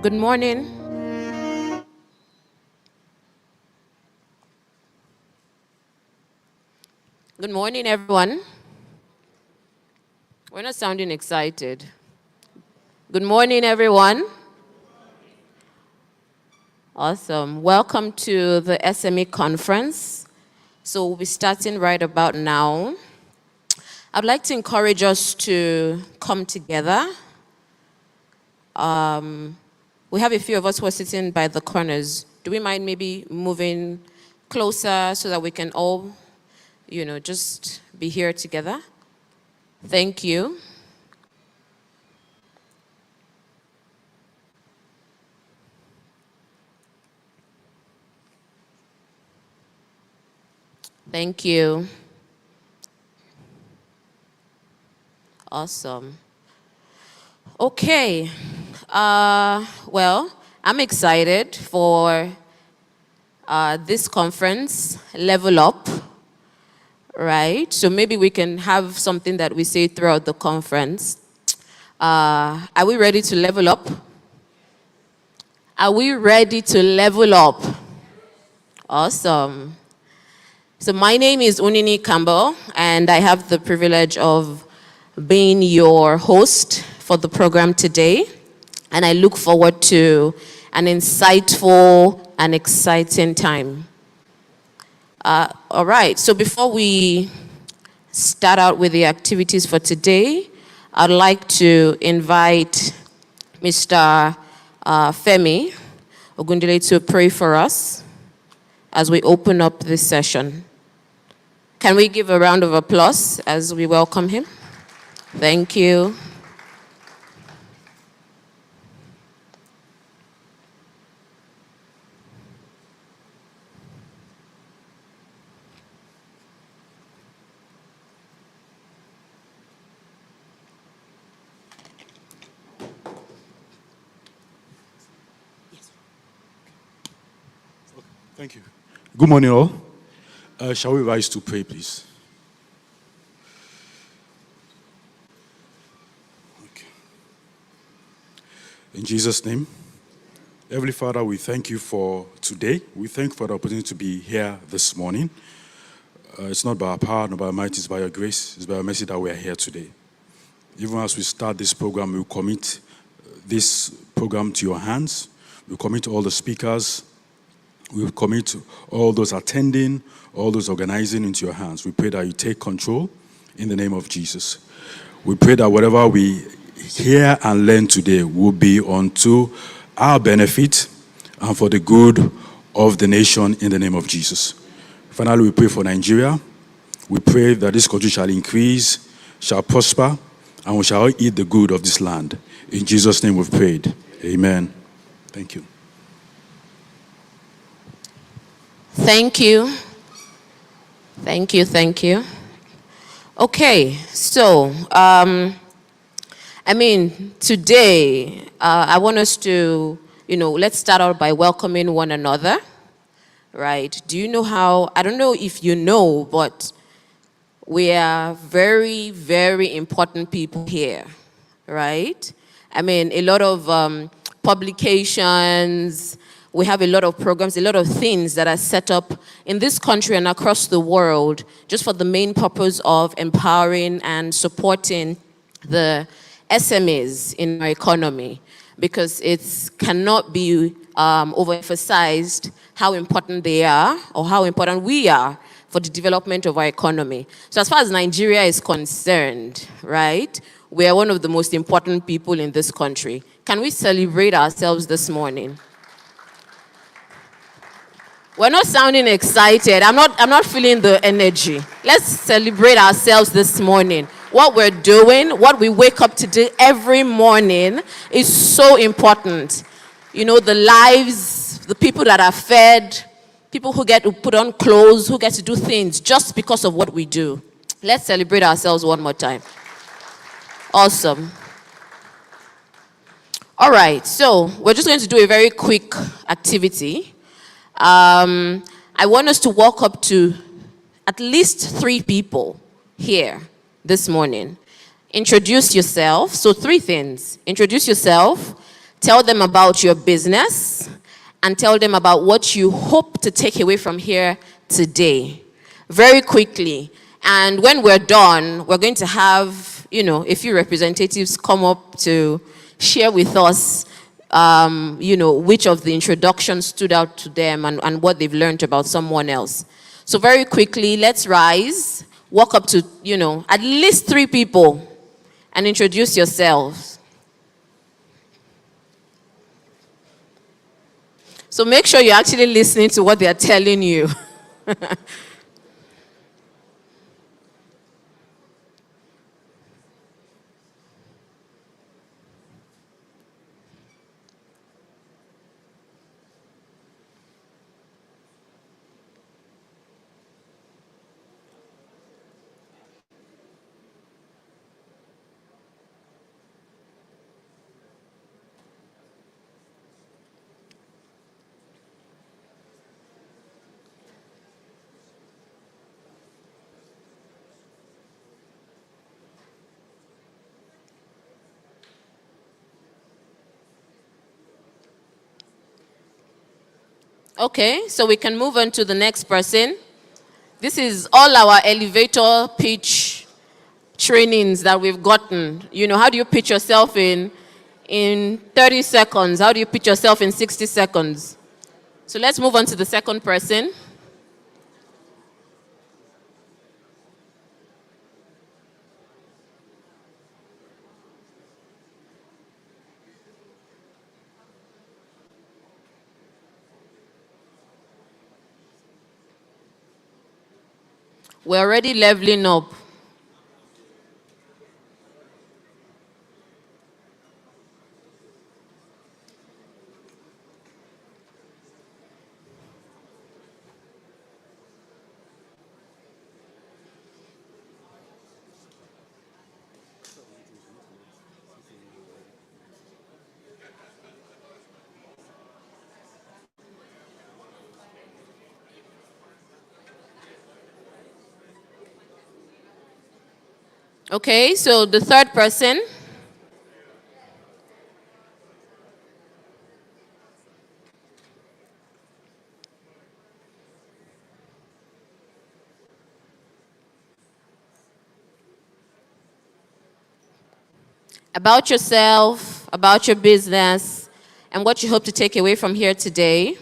Good morning. Good morning, everyone. We're not sounding excited. Good morning, everyone. Awesome. Welcome to the SME conference. So we'll be starting right about now. I'd like to encourage us to come together. We have a few of us who are sitting by the corners. Do we mind maybe moving closer so that we can all, just be here together? Thank you. Thank you. Awesome. Okay. Well, I'm excited for this conference, Level Up, right? So maybe we can have something that we say throughout the conference. Are we ready to level up? Are we ready to level up? Awesome. So my name is Unini Campbell, and I have the privilege of being your host for the program today. And I look forward to an insightful and exciting time. All right, so before we start out with the activities for today, I'd like to invite Mr. Femi Ogundele to pray for us as we open up this session. Can we give a round of applause as we welcome him? Thank you. Thank you. Good morning, all. Shall we rise to pray, please? Okay. In Jesus' name, Heavenly Father, we thank you for today. We thank you for the opportunity to be here this morning. It's not by our power, not by our might, it's by your grace, it's by your mercy that we are here today. Even as we start this program, we commit this program to your hands. We commit all the speakers. We commit all those attending, all those organizing into your hands. We pray that you take control in the name of Jesus. We pray that whatever we hear and learn today will be unto our benefit and for the good of the nation in the name of Jesus. Finally, we pray for Nigeria. We pray that this country shall increase, shall prosper, and we shall eat the good of this land. In Jesus' name we've prayed. Amen. Thank you. Thank you. Thank you, thank you. Okay, so, today, I want us to, let's start out by welcoming one another, right? Do you know how, I don't know if you know, but we are very, very important people here, right? A lot of publications, we have a lot of programs, a lot of things that are set up in this country and across the world just for the main purpose of empowering and supporting the SMEs in our economy, because it cannot be overemphasized how important they are or how important we are for the development of our economy. So as far as Nigeria is concerned, right, we are one of the most important people in this country. Can we celebrate ourselves this morning? We're not sounding excited. I'm not feeling the energy. Let's celebrate ourselves this morning. What we're doing, what we wake up to do every morning is so important. The lives, the people that are fed, people who get to put on clothes, who get to do things just because of what we do. Let's celebrate ourselves one more time. Awesome. All right, so we're just going to do a very quick activity. I want us to walk up to at least 3 people here this morning. Introduce yourself. So 3 things. Introduce yourself, Tell them about your business and tell them about what you hope to take away from here today. Very quickly. And when we're done, we're going to have, a few representatives come up to share with us, which of the introductions stood out to them and what they've learned about someone else. So very quickly, let's rise, walk up to, at least 3 people and introduce yourselves. So make sure you're actually listening to what they're telling you. Okay, so we can move on to the next person. This is all our elevator pitch trainings that we've gotten. How do you pitch yourself in 30 seconds? How do you pitch yourself in 60 seconds? So let's move on to the second person. We're already leveling up. Okay, so the third person. About yourself, about your business, and what you hope to take away from here today.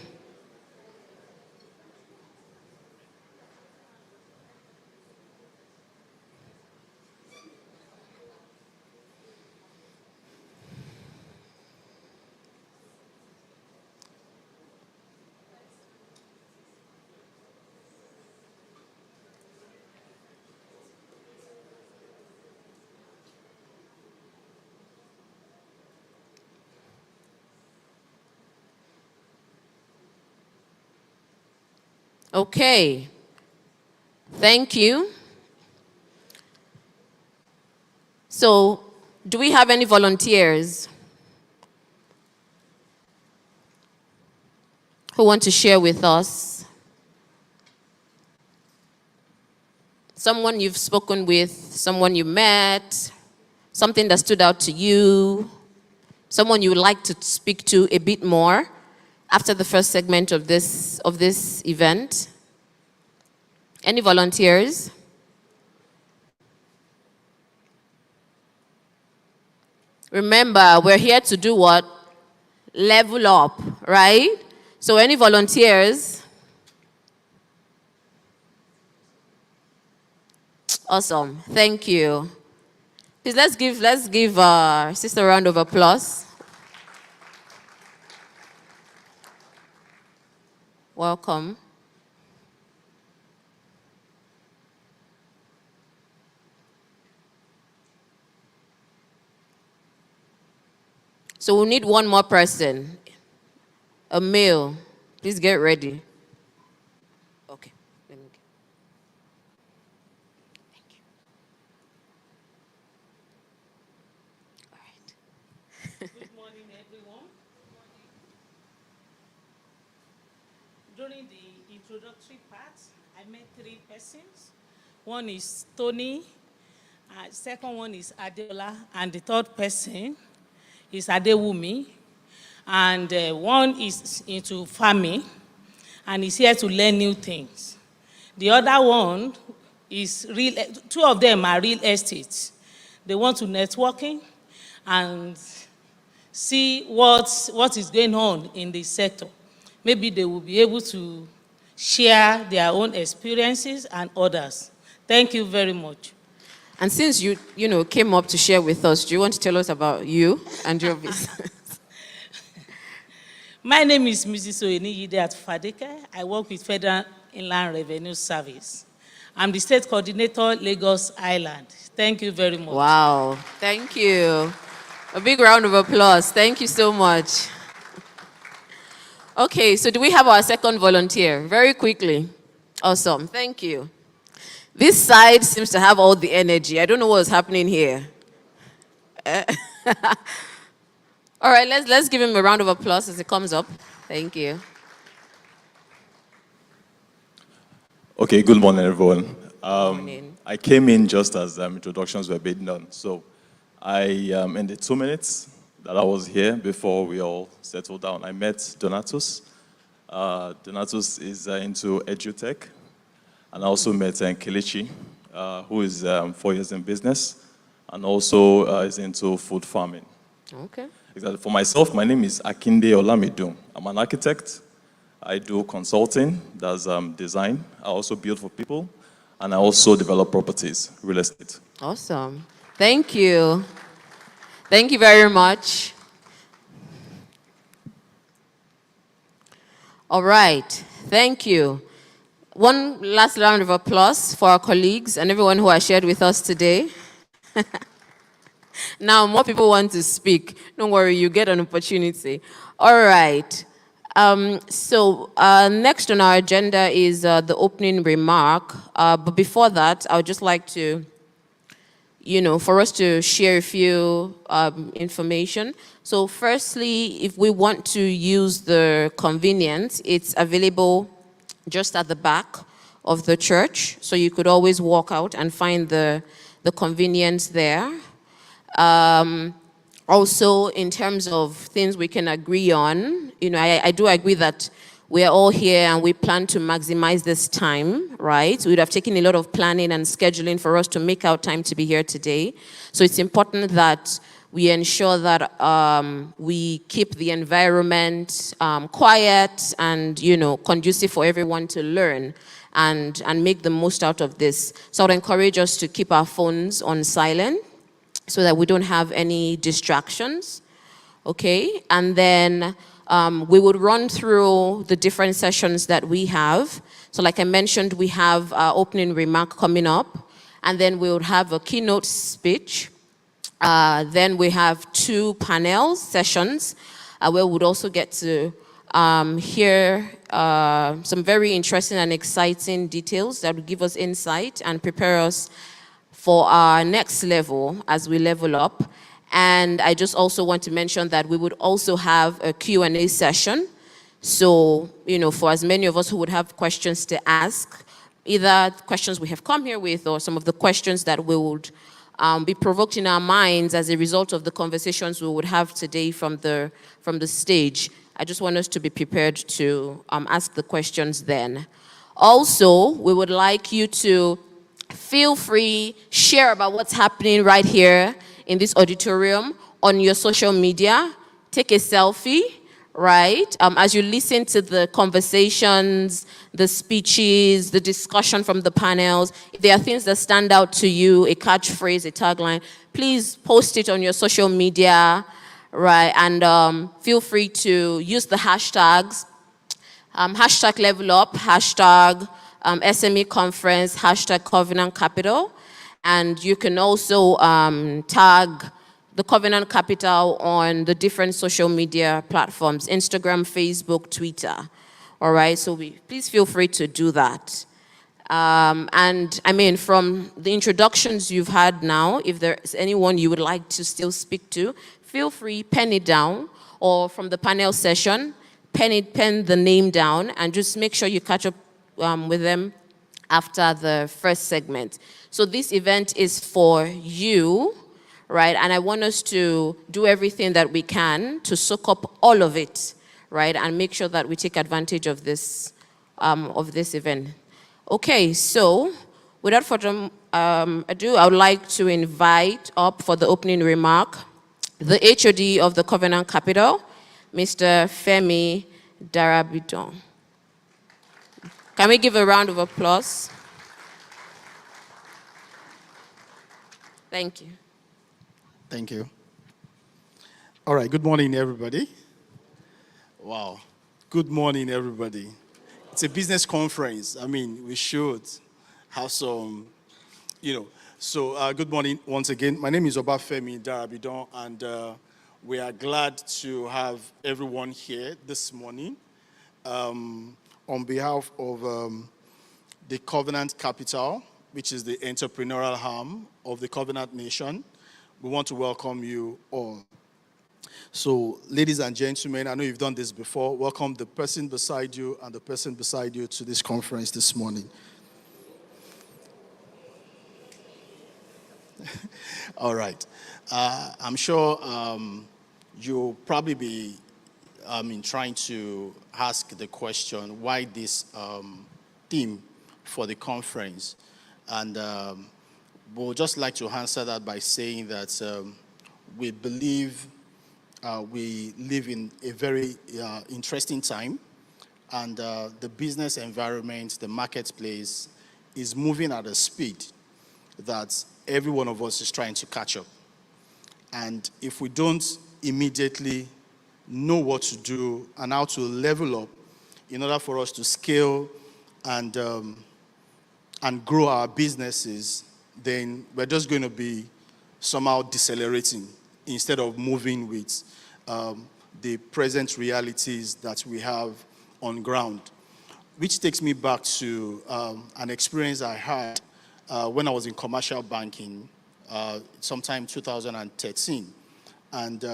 Okay. Thank you. So, do we have any volunteers who want to share with us? Someone you've spoken with, someone you met, something that stood out to you, someone you would like to speak to a bit more after the first segment of this event? Any volunteers? Remember, we're here to do what? Level up, right? So any volunteers? Awesome. Thank you. Please let's give our sister a round of applause. Welcome. So we need one more person. A male. Please get ready. Okay. Let me get. Thank you. All right. Good morning, everyone. During the introductory part, I met 3 persons. One is Tony, second one is Adeola, and the third person is Adewumi. and one is into farming, and is here to learn new things. The other one is real. Two of them are real estate. They want to networking and see what is going on in the sector. Maybe they will be able to share their own experiences and others. Thank you very much. And since you came up to share with us, do you want to tell us about you and your business? My name is Mrs. Oyeniyide Atufadeke. I work with Federal Inland Revenue Service. I'm the state coordinator, Lagos Island. Thank you very much. Wow, thank you. A big round of applause. Thank you so much. Okay, so do we have our second volunteer? Very quickly. Awesome, thank you. This side seems to have all the energy. I don't know what's happening here. All right, let's give him a round of applause as he comes up. Thank you. Okay, good morning, everyone. Good morning. I came in just as introductions were being done. So in the 2 minutes that I was here before we all settled down, I met Donatus. Donatus is into edutech. And I also met Kelechi, who is 4 years in business, and also is into food farming. Okay. Exactly. For myself, my name is Akinde Olamidun. I'm an architect. I do consulting, that's design. I also build for people, and I also develop properties, real estate. Awesome. Thank you. Thank you very much. All right. Thank you. One last round of applause for our colleagues and everyone who has shared with us today. Now, more people want to speak. Don't worry, you get an opportunity. All right. Next on our agenda is the opening remark. But before that, I would just like to, for us to share a few information. So firstly, if we want to use the convenience, it's available just at the back of the church. So you could always walk out and find the convenience there. Also, in terms of things we can agree on, I do agree that we are all here and we plan to maximize this time, right? We would have taken a lot of planning and scheduling for us to make our time to be here today. So it's important that we ensure that we keep the environment quiet and, conducive for everyone to learn and make the most out of this. So I would encourage us to keep our phones on silent so that we don't have any distractions, okay? And then we would run through the different sessions that we have. So like I mentioned, we have our opening remark coming up, and then we would have a keynote speech. Then we have 2 panel sessions where we would also get to hear some very interesting and exciting details that would give us insight and prepare us for our next level as we level up. And I just also want to mention that we would also have a Q&A session. So, for as many of us who would have questions to ask, either questions we have come here with or some of the questions that we would be provoked in our minds as a result of the conversations we would have today from the stage. I just want us to be prepared to ask the questions then. Also, we would like you to feel free, share about what's happening right here in this auditorium on your social media. Take a selfie, right? As you listen to the conversations, the speeches, the discussion from the panels, if there are things that stand out to you, a catchphrase, a tagline, please post it on your social media, right? And feel free to use the hashtags, hashtag level up, hashtag SME conference, hashtag Covenant Capital. And you can also tag the Covenant Capital on the different social media platforms, Instagram, Facebook, Twitter. All right, so please feel free to do that. And I mean, from the introductions you've had now, if there's anyone you would like to still speak to, feel free, pen it down, or from the panel session, pen the name down, and just make sure you catch up with them after the first segment. So this event is for you, right? And I want us to do everything that we can to soak up all of it, right? And make sure that we take advantage of this event. Okay, so without further ado, I would like to invite up for the opening remark the HOD of the Covenant Capital, Mr. Femi Darabidon. Can we give a round of applause? Thank you. Thank you. All right, good morning, everybody. Wow. Good morning, everybody. It's a business conference. I mean, we should have some, So, good morning once again. My name is Obafemi Darabidon, and we are glad to have everyone here this morning on behalf of the Covenant Capital, which is the entrepreneurial arm of the Covenant Nation. We want to welcome you all. So, ladies and gentlemen, I know you've done this before. Welcome the person beside you and the person beside you to this conference this morning. All right. I'm sure you'll probably be trying to ask the question, why this theme for the conference? And we'll just like to answer that by saying that we believe we live in a very interesting time, and the business environment, the marketplace is moving at a speed that every one of us is trying to catch up. And if we don't immediately know what to do and how to level up in order for us to scale and grow our businesses, then we're just going to be somehow decelerating instead of moving with the present realities that we have on ground. Which takes me back to an experience I had when I was in commercial banking, sometime 2013. And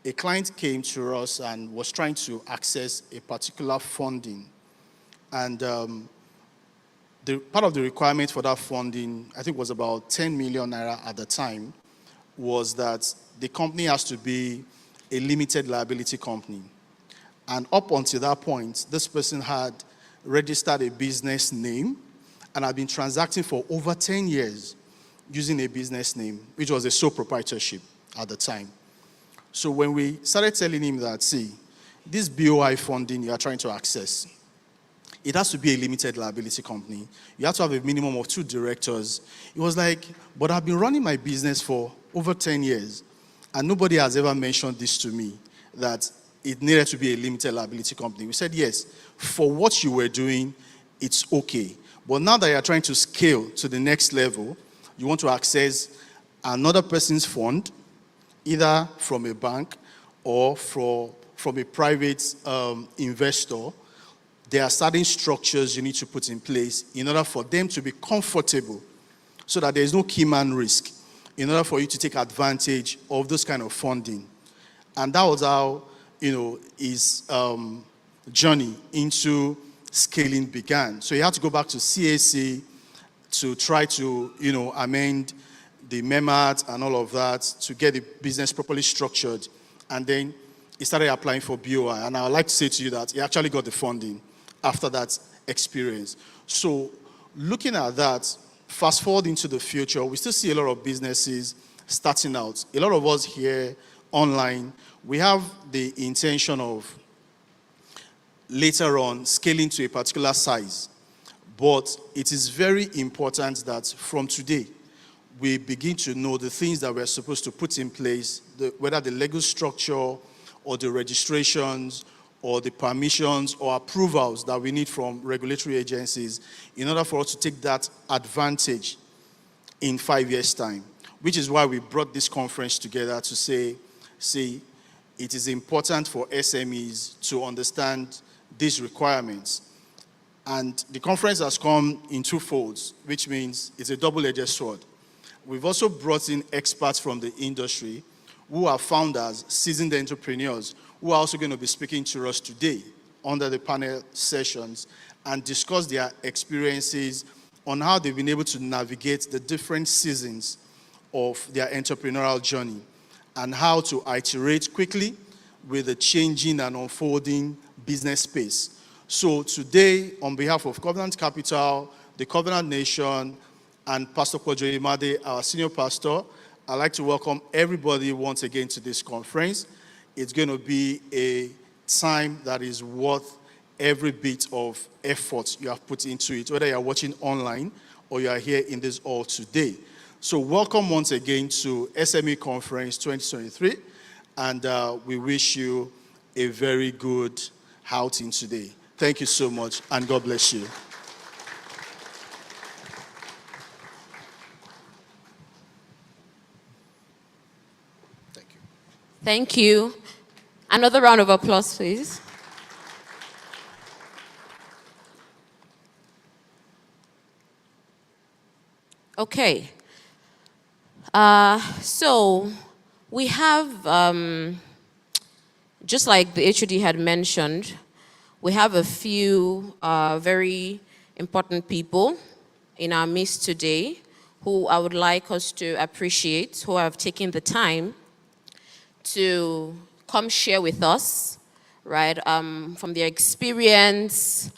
a client came to us and was trying to access a particular funding. And part of the requirement for that funding, I think was about 10 million naira at the time, was that the company has to be a limited liability company. And up until that point, this person had registered a business name and had been transacting for over 10 years using a business name, which was a sole proprietorship at the time. So when we started telling him that, see, this BOI funding you are trying to access, it has to be a limited liability company. You have to have a minimum of 2 directors. It was like, but I've been running my business for over 10 years, and nobody has ever mentioned this to me, that it needed to be a limited liability company. We said, yes, for what you were doing, it's okay. But now that you're trying to scale to the next level, you want to access another person's fund, either from a bank or from a private investor. There are certain structures you need to put in place in order for them to be comfortable so that there is no key man risk in order for you to take advantage of those kind of funding. And that was how, his journey into scaling began. So he had to go back to CAC to try to, amend the MEMAT and all of that to get the business properly structured. And then he started applying for BOI. And I would like to say to you that he actually got the funding after that experience. So looking at that, fast forward into the future, we still see a lot of businesses starting out. A lot of us here online, we have the intention of later on scaling to a particular size. But it is very important that from today, we begin to know the things that we're supposed to put in place, whether the legal structure or the registrations or the permissions or approvals that we need from regulatory agencies in order for us to take that advantage in 5 years' time. Which is why we brought this conference together to say, see, it is important for SMEs to understand these requirements. And the conference has come in 2 folds, which means it's a double-edged sword. We've also brought in experts from the industry who are founders, seasoned entrepreneurs, who are also going to be speaking to us today under the panel sessions and discuss their experiences on how they've been able to navigate the different seasons of their entrepreneurial journey and how to iterate quickly with the changing and unfolding business space. So today, on behalf of Covenant Capital, the Covenant Nation, and Pastor Kwadwo Imade, our senior pastor, I'd like to welcome everybody once again to this conference. It's going to be a time that is worth every bit of effort you have put into it, whether you're watching online or you are here in this hall today. So welcome once again to SME Conference 2023, and we wish you a very good outing today. Thank you so much, and God bless you. Thank you. Another round of applause, please. Okay. So we have, just like the HOD had mentioned, we have a few very important people in our midst today who I would like us to appreciate, who have taken the time to come share with us, right, from their experience,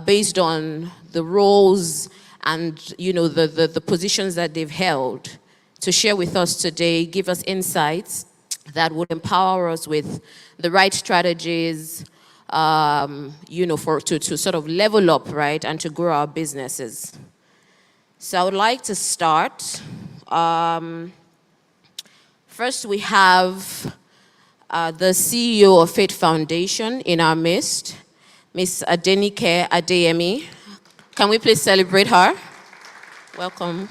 based on the roles and, the positions that they've held, to share with us today, give us insights that would empower us with the right strategies, to sort of level up, right, and to grow our businesses. So I would like to start. First, we have the CEO of Faith Foundation in our midst, Ms. Adenike Adeyemi. Can we please celebrate her? Welcome.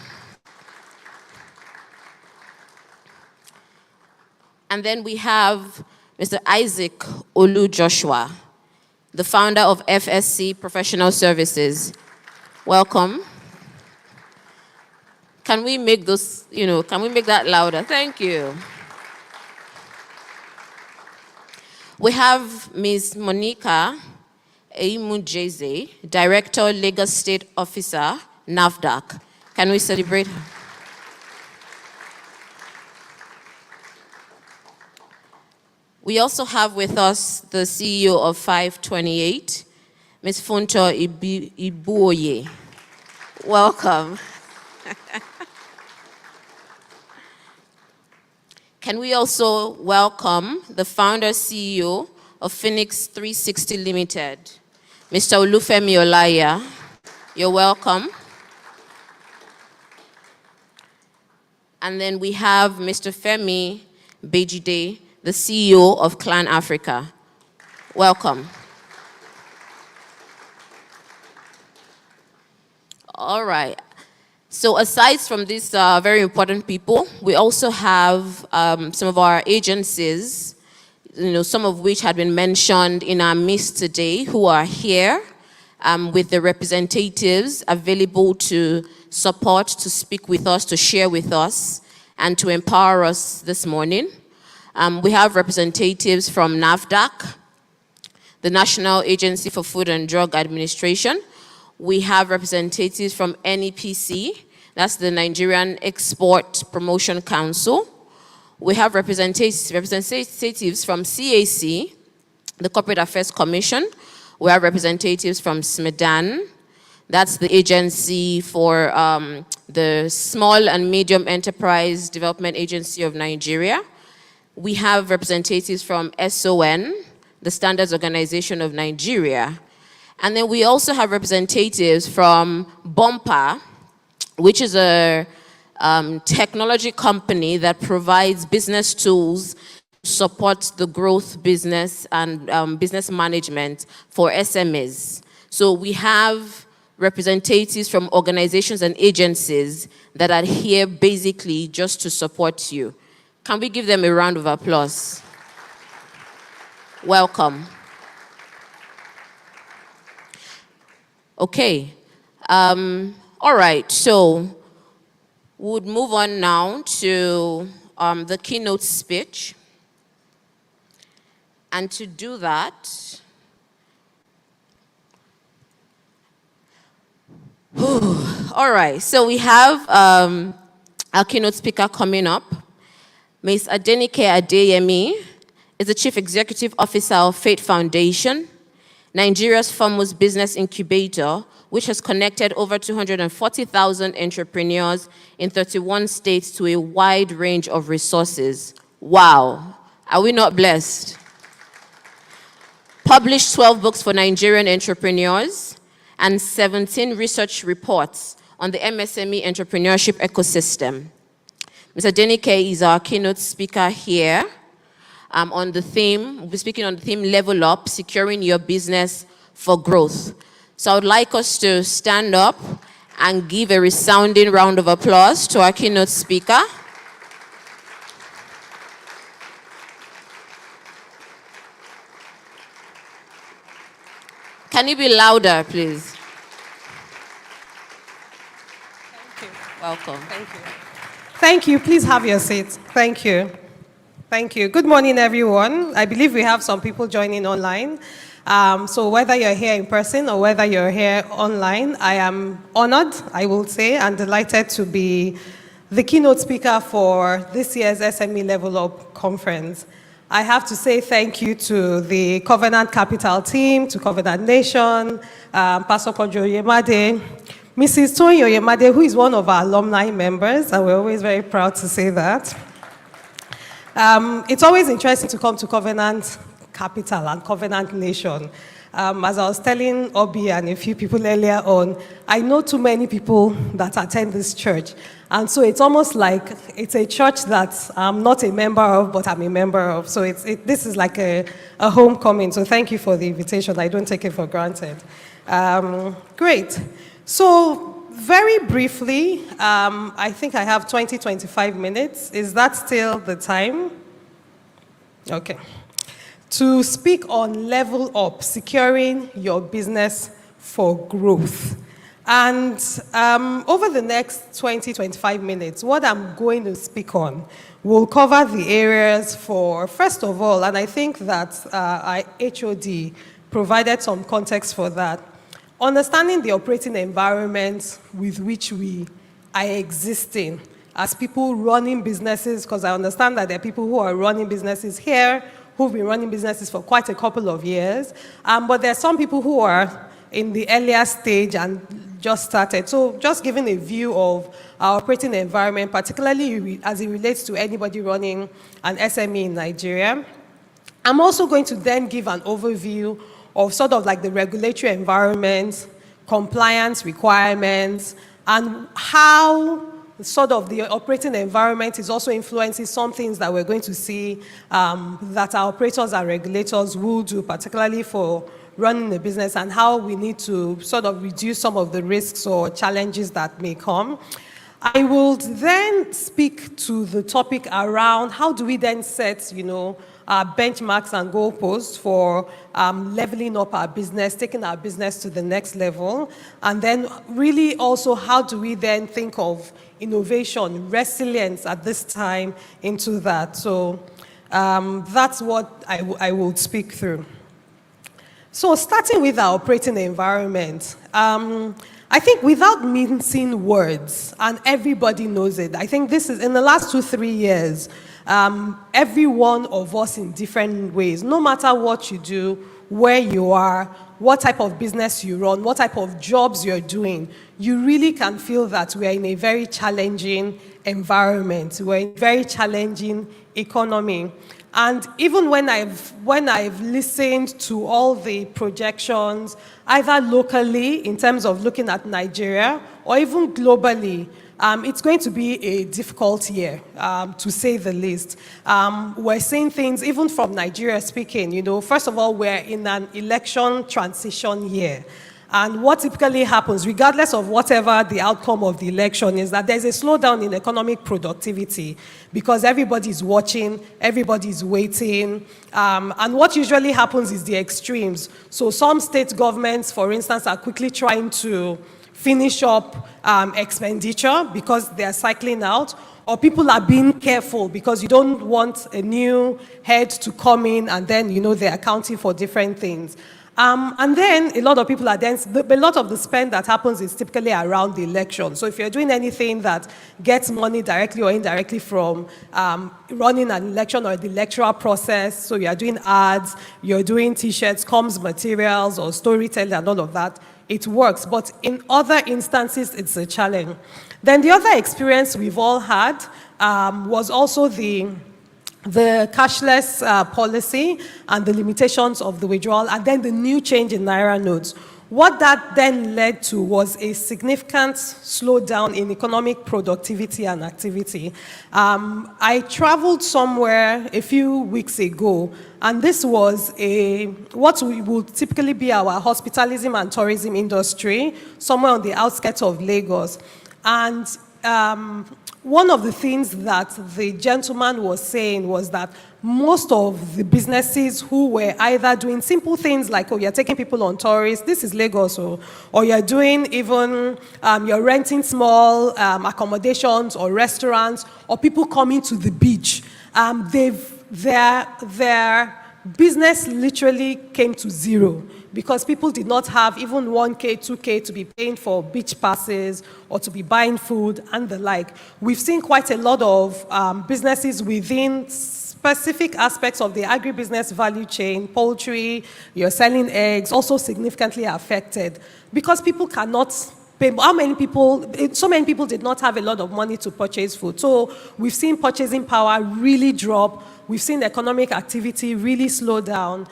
And then we have Mr. Isaac Olu Joshua, the founder of FSC Professional Services. Welcome. Can we make those, can we make that louder? Thank you. We have Ms. Monica Eimujeze, Director, Lagos State Officer, NAFDAC. Can we celebrate her? We also have with us the CEO of 528, Ms. Funto Ibuoye. Welcome. Can we also welcome the founder CEO of Phoenix 360 Limited, Mr. Olufemi Olaya. You're welcome. And then we have Mr. Femi Bejide, the CEO of Clan Africa. Welcome. All right. So aside from these very important people, we also have some of our agencies, some of which had been mentioned in our midst today, who are here with the representatives available to support, to speak with us, to share with us, and to empower us this morning. We have representatives from NAFDAC, the National Agency for Food and Drug Administration. We have representatives from NEPC, that's the Nigerian Export Promotion Council. We have representatives from CAC, the Corporate Affairs Commission. We have representatives from SMEDAN, that's the Agency for the Small and Medium Enterprise Development Agency of Nigeria. We have representatives from SON, the Standards Organization of Nigeria. And then we also have representatives from Bumper, which is a technology company that provides business tools to support the growth business and business management for SMEs. So we have representatives from organizations and agencies that are here basically just to support you. Can we give them a round of applause? Welcome. Okay. All right. So we'll move on now to the keynote speech. And to do that, all right. So we have Our keynote speaker coming up, Ms. Adenike Adeyemi, is the Chief Executive Officer of Faith Foundation, Nigeria's foremost business incubator, which has connected over 240,000 entrepreneurs in 31 states to a wide range of resources. Wow, are we not blessed? Published 12 books for Nigerian entrepreneurs and 17 research reports on the MSME entrepreneurship ecosystem. Mr. Adenike is our keynote speaker here on the theme, we'll be speaking on the theme, Level Up, Securing Your Business for Growth. So I would like us to stand up and give a resounding round of applause to our keynote speaker. Can you be louder, please? Thank you. Welcome. Thank you. Thank you. Please have your seats. Thank you. Thank you. Good morning, everyone. I believe we have some people joining online. So whether you're here in person or whether you're here online, I am honored, I will say, and delighted to be the keynote speaker for this year's SME Level Up conference. I have to say thank you to the Covenant Capital team, to Covenant Nation, Pastor Kojo Oyemade, Mrs. Toyin Oyemade, who is one of our alumni members, and we're always very proud to say that. It's always interesting to come to Covenant Capital and Covenant Nation. As I was telling Obi and a few people earlier on, I know too many people that attend this church. And so it's almost like it's a church that I'm not a member of, but I'm a member of. So this is like a homecoming. So thank you for the invitation. I don't take it for granted. Great. So very briefly, I think I have 25 minutes. Is that still the time? Okay. To speak on Level Up, securing your business for growth. And over the next 25 minutes, what I'm going to speak on will cover the areas for, first of all, and I think that our HOD provided some context for that, understanding the operating environment with which we are existing as people running businesses, because I understand that there are people who are running businesses here who've been running businesses for quite a couple of years, but there are some people who are in the earlier stage and just started. So just giving a view of our operating environment, particularly as it relates to anybody running an SME in Nigeria. I'm also going to then give an overview of sort of like the regulatory environment, compliance requirements, and how sort of the operating environment is also influencing some things that we're going to see that our operators and regulators will do, particularly for running the business, and how we need to sort of reduce some of the risks or challenges that may come. I will then speak to the topic around how do we then set, our benchmarks and goalposts for leveling up our business, taking our business to the next level, and then really also how do we then think of innovation, resilience at this time into that. So that's what I will speak through. So starting with our operating environment, I think without mincing words, and everybody knows it, I think this is, in the last 2-3 years, every one of us in different ways, no matter what you do, where you are, what type of business you run, what type of jobs you're doing, you really can feel that we are in a very challenging environment. We're in a very challenging economy. And even when I've listened to all the projections, either locally in terms of looking at Nigeria or even globally, it's going to be a difficult year, to say the least. We're seeing things, even from Nigeria speaking, first of all, we're in an election transition year. And what typically happens, regardless of whatever the outcome of the election is, that there's a slowdown in economic productivity because everybody's watching, everybody's waiting. And what usually happens is the extremes. So some state governments, for instance, are quickly trying to finish up expenditure because they're cycling out, or people are being careful because you don't want a new head to come in and then, they're accounting for different things. And then a lot of people are then, a lot of the spend that happens is typically around the election. So if you're doing anything that gets money directly or indirectly from running an election or the electoral process, so you're doing ads, you're doing t-shirts, comms materials, or storytelling and all of that, it works. But in other instances, it's a challenge. Then the other experience we've all had was also the cashless policy and the limitations of the withdrawal, and then the new change in Naira notes. What that then led to was a significant slowdown in economic productivity and activity. I traveled somewhere a few weeks ago, and this was what would typically be our hospitalism and tourism industry, somewhere on the outskirts of Lagos. And one of the things that the gentleman was saying was that most of the businesses who were either doing simple things like, oh, you're taking people on tourists, this is Lagos, or you're doing even, you're renting small accommodations or restaurants, or people coming to the beach, their business literally came to zero because people did not have even 1K, 2K to be paying for beach passes or to be buying food and the like. We've seen quite a lot of businesses within specific aspects of the agribusiness value chain, poultry, you're selling eggs, also significantly affected because people cannot pay. So many people did not have a lot of money to purchase food. So we've seen purchasing power really drop. We've seen economic activity really slow down.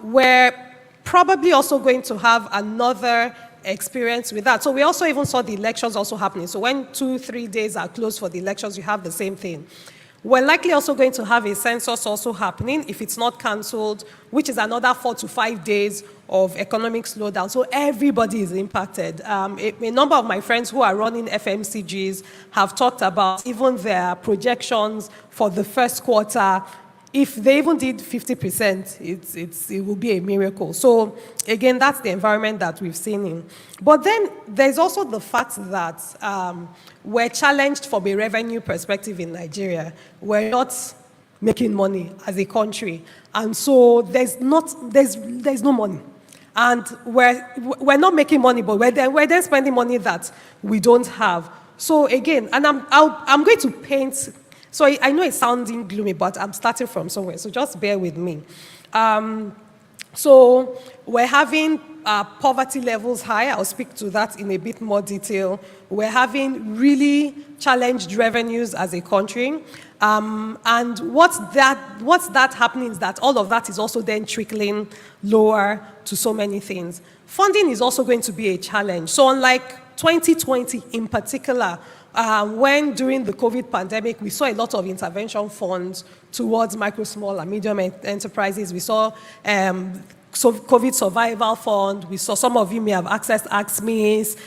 We're probably also going to have another experience with that. So we also even saw the elections also happening. So when 2-3 days are closed for the elections, you have the same thing. We're likely also going to have a census also happening if it's not cancelled, which is another 4 to 5 days of economic slowdown. So everybody is impacted. A number of my friends who are running FMCGs have talked about even their projections for the first quarter. If they even did 50%, it will be a miracle. So again, that's the environment that we've seen in. But then there's also the fact that we're challenged from a revenue perspective in Nigeria. We're not making money as a country. And so there's no money. And we're not making money, but we're then spending money that we don't have. So again, and I'm going to paint. So I know it's sounding gloomy, but I'm starting from somewhere, so just bear with me. So we're having poverty levels high. I'll speak to that in a bit more detail. We're having really challenged revenues as a country. And what's that happening is that all of that is also then trickling lower to so many things. Funding is also going to be a challenge. So unlike 2020 in particular, when during the COVID pandemic, we saw a lot of intervention funds towards micro, small, and medium enterprises. We saw COVID Survival Fund. We saw some of you may have accessed SMEs.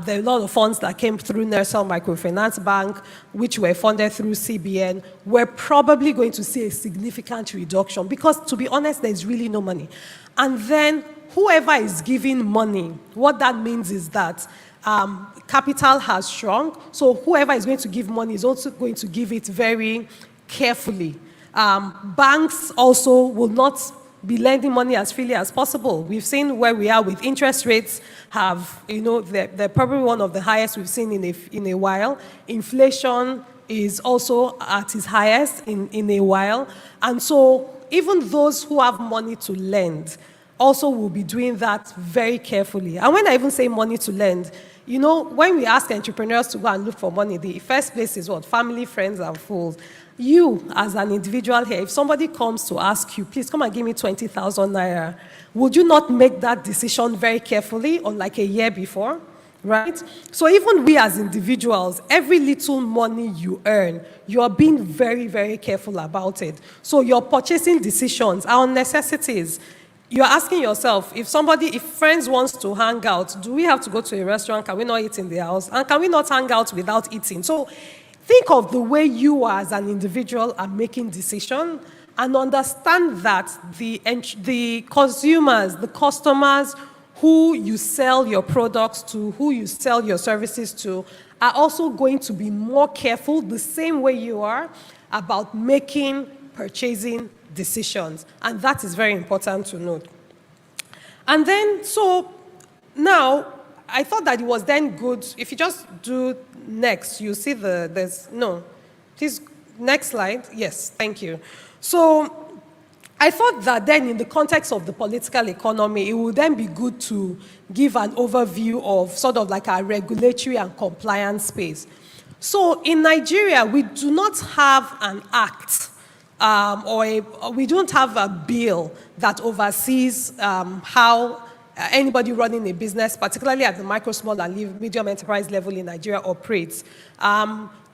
There are a lot of funds that came through Nersal Microfinance Bank, which were funded through CBN. We're probably going to see a significant reduction because, to be honest, there's really no money. And then whoever is giving money, what that means is that capital has shrunk, so whoever is going to give money is also going to give it very carefully. Banks also will not be lending money as freely as possible. We've seen where we are with interest rates they're probably one of the highest we've seen in a while. Inflation is also at its highest in a while. And so even those who have money to lend also will be doing that very carefully. And when I even say money to lend, when we ask entrepreneurs to go and look for money, the first place is what? Family, friends, and fools. You, as an individual here, if somebody comes to ask you, please come and give me 20,000 naira, would you not make that decision very carefully, unlike a year before? Right? So even we as individuals, every little money you earn, you are being very, very careful about it. So your purchasing decisions are on necessities. You're asking yourself, if friends wants to hang out, do we have to go to a restaurant? Can we not eat in the house? And can we not hang out without eating? So think of the way you as an individual are making decisions and understand that the consumers, the customers who you sell your products to, who you sell your services to, are also going to be more careful the same way you are about making purchasing decisions. And that is very important to note. And then, so now, I thought that it was then good, if you just do next, you see please, next slide. Yes, thank you. So I thought that then in the context of the political economy, it would then be good to give an overview of sort of like our regulatory and compliance space. So in Nigeria, we do not have an act we don't have a bill that oversees how anybody running a business, particularly at the micro, small, and medium enterprise level in Nigeria operates.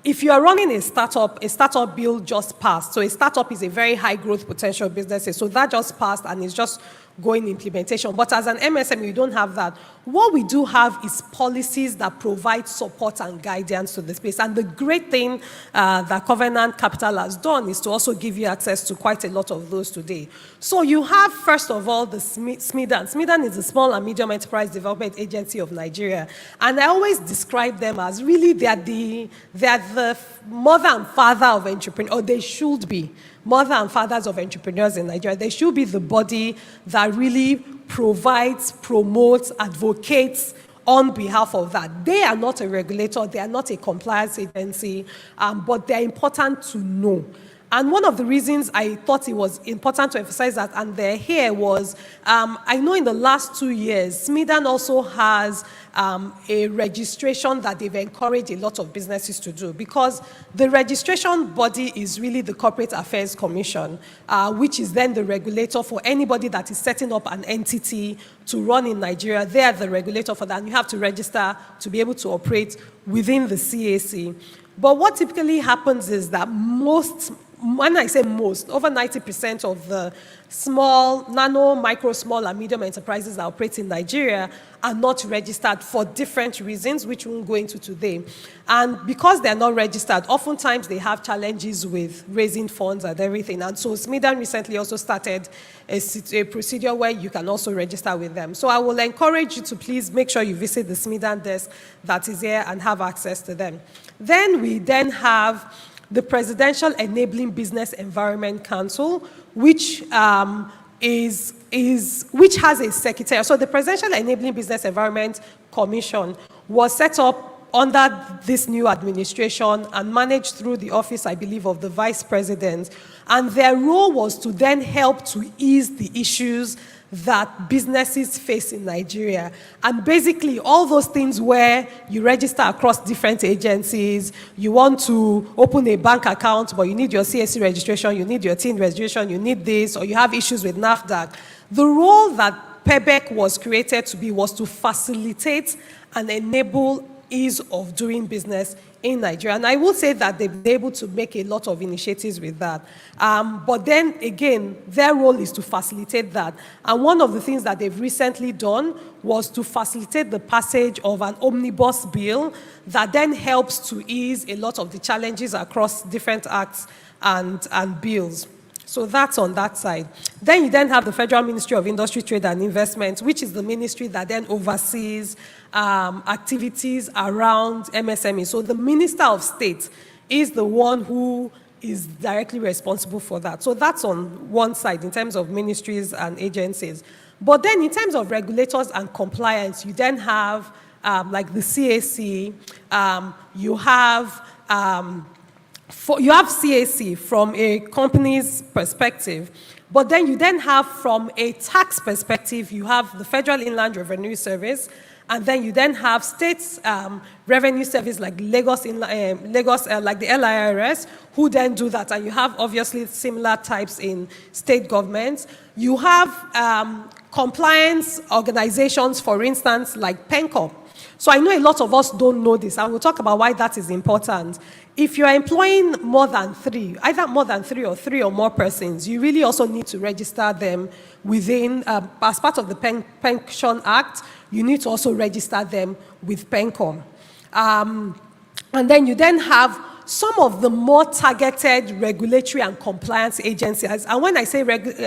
If you are running a startup bill just passed. So a startup is a very high growth potential business. So that just passed and it's just going implementation. But as an MSME, you don't have that. What we do have is policies that provide support and guidance to the space. And the great thing that Covenant Capital has done is to also give you access to quite a lot of those today. So you have, first of all, the SMEDAN. SMEDAN is the Small and Medium Enterprise Development Agency of Nigeria. And I always describe them as really they are the mother and father of entrepreneurs, or they should be mother and fathers of entrepreneurs in Nigeria. They should be the body that really provides, promotes, advocates on behalf of that. They are not a regulator, they are not a compliance agency, but they're important to know. And one of the reasons I thought it was important to emphasize that, and they're here, was I know in the last 2 years, SMEDAN also has a registration that they've encouraged a lot of businesses to do, because the registration body is really the Corporate Affairs Commission, which is then the regulator for anybody that is setting up an entity to run in Nigeria. They are the regulator for that, and you have to register to be able to operate within the CAC. But what typically happens is that when I say most, over 90% of the small, nano, micro, small, and medium enterprises that operate in Nigeria are not registered for different reasons, which we won't go into today. And because they're not registered, oftentimes they have challenges with raising funds and everything. And so SMEDAN recently also started a procedure where you can also register with them. So I will encourage you to please make sure you visit the SMEDAN desk that is here and have access to them. Then we then have the Presidential Enabling Business Environment Council, which has a secretariat. So the Presidential Enabling Business Environment Commission was set up under this new administration and managed through the office, I believe, of the Vice President. And their role was to then help to ease the issues that businesses face in Nigeria. And basically, all those things where you register across different agencies, you want to open a bank account, but you need your CSC registration, you need your TIN registration, you need this, or you have issues with NAFDAC. The role that PEBEC was created to be was to facilitate and enable ease of doing business in Nigeria. And I will say that they've been able to make a lot of initiatives with that. But then again, their role is to facilitate that. And one of the things that they've recently done was to facilitate the passage of an omnibus bill that then helps to ease a lot of the challenges across different acts and bills. So that's on that side. Then you then have the Federal Ministry of Industry, Trade and Investment, which is the ministry that then oversees activities around MSME. So the Minister of State is the one who is directly responsible for that. So that's on one side in terms of ministries and agencies. But then in terms of regulators and compliance, you then have like the CAC, you have CAC from a company's perspective, but then you then have from a tax perspective, you have the Federal Inland Revenue Service, and then you then have states revenue service like Lagos, like the LIRS, who then do that, and you have obviously similar types in state governments. You have compliance organizations, for instance, like PENCOM. So I know a lot of us don't know this, and we'll talk about why that is important. If you're employing more than three, either more than three or more persons, you really also need to register them within, as part of the Pension Act, you need to also register them with PENCOM. And then you then have some of the more targeted regulatory and compliance agencies. And when I say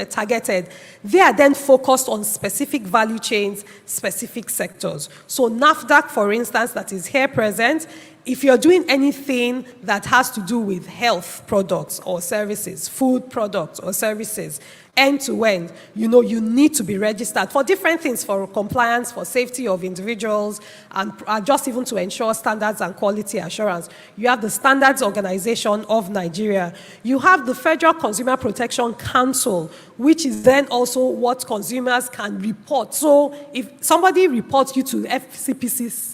targeted, they are then focused on specific value chains, specific sectors. So NAFDAC, for instance, that is here present, if you're doing anything that has to do with health products or services, food products or services, end to end, you need to be registered for different things, for compliance, for safety of individuals, and just even to ensure standards and quality assurance. You have the Standards Organization of Nigeria. You have the Federal Consumer Protection Council, which is then also what consumers can report. So if somebody reports you to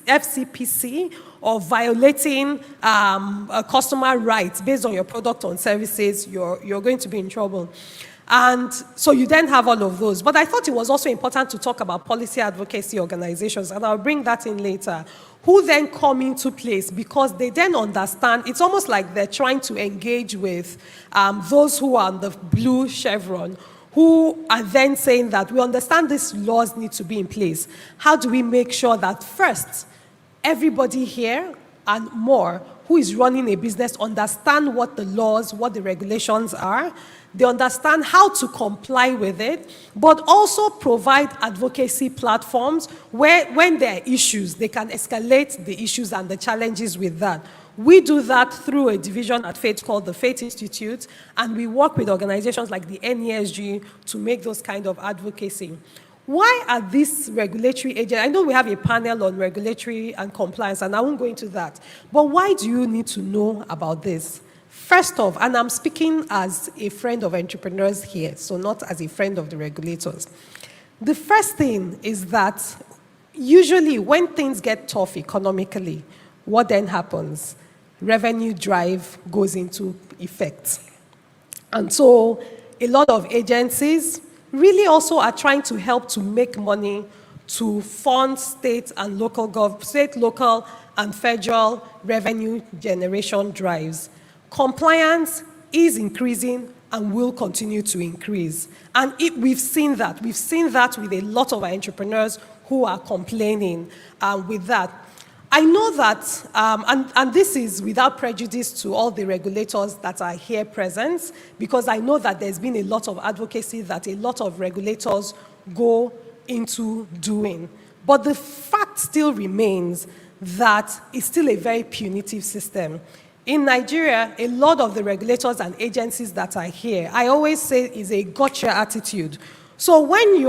FCPC or violating customer rights based on your product or services, you're going to be in trouble. And so you then have all of those. But I thought it was also important to talk about policy advocacy organizations, and I'll bring that in later, who then come into place because they then understand. It's almost like they're trying to engage with those who are on the blue chevron, who are then saying that we understand these laws need to be in place. How do we make sure that first, everybody here and more who is running a business understand what the laws, what the regulations are, they understand how to comply with it, but also provide advocacy platforms where, when there are issues, they can escalate the issues and the challenges with that. We do that through a division at Faith called the Faith Institute, and we work with organizations like the NESG to make those kind of advocacy. Why are these regulatory agents? I know we have a panel on regulatory and compliance, and I won't go into that, but why do you need to know about this? First off, and I'm speaking as a friend of entrepreneurs here, so not as a friend of the regulators. The first thing is that usually when things get tough economically, what then happens? Revenue drive goes into effect. And so a lot of agencies really also are trying to help to make money to fund state, local, and federal revenue generation drives. Compliance is increasing and will continue to increase. And we've seen that. We've seen that with a lot of our entrepreneurs who are complaining with that. I know that, and this is without prejudice to all the regulators that are here present, because I know that there's been a lot of advocacy that a lot of regulators go into doing. But the fact still remains that it's still a very punitive system. In Nigeria, a lot of the regulators and agencies that are here, I always say, is a gotcha attitude. So when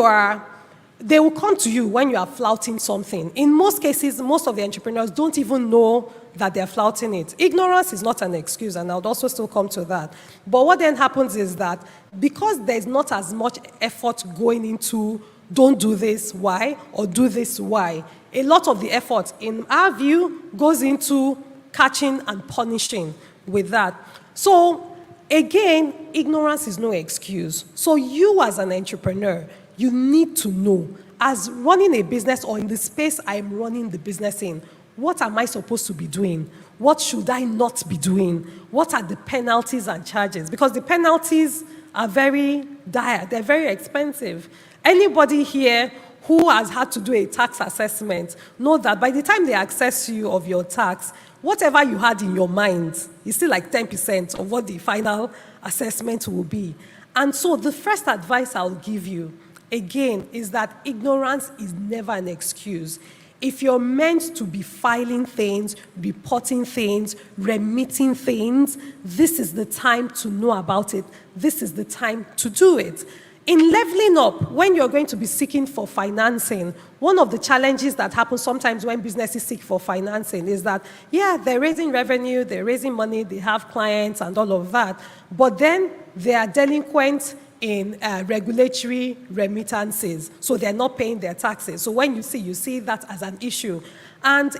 they will come to you when you are flouting something. In most cases, most of the entrepreneurs don't even know that they're flouting it. Ignorance is not an excuse, and I would also still come to that. But what then happens is that because there's not as much effort going into don't do this, why, or do this, why, a lot of the effort, in our view, goes into catching and punishing with that. So again, ignorance is no excuse. So you as an entrepreneur, you need to know, as running a business or in the space I'm running the business in, what am I supposed to be doing? What should I not be doing? What are the penalties and charges? Because the penalties are very dire, they're very expensive. Anybody here who has had to do a tax assessment know that by the time they assess you of your tax, whatever you had in your mind is still like 10% of what the final assessment will be. And so the first advice I'll give you, again, is that ignorance is never an excuse. If you're meant to be filing things, reporting things, remitting things, this is the time to know about it. This is the time to do it. In leveling up, when you're going to be seeking for financing, one of the challenges that happens sometimes when businesses seek for financing is that, yeah, they're raising revenue, they're raising money, they have clients and all of that, but then they are delinquent in regulatory remittances, so they're not paying their taxes. So when you see that as an issue. And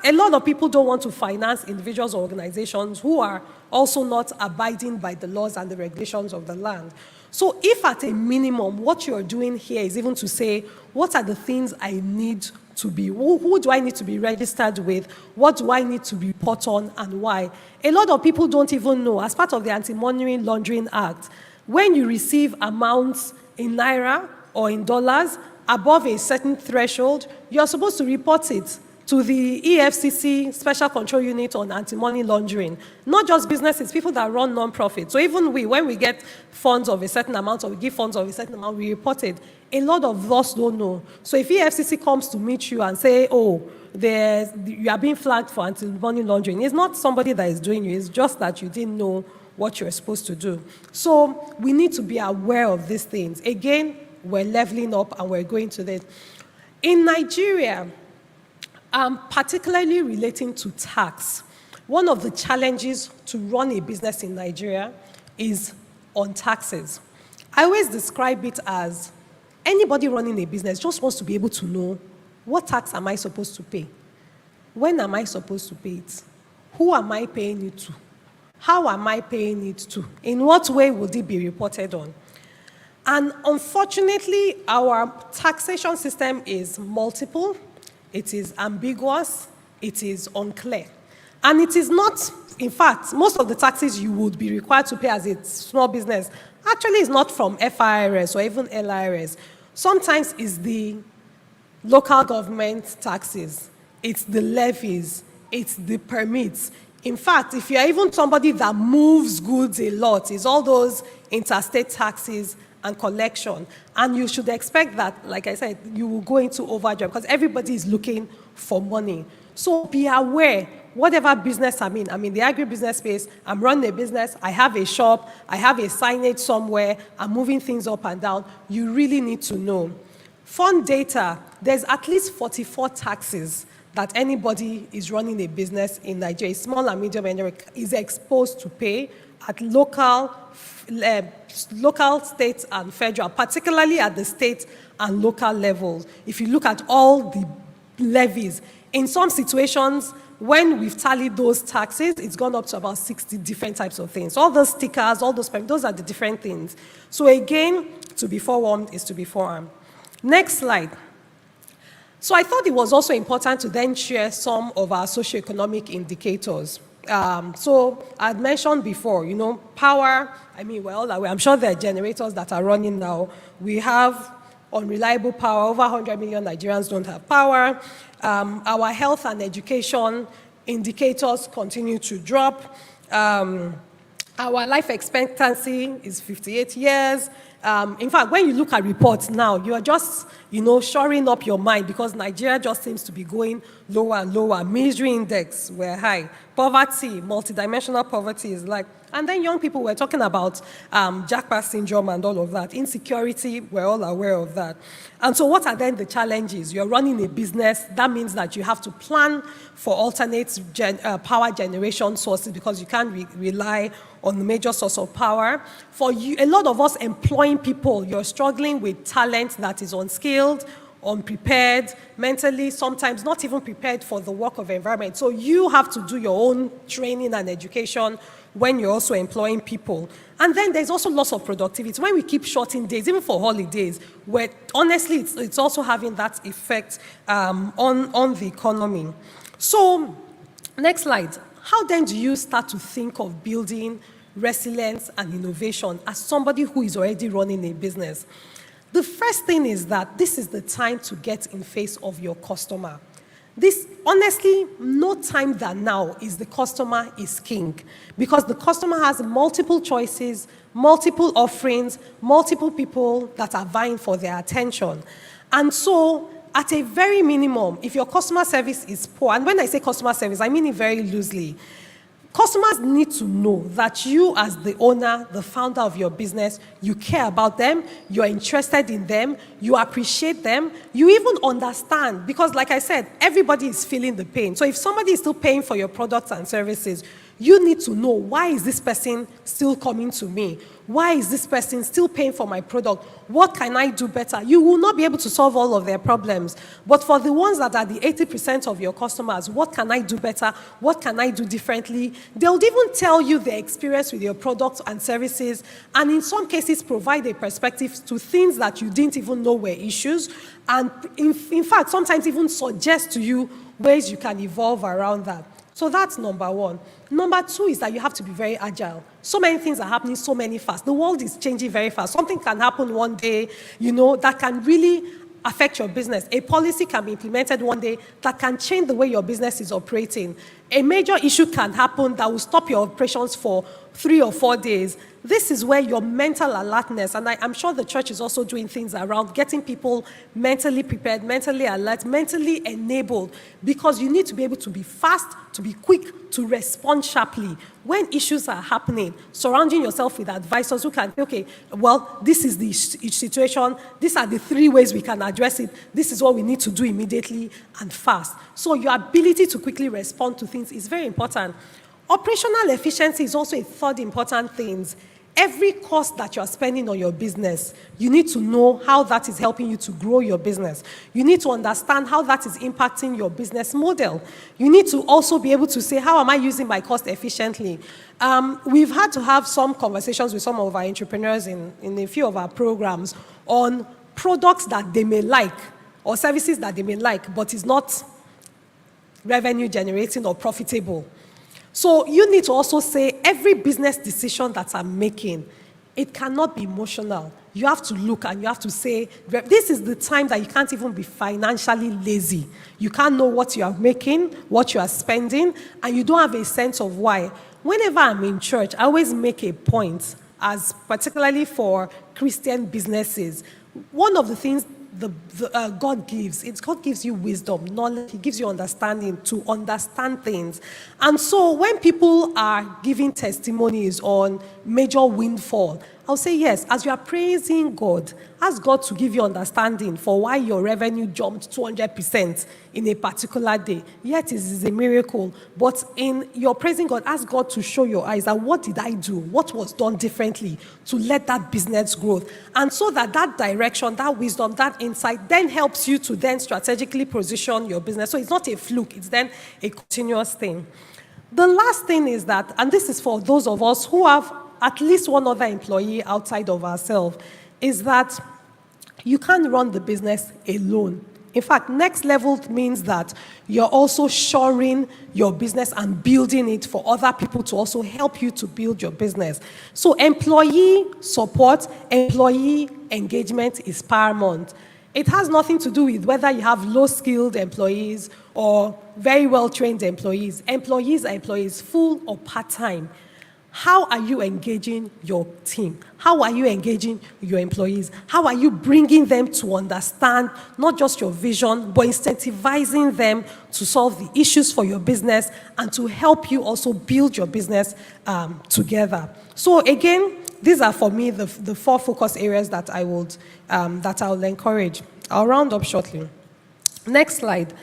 a lot of people don't want to finance individuals or organizations who are also not abiding by the laws and the regulations of the land. So if at a minimum, what you're doing here is even to say, what are the things I need to be, who do I need to be registered with, what do I need to report on, and why? A lot of people don't even know, as part of the Anti-Money Laundering Act, when you receive amounts in Naira or in dollars above a certain threshold, you're supposed to report it to the EFCC Special Control Unit on Anti-Money Laundering. Not just businesses, people that run non-profit. So even we, when we get funds of a certain amount or we give funds of a certain amount, we report it. A lot of us don't know. So if EFCC comes to meet you and say, oh, you are being flagged for anti-money laundering, it's not somebody that is doing you, it's just that you didn't know what you're supposed to do. So we need to be aware of these things. Again, we're leveling up and we're going to this. In Nigeria, particularly relating to tax, one of the challenges to run a business in Nigeria is on taxes. I always describe it as anybody running a business just wants to be able to know, what tax am I supposed to pay? When am I supposed to pay it? Who am I paying it to? How am I paying it to? In what way would it be reported on? And unfortunately, our taxation system is multiple, it is ambiguous, it is unclear. And it is not, in fact, most of the taxes you would be required to pay as a small business actually is not from FIRS or even LIRS. Sometimes it's the local government taxes, it's the levies, it's the permits. In fact, if you're even somebody that moves goods a lot, it's all those interstate taxes and collection. And you should expect that, like I said, you will go into overdrive because everybody is looking for money. So be aware, whatever business I'm in the agribusiness space, I'm running a business, I have a shop, I have a signage somewhere, I'm moving things up and down. You really need to know. Fund data, there's at least 44 taxes that anybody is running a business in Nigeria, small and medium enterprise, is exposed to pay at local, state, and federal, particularly at the state and local levels. If you look at all the levies, in some situations, when we've tallied those taxes, it's gone up to about 60 different types of things. All those stickers, all those permits, those are the different things. So again, to be forewarned is to be forearmed. Next slide. So I thought it was also important to then share some of our socioeconomic indicators. So I had mentioned before, power, I'm sure there are generators that are running now. We have unreliable power. Over 100 million Nigerians don't have power. Our health and education indicators continue to drop. Our life expectancy is 58 years. In fact, when you look at reports now, you are just, shoring up your mind because Nigeria just seems to be going lower and lower. Misery index, we're high. Poverty, multidimensional poverty is like, and then young people, we're talking about jackpot syndrome and all of that. Insecurity, we're all aware of that. And so what are then the challenges? You're running a business. That means that you have to plan for alternate power generation sources because you can't rely on the major source of power. For you, a lot of us employing people, you're struggling with talent that is unskilled, unprepared, mentally, sometimes not even prepared for the work of environment. So you have to do your own training and education when you're also employing people. And then there's also loss of productivity. When we keep shorting days, even for holidays, where honestly, it's also having that effect on the economy. So, next slide. How then do you start to think of building resilience and innovation as somebody who is already running a business? The first thing is that this is the time to get in face of your customer. This, honestly, no time than now is the customer is king because the customer has multiple choices, multiple offerings, multiple people that are vying for their attention. And so, at a very minimum, if your customer service is poor, and when I say customer service, I mean it very loosely, customers need to know that you as the owner, the founder of your business, you care about them, you're interested in them, you appreciate them, you even understand. Because like I said, everybody is feeling the pain. So if somebody is still paying for your products and services, you need to know, why is this person still coming to me? Why is this person still paying for my product? What can I do better? You will not be able to solve all of their problems. But for the ones that are the 80% of your customers, what can I do better? What can I do differently? They'll even tell you their experience with your products and services, and in some cases provide a perspective to things that you didn't even know were issues, and in fact, sometimes even suggest to you ways you can evolve around that. So that's number one. Number two is that you have to be very agile. So many things are happening so fast. The world is changing very fast. Something can happen one day, that can really affect your business. A policy can be implemented one day that can change the way your business is operating. A major issue can happen that will stop your operations for 3 or 4 days. This is where your mental alertness, and I'm sure the church is also doing things around getting people mentally prepared, mentally alert, mentally enabled, because you need to be able to be fast, to be quick, to respond sharply. When issues are happening, surrounding yourself with advisors who can say, okay, well, this is the situation, these are the 3 ways we can address it, this is what we need to do immediately and fast. So your ability to quickly respond to things is very important. Operational efficiency is also a third important thing. Every cost that you are spending on your business, you need to know how that is helping you to grow your business. You need to understand how that is impacting your business model. You need to also be able to say, how am I using my cost efficiently? We've had to have some conversations with some of our entrepreneurs in a few of our programs on products that they may like or services that they may like, but is not revenue generating or profitable. So you need to also say every business decision that I'm making, it cannot be emotional. You have to look and you have to say, this is the time that you can't even be financially lazy. You can't know what you are making, what you are spending, and you don't have a sense of why. Whenever I'm in church, I always make a point, as particularly for Christian businesses. One of the things God gives you wisdom, knowledge, He gives you understanding to understand things. And so when people are giving testimonies on major windfall, I'll say yes, as you are praising God, ask God to give you understanding for why your revenue jumped 200% in a particular day. Yet it is a miracle. But in your praising God, ask God to show your eyes that what did I do? What was done differently to let that business grow? And so that direction, that wisdom, that insight then helps you to then strategically position your business. So it's not a fluke, it's then a continuous thing. The last thing is that, and this is for those of us who have at least one other employee outside of ourselves, is that you can't run the business alone. In fact, next level means that you're also shoring your business and building it for other people to also help you to build your business. So employee support, employee engagement is paramount. It has nothing to do with whether you have low-skilled employees or very well-trained employees. Employees are employees, full or part-time. How are you engaging your team? How are you engaging your employees? How are you bringing them to understand not just your vision, but incentivizing them to solve the issues for your business and to help you also build your business together? So again, these are for me the 4 focus areas that I will encourage. I'll round up shortly. Next slide.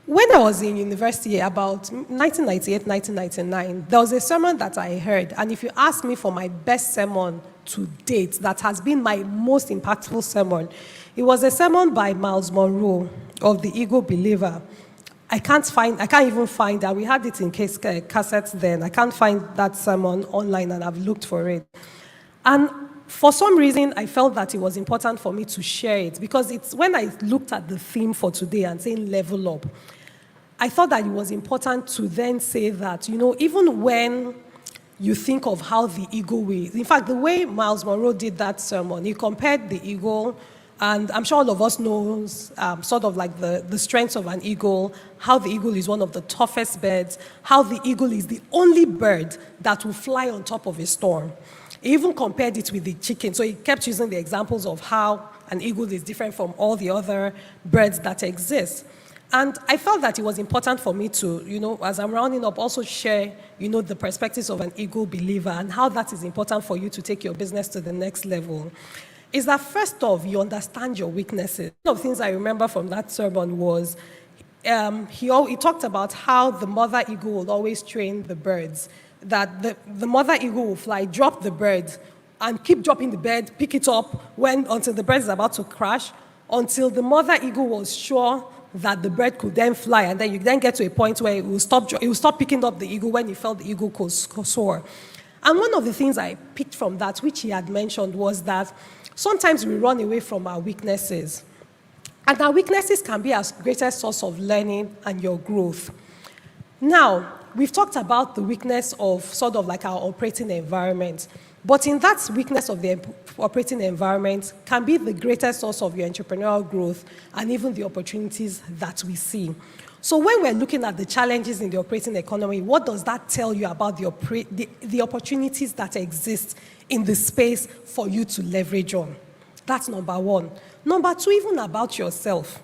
When I was in university, about 1998, 1999, there was a sermon that I heard. And if you ask me for my best sermon to date, that has been my most impactful sermon, it was a sermon by Miles Monroe of the Eagle Believer. I can't even find that. We had it in cassettes then. I can't find that sermon online, and I've looked for it. And for some reason, I felt that it was important for me to share it, because it's when I looked at the theme for today and saying level up, I thought that it was important to then say that, even when you think of how the eagle will, in fact, the way Miles Monroe did that sermon, he compared the eagle, and I'm sure all of us knows sort of like the strengths of an eagle, how the eagle is one of the toughest birds, how the eagle is the only bird that will fly on top of a storm. He even compared it with the chicken. So he kept using the examples of how an eagle is different from all the other birds that exist. And I felt that it was important for me to, as I'm rounding up, also share, the perspectives of an eagle believer and how that is important for you to take your business to the next level. Is that first off, you understand your weaknesses. One of the things I remember from that sermon was he talked about how the mother eagle will always train the birds, that the mother eagle will fly, drop the bird, and keep dropping the bird, pick it up until the bird is about to crash, until the mother eagle was sure that the bird could then fly, and then you then get to a point where it will stop picking up the eagle when you felt the eagle could soar. And one of the things I picked from that, which he had mentioned, was that sometimes we run away from our weaknesses. And our weaknesses can be our greatest source of learning and your growth. Now, we've talked about the weakness of sort of like our operating environment. But in that weakness of the operating environment can be the greatest source of your entrepreneurial growth and even the opportunities that we see. So when we're looking at the challenges in the operating economy, what does that tell you about the opportunities that exist in the space for you to leverage on? That's number one. Number two, even about yourself.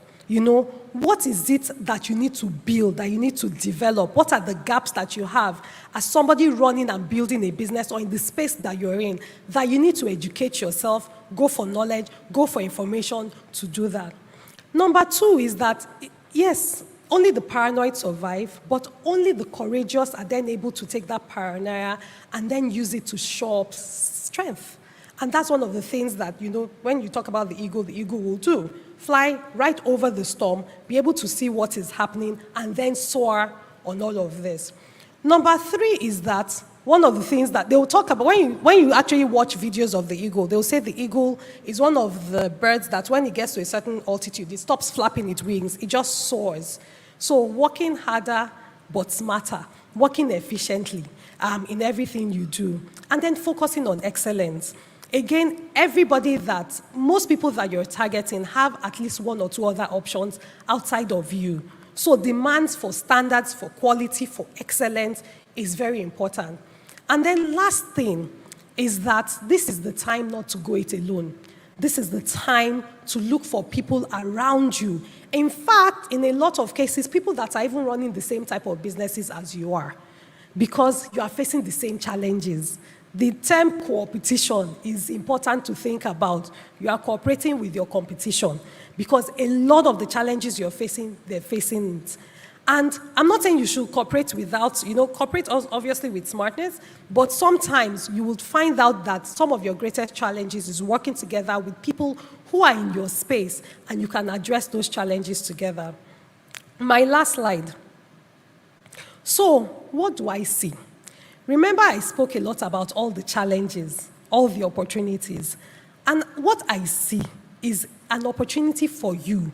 What is it that you need to build, that you need to develop? What are the gaps that you have as somebody running and building a business or in the space that you're in, that you need to educate yourself, go for knowledge, go for information to do that? Number two is that, yes, only the paranoid survive, but only the courageous are then able to take that paranoia and then use it to show up strength. And that's one of the things that, when you talk about the eagle will do. Fly right over the storm, be able to see what is happening, and then soar on all of this. Number three is that one of the things that they will talk about, when you actually watch videos of the eagle, they'll say the eagle is one of the birds that when it gets to a certain altitude, it stops flapping its wings, it just soars. So working harder but smarter, working efficiently in everything you do, and then focusing on excellence. Again, most people that you're targeting have at least one or two other options outside of you. So demands for standards, for quality, for excellence is very important. And then last thing is that this is the time not to go it alone. This is the time to look for people around you. In fact, in a lot of cases, people that are even running the same type of businesses as you are, because you are facing the same challenges. The term competition is important to think about. You are cooperating with your competition because a lot of the challenges you're facing, they're facing it. And I'm not saying you should cooperate without, cooperate obviously with smartness, but sometimes you will find out that some of your greatest challenges is working together with people who are in your space and you can address those challenges together. My last slide. So, what do I see? Remember, I spoke a lot about all the challenges, all the opportunities. And what I see is an opportunity for you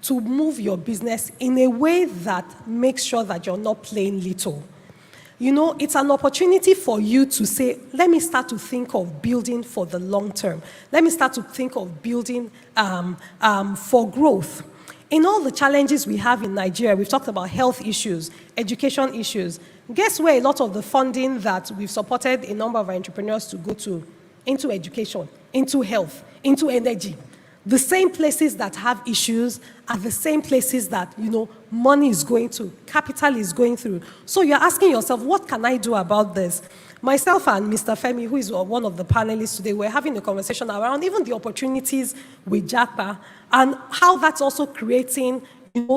to move your business in a way that makes sure that you're not playing little. It's an opportunity for you to say, let me start to think of building for the long term. Let me start to think of building for growth. In all the challenges we have in Nigeria, we've talked about health issues, education issues. Guess where a lot of the funding that we've supported a number of our entrepreneurs to go to? Into education, into health, into energy. The same places that have issues are the same places that, money is going to, capital is going through. So you're asking yourself, what can I do about this? Myself and Mr. Femi, who is one of the panelists today, we're having a conversation around even the opportunities with JAPA and how that's also creating,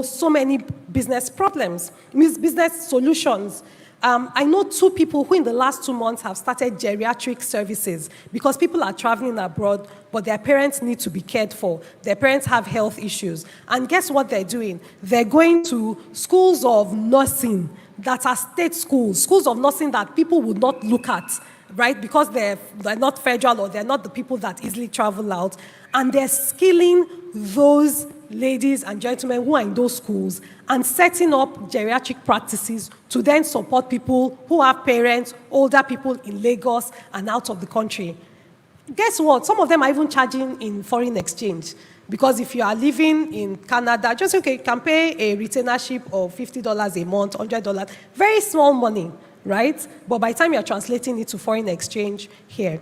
so many business problems, business solutions. I know two people who in the last 2 months have started geriatric services because people are traveling abroad, but their parents need to be cared for. Their parents have health issues. And guess what they're doing? They're going to schools of nursing that are state schools of nursing that people would not look at, right? Because they're not federal or they're not the people that easily travel out. And they're skilling those ladies and gentlemen who are in those schools and setting up geriatric practices to then support people who have parents, older people in Lagos and out of the country. Guess what? Some of them are even charging in foreign exchange. Because if you are living in Canada, just okay, you can pay a retainership of $50 a month, $100, very small money, right? But by the time you're translating it to foreign exchange here,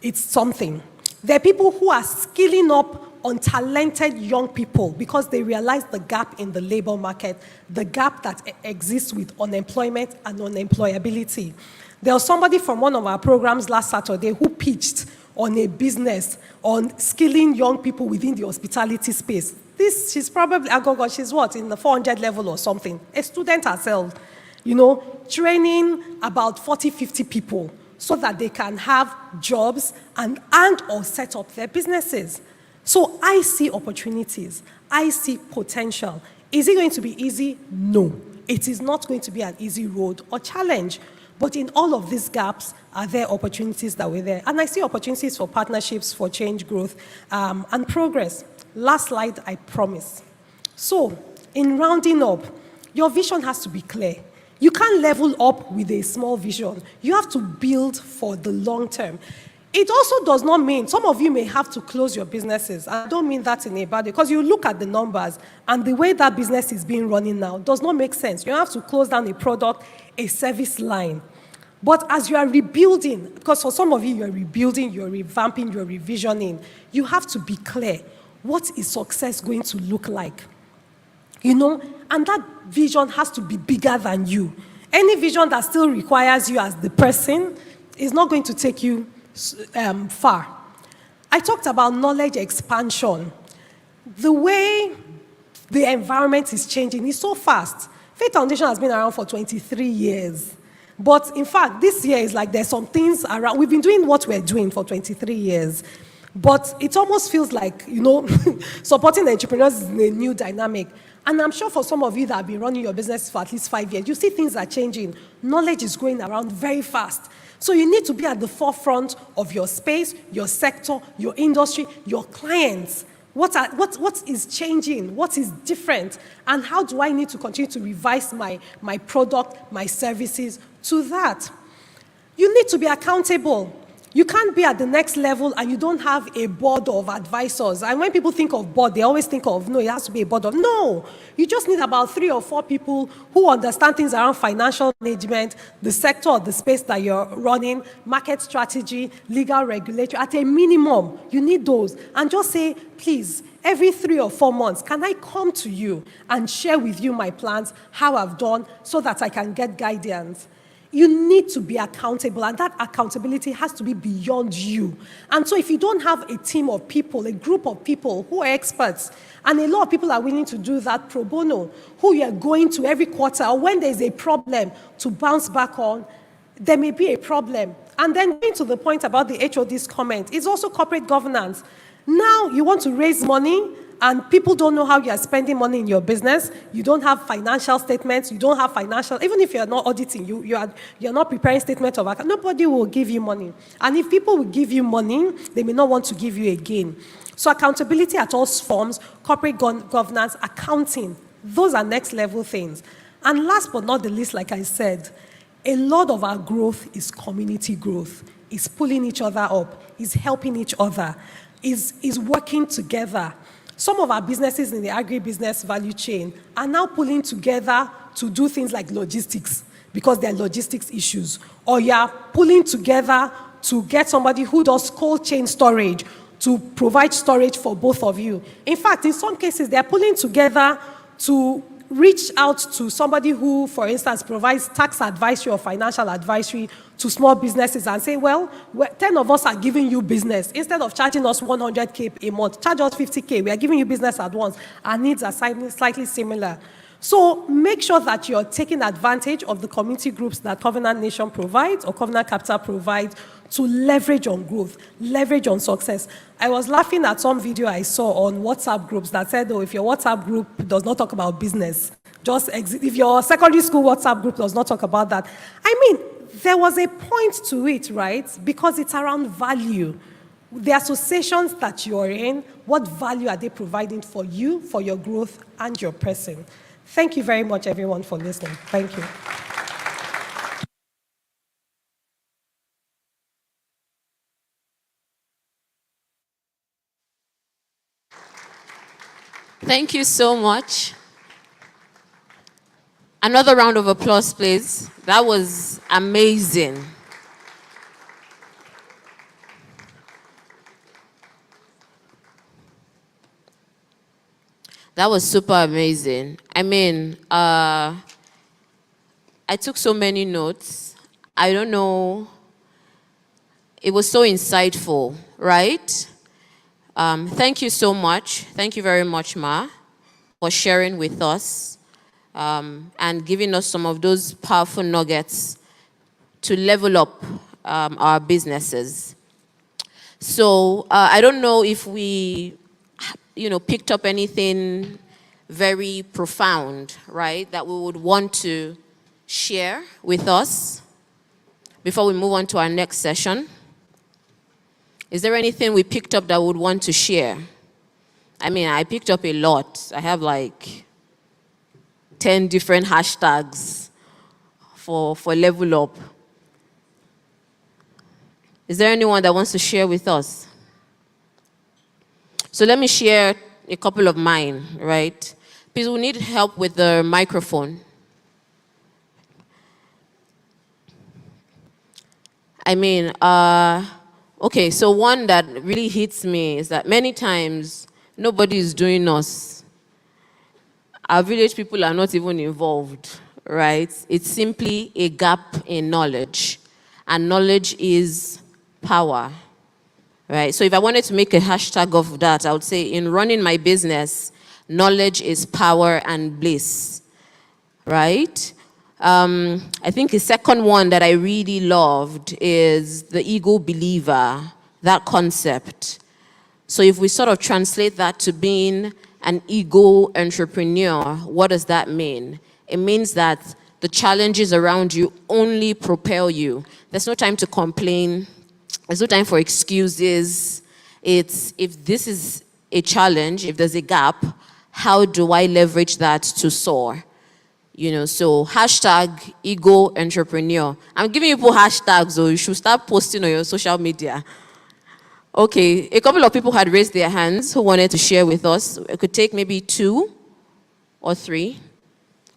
it's something. There are people who are skilling up untalented young people because they realize the gap in the labor market, the gap that exists with unemployment and unemployability. There was somebody from one of our programs last Saturday who pitched on a business on skilling young people within the hospitality space. She's probably, she's what, in the 400 level or something, a student herself, training about 40, 50 people so that they can have jobs and or set up their businesses. So I see opportunities. I see potential. Is it going to be easy? No. It is not going to be an easy road or challenge. But in all of these gaps, are there opportunities that were there? And I see opportunities for partnerships, for change, growth, and progress. Last slide, I promise. So, in rounding up, your vision has to be clear. You can't level up with a small vision. You have to build for the long term. It also does not mean, some of you may have to close your businesses. I don't mean that in a bad way, because you look at the numbers and the way that business is being running now does not make sense. You have to close down a product, a service line. But as you are rebuilding, because for some of you, you're rebuilding, you're revamping, you're revisioning, you have to be clear. What is success going to look like? You know, and that vision has to be bigger than you. Any vision that still requires you as the person is not going to take you far. I talked about knowledge expansion. The way the environment is changing is so fast. Faith Foundation has been around for 23 years. But in fact, this year is like there's some things around. We've been doing what we're doing for 23 years. But it almost feels like, you know, supporting the entrepreneurs is a new dynamic. And I'm sure for some of you that have been running your business for at least 5 years, you see things are changing. Knowledge is going around very fast. So you need to be at the forefront of your space, your sector, your industry, your clients. What is changing? What is different? And how do I need to continue to revise my product, my services to that? You need to be accountable. You can't be at the next level and you don't have a board of advisors. And when people think of board, they always think of, no, it has to be a board of, no. You just need about 3 or 4 people who understand things around financial management, the sector or the space that you're running, market strategy, legal regulatory. At a minimum, you need those. And just say, please, every 3 or 4 months, can I come to you and share with you my plans, how I've done, so that I can get guidance? You need to be accountable, and that accountability has to be beyond you. And so if you don't have a team of people, a group of people who are experts, and a lot of people are willing to do that pro bono, who you are going to every quarter, or when there's a problem to bounce back on, there may be a problem. And then going to the point about the HOD's comment, it's also corporate governance. Now you want to raise money, and people don't know how you are spending money in your business. You don't have financial statements. You don't have financial, even if you're not auditing, you're not preparing statements of account. Nobody will give you money. And if people will give you money, they may not want to give you again. So accountability at all forms, corporate governance, accounting, those are next level things. And last but not the least, like I said, a lot of our growth is community growth, is pulling each other up, is helping each other, is working together. Some of our businesses in the agribusiness value chain are now pulling together to do things like logistics because there are logistics issues. Or you are pulling together to get somebody who does cold chain storage to provide storage for both of you. In fact, in some cases, they are pulling together to reach out to somebody who, for instance, provides tax advisory or financial advisory to small businesses and say, well, 10 of us are giving you business. Instead of charging us 100K a month, charge us 50K. We are giving you business at once. Our needs are slightly similar. So make sure that you're taking advantage of the community groups that Covenant Nation provides or Covenant Capital provides to leverage on growth, leverage on success. I was laughing at some video I saw on WhatsApp groups that said, oh, if your WhatsApp group does not talk about business, just exit. If your secondary school WhatsApp group does not talk about that. I mean, there was a point to it, right? Because it's around value. The associations that you're in, what value are they providing for you, for your growth, and your person? Thank you very much, everyone, for listening. Thank you. Thank you so much. Another round of applause, please. That was amazing. That was super amazing. I mean, I took so many notes. I don't know. It was so insightful, right? Thank you so much. Thank you very much, Ma, for sharing with us and giving us some of those powerful nuggets to level up our businesses. So I don't know if we, picked up anything very profound, right, that we would want to share with us before we move on to our next session. Is there anything we picked up that we would want to share? I mean, I picked up a lot. I have like 10 different hashtags for Level Up? Is there anyone that wants to share with us? So let me share a couple of mine, right? Please, we need help with the microphone. I mean, okay, so one that really hits me is that many times nobody is doing us. Our village people are not even involved, right? It's simply a gap in knowledge, and knowledge is power, right? So if I wanted to make a hashtag of that, I would say in running my business, knowledge is power and bliss, right? I think the second one that I really loved is the ego believer, that concept. So if we sort of translate that to being an ego entrepreneur, what does that mean? It means that the challenges around you only propel you. There's no time to complain. There's no time for excuses. It's, if this is a challenge, if there's a gap, how do I leverage that to soar? You know, so hashtag ego entrepreneur. I'm giving people hashtags, so you should start posting on your social media. Okay, a couple of people had raised their hands who wanted to share with us. I could take maybe 2 or 3.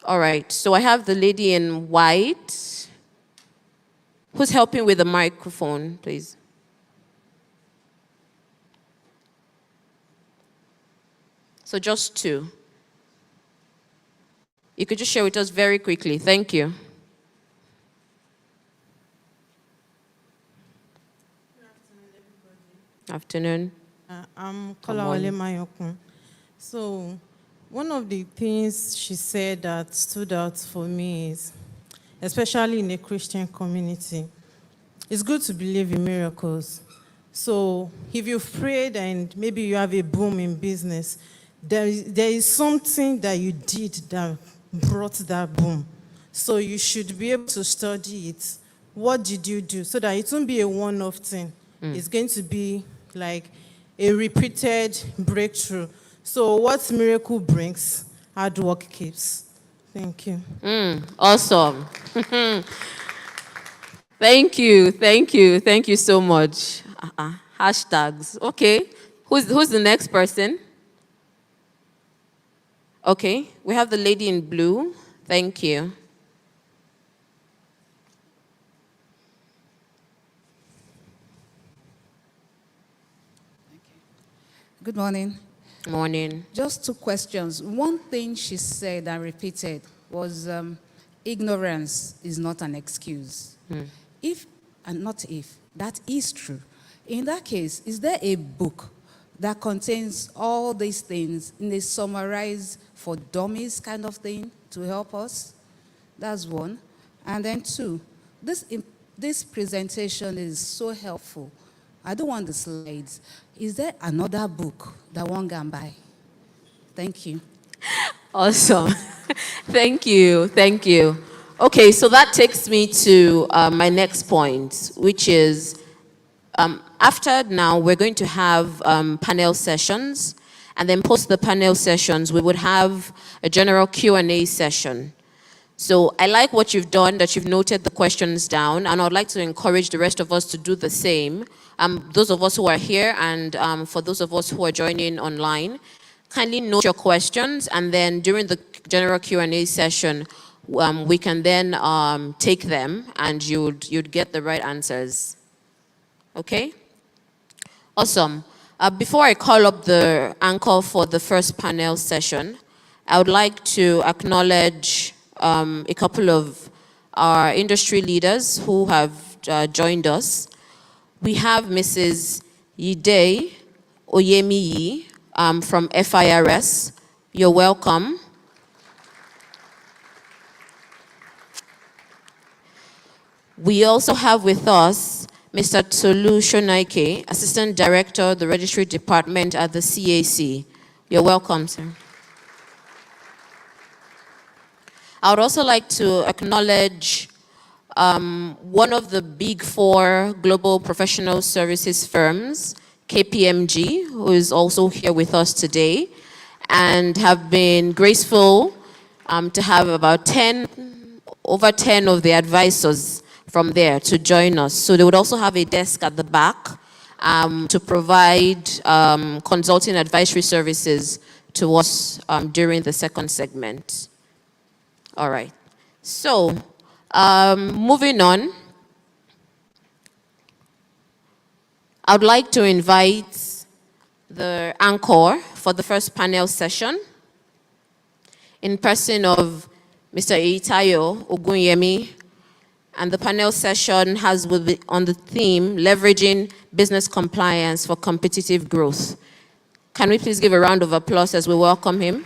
All right, so I have the lady in white. Who's helping with the microphone, please? So just 2. You could just share with us very quickly. Thank you. Afternoon. I'm Come Kolawole Mayokun. So, one of the things she said that stood out for me is, especially in a Christian community, it's good to believe in miracles. So, if you've prayed and maybe you have a boom in business, there is something that you did that brought that boom. So, you should be able to study it. What did you do? So that it won't be a one-off thing. It's going to be like a repeated breakthrough. So what miracle brings, hard work keeps. Thank you. Awesome. Thank you so much. Hashtags. Okay, who's the next person? Okay, we have the lady in blue. Thank you. Good morning. Morning. Just 2 questions. One thing she said and repeated was ignorance is not an excuse. If, and not if, that is true. In that case, is there a book that contains all these things in a summarized for dummies kind of thing to help us? That's one. And then 2, this presentation is so helpful. I don't want the slides. Is there another book that one can buy? Thank you. Awesome. Thank you. Okay, so that takes me to my next point, which is after now, we're going to have panel sessions, and then post the panel sessions, we would have a general Q&A session. So I like what you've done, that you've noted the questions down, and I'd like to encourage the rest of us to do the same. Those of us who are here and for those of us who are joining online, kindly note your questions, and then during the general Q&A session, we can then take them and you'd get the right answers. Okay? Awesome. Before I call up the anchor for the first panel session, I would like to acknowledge a couple of our industry leaders who have joined us. We have Mrs. Yide Oyemiyi from FIRS. You're welcome. We also have with us Mr. Tolu Shonaike, Assistant Director, the Registry Department at the CAC. You're welcome, sir. I would also like to acknowledge one of the big 4 global professional services firms, KPMG, who is also here with us today, and have been graceful to have about 10 over 10 of the advisors from there to join us. So they would also have a desk at the back to provide consulting advisory services to us during the second segment. All right. So, moving on, I would like to invite the anchor for the first panel session in person of Mr. Eitayo Ogunyemi, and the panel session has on the theme, leveraging business compliance for competitive growth. Can we please give a round of applause as we welcome him?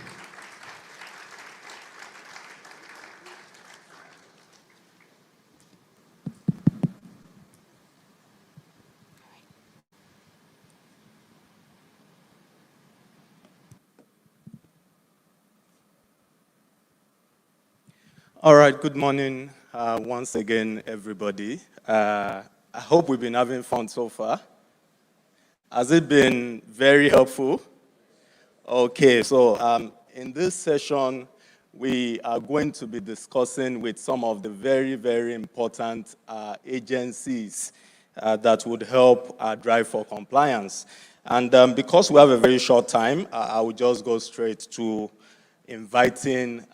All right, good morning once again, everybody. I hope we've been having fun so far. Has it been very helpful? Okay, so in this session, we are going to be discussing with some of the very, very important agencies that would help drive for compliance. And because we have a very short time, I will just go straight to inviting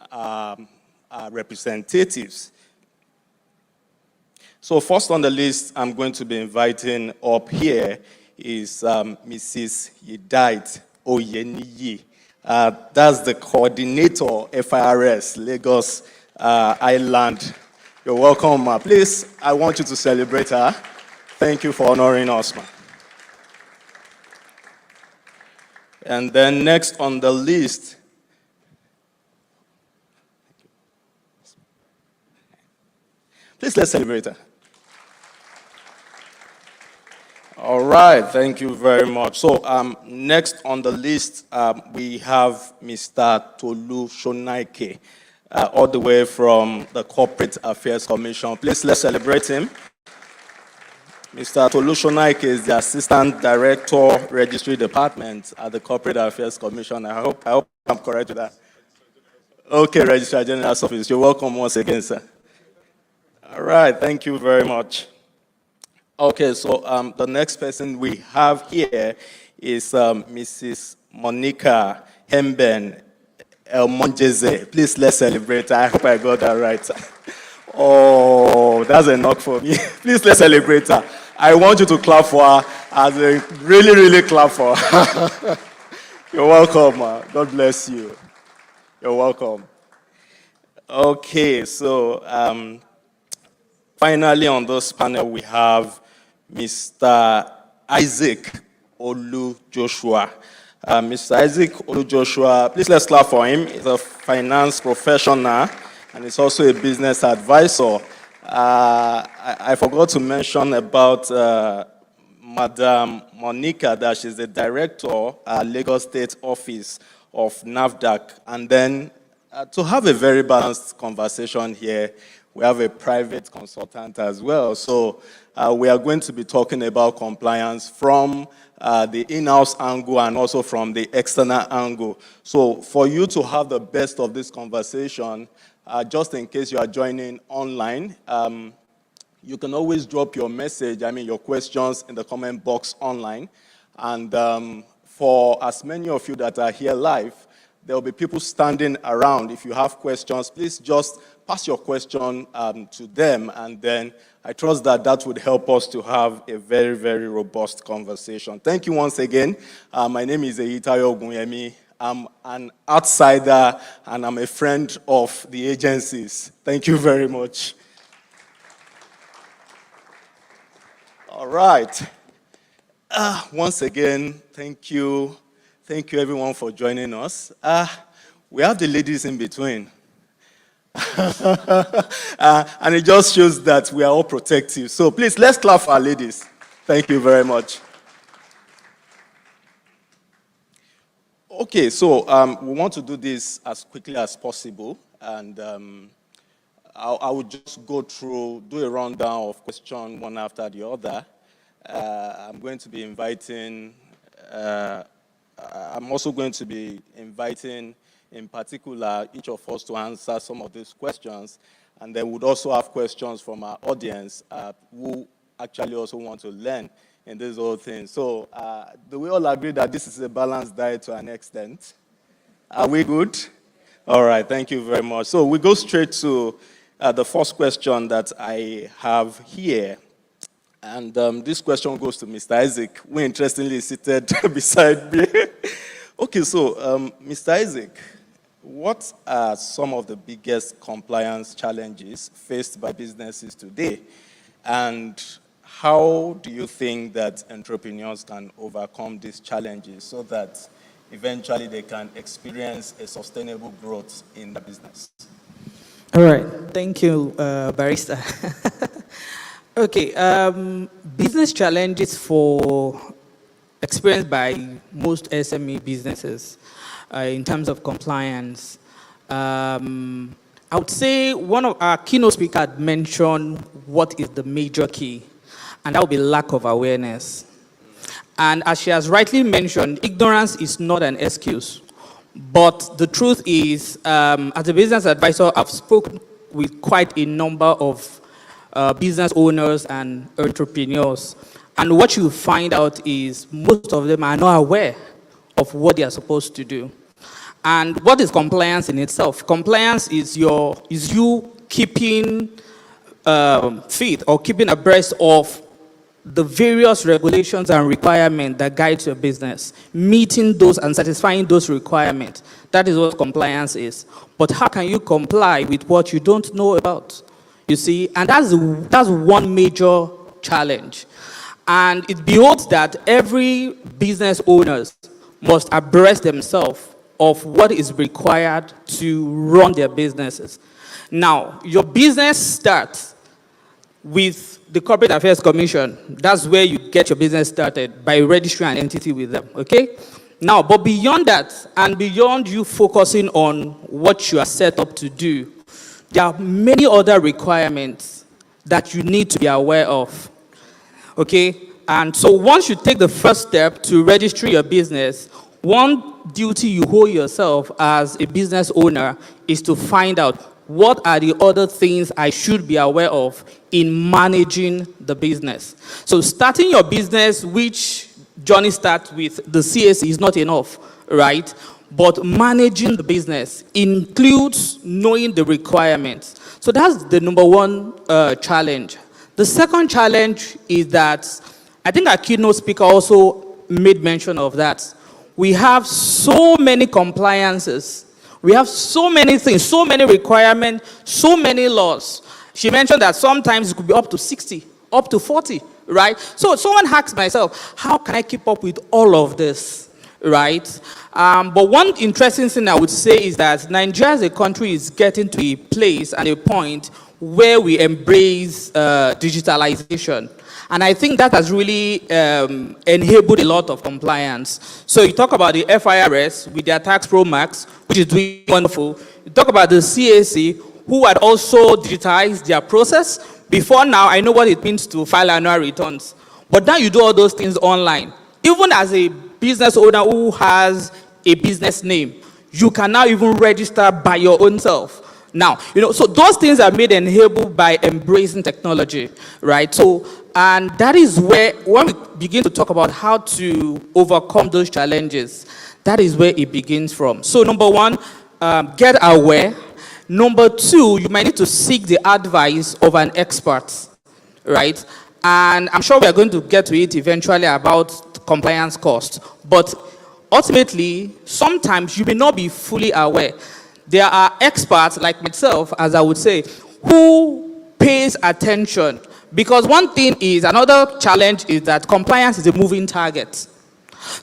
representatives. So first on the list, I'm going to be inviting up here is Mrs. Yedite Oyeniyi. That's the coordinator, FIRS, Lagos Island. You're welcome, ma. Please, I want you to celebrate her. Thank you for honoring us, ma. And then next on the list, please, let's celebrate her. All right, thank you very much. So next on the list, we have Mr. Tolu Shonaike, all the way from the Corporate Affairs Commission. Please, let's celebrate him. Mr. Tolu Shonaike is the Assistant Director, Registry Department at the Corporate Affairs Commission. I hope I'm correct with that. Okay, Registrar General's Office. You're welcome once again, sir. All right, thank you very much. Okay, so the next person we have here is Mrs. Monica Hemben Elmonjeze. Please, let's celebrate. I hope I got that right. Oh, that's a knock for me. Please, let's celebrate her. I want you to clap for her, as a really, really clap for her. You're welcome, ma. God bless you. You're welcome. Okay, so finally on this panel we have Mr. Isaac Olu Joshua. Mr. Isaac Olu Joshua, please let's clap for him. He's a finance professional and he's also a business advisor. I forgot to mention about Madam Monica, that she's the director at Lagos State Office of NAFDAC. And then to have a very balanced conversation here, we have a private consultant as well. So we are going to be talking about compliance from the in-house angle and also from the external angle. So for you to have the best of this conversation, just in case you are joining online, you can always drop your message, your questions in the comment box online. And for as many of you that are here live, there will be people standing around. If you have questions, please just pass your question to them, and then I trust that that would help us to have a very, very robust conversation. Thank you once again. My name is Eitayo Ogunyemi. I'm an outsider, and I'm a friend of the agencies. Thank you very much. All right. Once again, thank you. Thank you, everyone, for joining us. We have the ladies in between. And it just shows that we are all protective. So please, let's clap for our ladies. Thank you very much. Okay, so we want to do this as quickly as possible. And I will just go through, do a rundown of questions one after the other. I'm going to be inviting... I'm also going to be inviting, in particular, each of us to answer some of these questions. And then we'd also have questions from our audience who actually also want to learn in this whole thing. So do we all agree that this is a balanced diet to an extent? Are we good? All right, thank you very much. So we go straight to the first question that I have here. And this question goes to Mr. Isaac, who interestingly is seated beside me. Okay, so Mr. Isaac, what are some of the biggest compliance challenges faced by businesses today? And how do you think that entrepreneurs can overcome these challenges so that eventually they can experience a sustainable growth in the business? All right, thank you, Barrister. Okay, business challenges experienced by most SME businesses in terms of compliance. I would say one of our keynote speakers had mentioned what is the major key, and that would be lack of awareness. And as she has rightly mentioned, ignorance is not an excuse. But the truth is, as a business advisor, I've spoken with quite a number of business owners and entrepreneurs. And what you find out is most of them are not aware of what they are supposed to do. And what is compliance in itself? Compliance is you keeping fit or keeping abreast of the various regulations and requirements that guide your business, meeting those and satisfying those requirements. That is what compliance is. But how can you comply with what you don't know about? You see, and that's one major challenge. And it beholds that every business owners must abreast themselves of what is required to run their businesses. Now, your business starts with the Corporate Affairs Commission. That's where you get your business started, by registering an entity with them, okay? Now, but beyond that, and beyond you focusing on what you are set up to do, there are many other requirements that you need to be aware of, okay? And so once you take the first step to register your business, one duty you owe yourself as a business owner is to find out what are the other things I should be aware of in managing the business. So starting your business, which Johnny starts with, the CAC is not enough, right? But managing the business includes knowing the requirements. So that's the number one challenge. The second challenge is that, I think our keynote speaker also made mention of that. We have so many compliances. We have so many things, so many requirements, so many laws. She mentioned that sometimes it could be up to 60, up to 40, right? So someone asked myself, how can I keep up with all of this, right? But one interesting thing I would say is that Nigeria as a country is getting to a place and a point where we embrace digitalization. And I think that has really enabled a lot of compliance. So you talk about the FIRS with their Tax Pro Max, which is doing wonderful. You talk about the CAC, who had also digitized their process. Before now, I know what it means to file annual returns. But now you do all those things online. Even as a business owner who has a business name, you can now even register by your own self. Now, so those things are made enabled by embracing technology, right? So, and that is where, when we begin to talk about how to overcome those challenges, that is where it begins from. So number one, get aware. Number two, you might need to seek the advice of an expert, right? And I'm sure we are going to get to it eventually about compliance costs. But ultimately, sometimes you may not be fully aware. There are experts like myself, as I would say, who pays attention. Because one thing is, another challenge is that compliance is a moving target.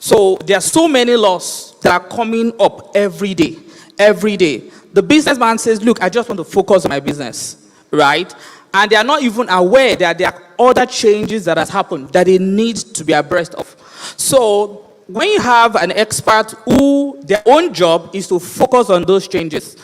So there are so many laws that are coming up every day, every day. The businessman says, look, I just want to focus on my business, right? And they are not even aware that there are other changes that has happened that they need to be abreast of. So when you have an expert who their own job is to focus on those changes,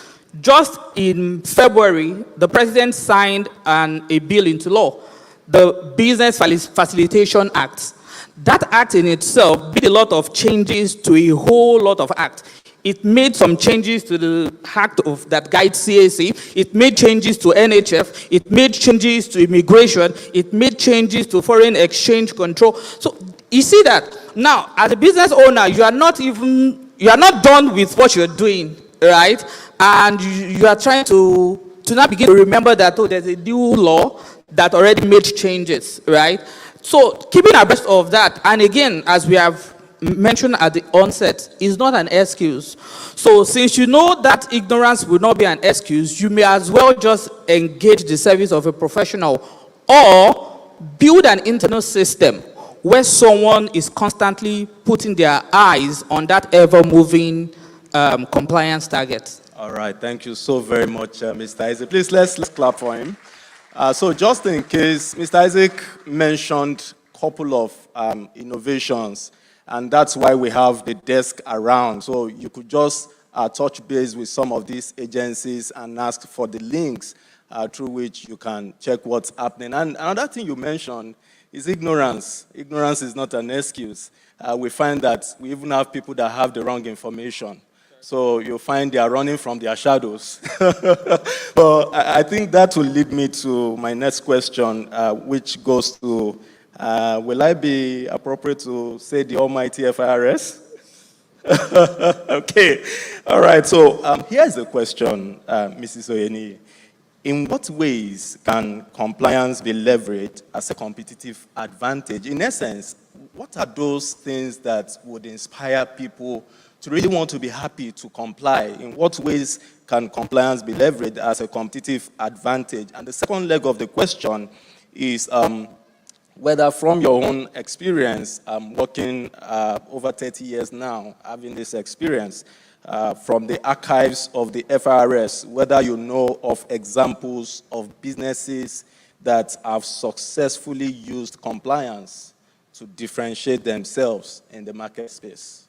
just in February, the president signed a bill into law, the Business Facilitation Act. That act in itself did a lot of changes to a whole lot of acts. It made some changes to the act of that guides CAC. It made changes to NHF. It made changes to immigration. It made changes to foreign exchange control. So you see that now, as a business owner, you are not done with what you're doing, right? And you are trying to now begin to remember that, oh, there's a new law that already made changes, right? So keeping abreast of that, and again, as we have mentioned at the onset, is not an excuse. So since you know that ignorance will not be an excuse, you may as well just engage the service of a professional or build an internal system where someone is constantly putting their eyes on that ever-moving compliance target. All right, thank you so very much, Mr. Isaac. Please, let's clap for him. So just in case, Mr. Isaac mentioned a couple of innovations, and that's why we have the desk around. So you could just touch base with some of these agencies and ask for the links through which you can check what's happening. And another thing you mentioned is ignorance. Ignorance is not an excuse. We find that we even have people that have the wrong information. So you'll find they are running from their shadows. Well, I think that will lead me to my next question, which goes to, will I be appropriate to say the almighty FIRS? Okay, all right, so here's the question, Mrs. Oyeni. In what ways can compliance be leveraged as a competitive advantage? In essence, what are those things that would inspire people to really want to be happy to comply? In what ways can compliance be leveraged as a competitive advantage? And the second leg of the question is whether from your own experience, working over 30 years now, having this experience, from the archives of the FIRS, whether you know of examples of businesses that have successfully used compliance to differentiate themselves in the market space.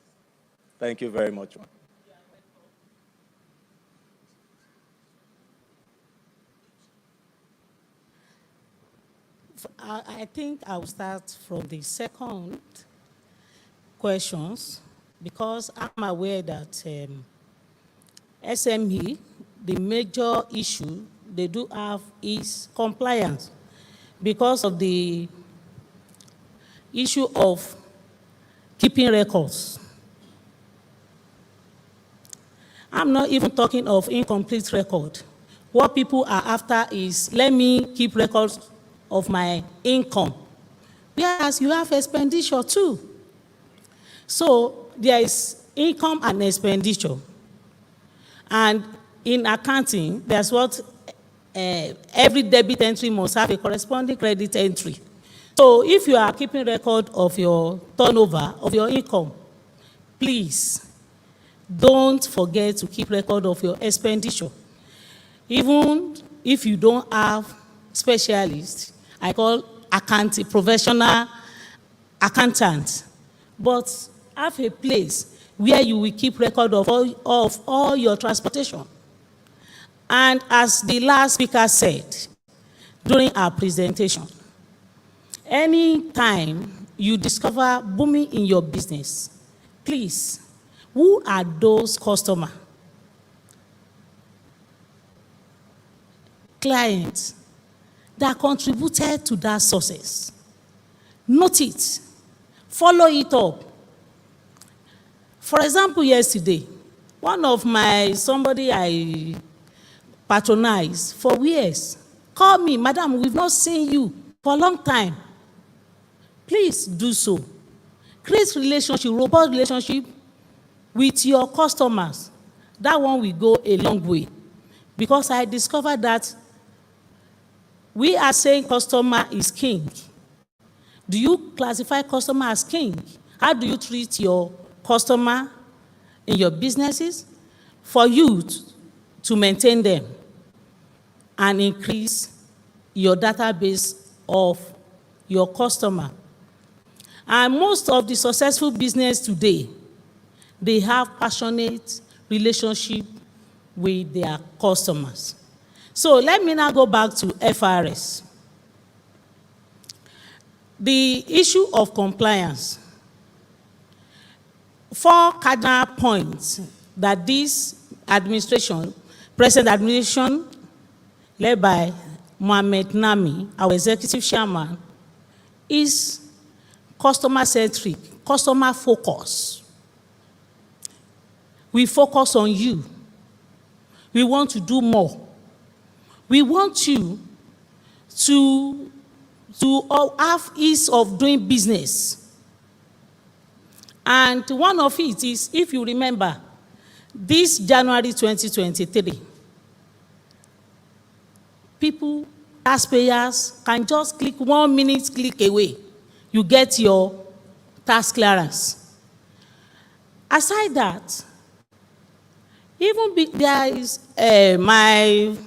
Thank you very much. I think I'll start from the second questions, because I'm aware that SME, the major issue they do have is compliance, because of the issue of keeping records. I'm not even talking of incomplete record. What people are after is, let me keep records of my income, whereas you have expenditure too. So there is income and expenditure. And in accounting, that's what every debit entry must have a corresponding credit entry. So if you are keeping record of your turnover, of your income, please don't forget to keep record of your expenditure. Even if you don't have specialists, I call accounting, professional accountant, but have a place where you will keep record of all your transportation. And as the last speaker said during our presentation, any time you discover booming in your business, please, who are those customers, clients that contributed to that success? Note it, follow it up. For example, yesterday, one of somebody I patronized for years called me, "Madam, we've not seen you for a long time." Please do so. Create relationship, robust relationship with your customers. That one will go a long way. Because I discovered that we are saying customer is king. Do you classify customer as king? How do you treat your customer in your businesses? For you to maintain them and increase your database of your customer. And most of the successful business today, they have passionate relationship with their customers. So let me now go back to FRS. The issue of compliance. 4 cardinal points that this administration, present administration, led by Mohamed Nami, our executive chairman, is customer-centric, customer-focused. We focus on you. We want to do more. We want you to have ease of doing business. And one of it is, if you remember, this January 2023, people, taxpayers, can just click 1 minute click away. You get your tax clearance. Aside that, even there is my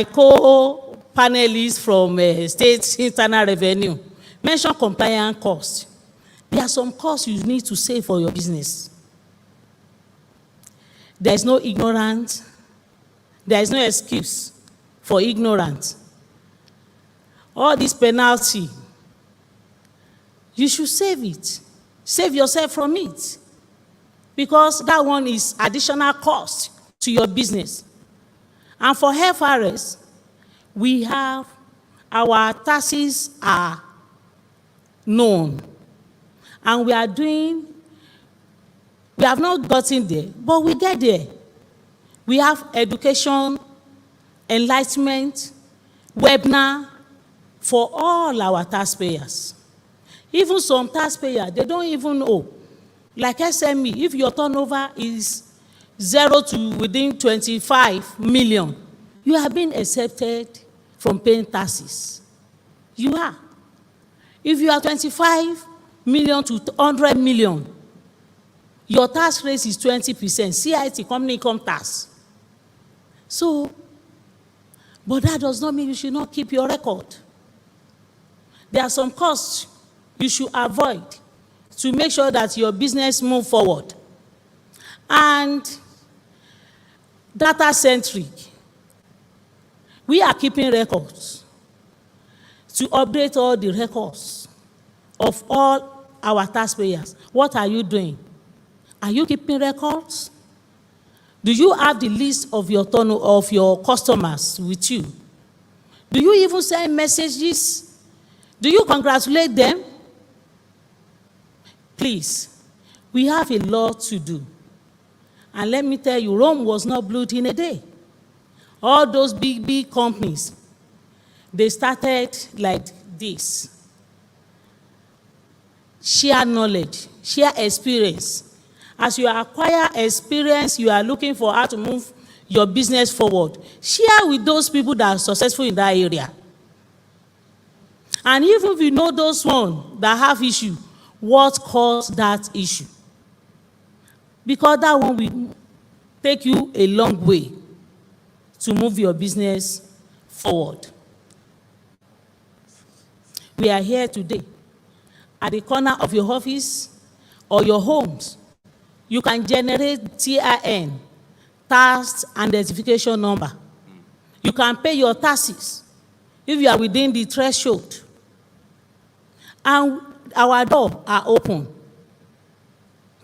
co-panelist from State Internal Revenue mentioned compliance costs. There are some costs you need to save for your business. There is no ignorance. There is no excuse for ignorance. All this penalty, you should save it. Save yourself from it. Because that one is additional cost to your business. And for FRS, we have our taxes are known. And we have not gotten there, but we get there. We have education, enlightenment, webinar for all our taxpayers. Even some taxpayers, they don't even know. Like SME, if your turnover is 0 to within 25 million, you have been accepted from paying taxes. You are. If you are 25 million to 100 million, your tax rate is 20%, CIT, company income tax. So, but that does not mean you should not keep your record. There are some costs you should avoid to make sure that your business move forward. And data-centric, we are keeping records to update all the records of all our taxpayers. What are you doing? Are you keeping records? Do you have the list of your customers with you? Do you even send messages? Do you congratulate them? Please, we have a lot to do. And let me tell you, Rome was not built in a day. All those big companies, they started like this. Share knowledge, share experience. As you acquire experience, you are looking for how to move your business forward. Share with those people that are successful in that area. And even if you know those ones that have issue, what caused that issue? Because that one will take you a long way to move your business forward. We are here today. At the corner of your office or your homes, you can generate TIN, tax identification number. You can pay your taxes if you are within the threshold. And our doors are open